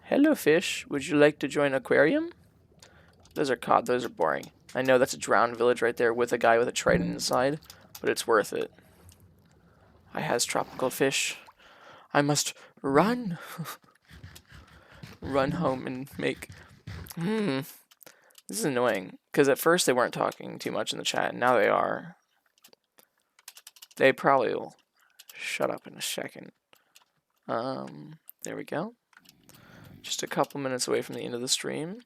S1: Hello, fish. Would you like to join aquarium? Those are cod. Those are boring. I know that's a drowned village right there with a guy with a trident inside, but it's worth it. I has tropical fish. I must run. Run home and make... This is annoying, because at first they weren't talking too much in the chat, and now they are. They probably will shut up in a second. There we go. Just a couple minutes away from the end of the stream.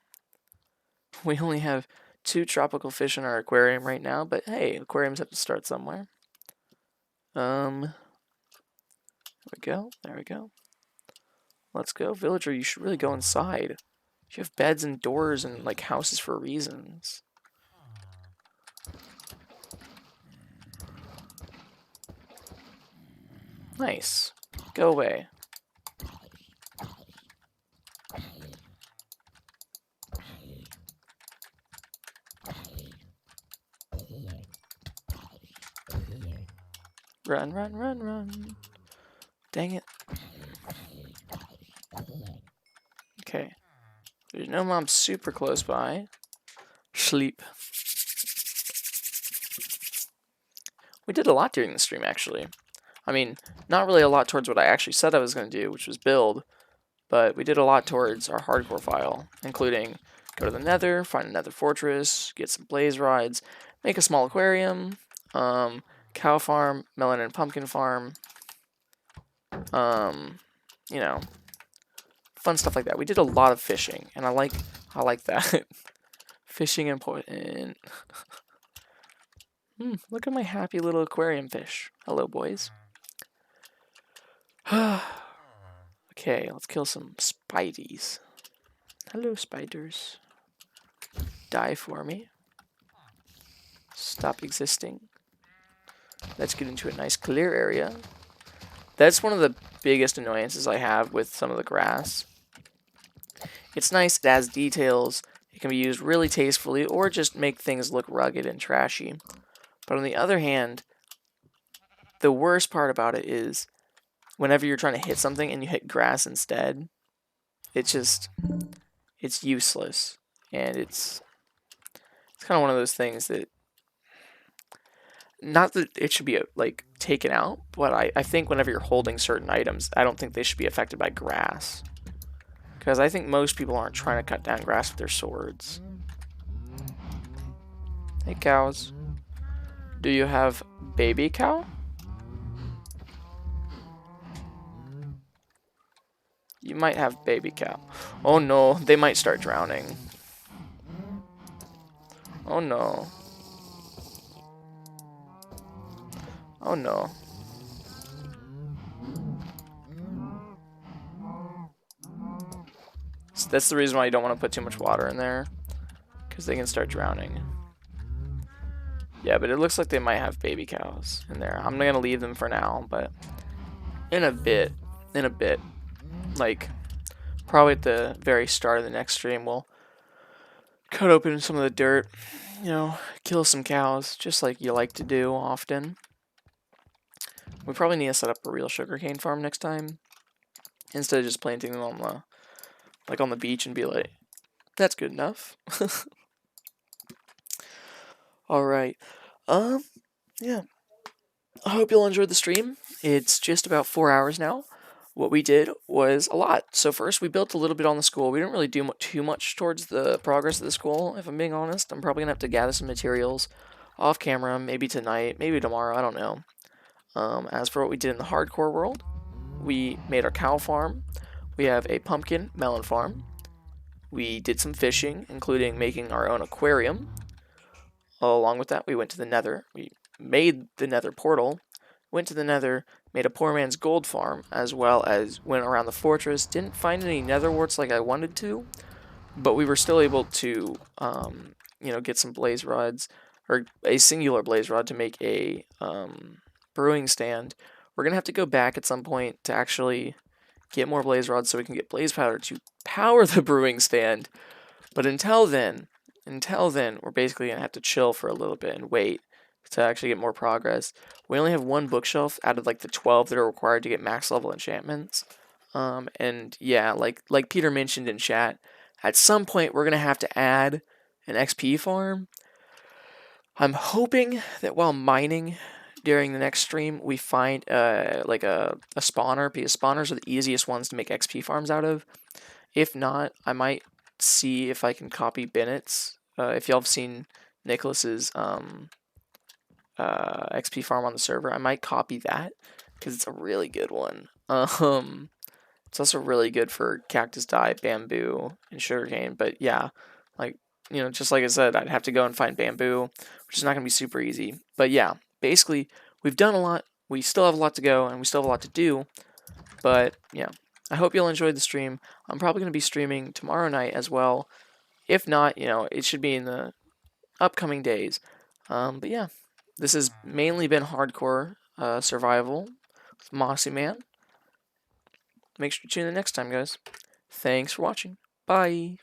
S1: We only have 2 tropical fish in our aquarium right now, but hey, aquariums have to start somewhere. There we go. There we go. Let's go. Villager, you should really go inside. You have beds and doors and, like, houses for reasons. Nice. Go away. Run, run, run, run. Dang it. Okay. There's no mom super close by. Sleep. We did a lot during the stream, actually. I mean, not really a lot towards what I actually said I was going to do, which was build, but we did a lot towards our hardcore file, including go to the nether, find a nether fortress, get some blaze rods, make a small aquarium, cow farm, melon and pumpkin farm, you know, fun stuff like that. We did a lot of fishing, and I like that. Fishing important. Look at my happy little aquarium fish. Hello, boys. Okay, let's kill some spideys. Hello, spiders. Die for me. Stop existing. Let's get into a nice clear area. That's one of the biggest annoyances I have with some of the grass. It's nice, it has details, it can be used really tastefully, or just make things look rugged and trashy. But on the other hand, the worst part about it is whenever you're trying to hit something and you hit grass instead, it's useless. And it's kind of one of those things that, not that it should be like taken out, but I think whenever you're holding certain items, I don't think they should be affected by grass. Because I think most people aren't trying to cut down grass with their swords. Hey, cows. Do you have baby cow? You might have baby cow. Oh no, they might start drowning. Oh no. Oh no. So that's the reason why you don't want to put too much water in there, because they can start drowning. Yeah, but it looks like they might have baby cows in there. I'm gonna leave them for now, but in a bit, like probably at the very start of the next stream, we'll cut open some of the dirt, you know, kill some cows, just like you like to do often. We probably need to set up a real sugarcane farm next time, instead of just planting them on the beach and be like, that's good enough. Alright. Yeah. I hope you'll enjoy the stream. It's just about 4 hours now. What we did was a lot. So first, we built a little bit on the school. We didn't really do too much towards the progress of the school, if I'm being honest. I'm probably going to have to gather some materials off camera, maybe tonight, maybe tomorrow, I don't know. As for what we did in the hardcore world, we made our cow farm. We have a pumpkin melon farm. We did some fishing, including making our own aquarium. Along with that, we went to the nether. We made the nether portal, went to the nether, made a poor man's gold farm, as well as went around the fortress. Didn't find any nether warts like I wanted to, but we were still able to, you know, get some blaze rods, or a singular blaze rod to make a brewing stand. We're gonna have to go back at some point to actually get more blaze rods so we can get blaze powder to power the brewing stand. But until then, we're basically gonna have to chill for a little bit and wait to actually get more progress. We only have one bookshelf out of like the 12 that are required to get max level enchantments. And yeah, like Peter mentioned in chat, at some point we're gonna have to add an XP farm. I'm hoping that while mining during the next stream, we find like a spawner, because spawners are the easiest ones to make XP farms out of. If not, I might see if I can copy Bennett's. If y'all have seen Nicholas's XP farm on the server, I might copy that because it's a really good one. It's also really good for cactus dye, bamboo, and sugarcane. But yeah, like just like I said, I'd have to go and find bamboo, which is not gonna be super easy. But yeah, basically, we've done a lot. We still have a lot to go, and we still have a lot to do. But yeah, I hope you'll enjoy the stream. I'm probably gonna be streaming tomorrow night as well. If not, it should be in the upcoming days. But yeah, this has mainly been hardcore survival with Mossy Man. Make sure to tune in next time, guys. Thanks for watching. Bye.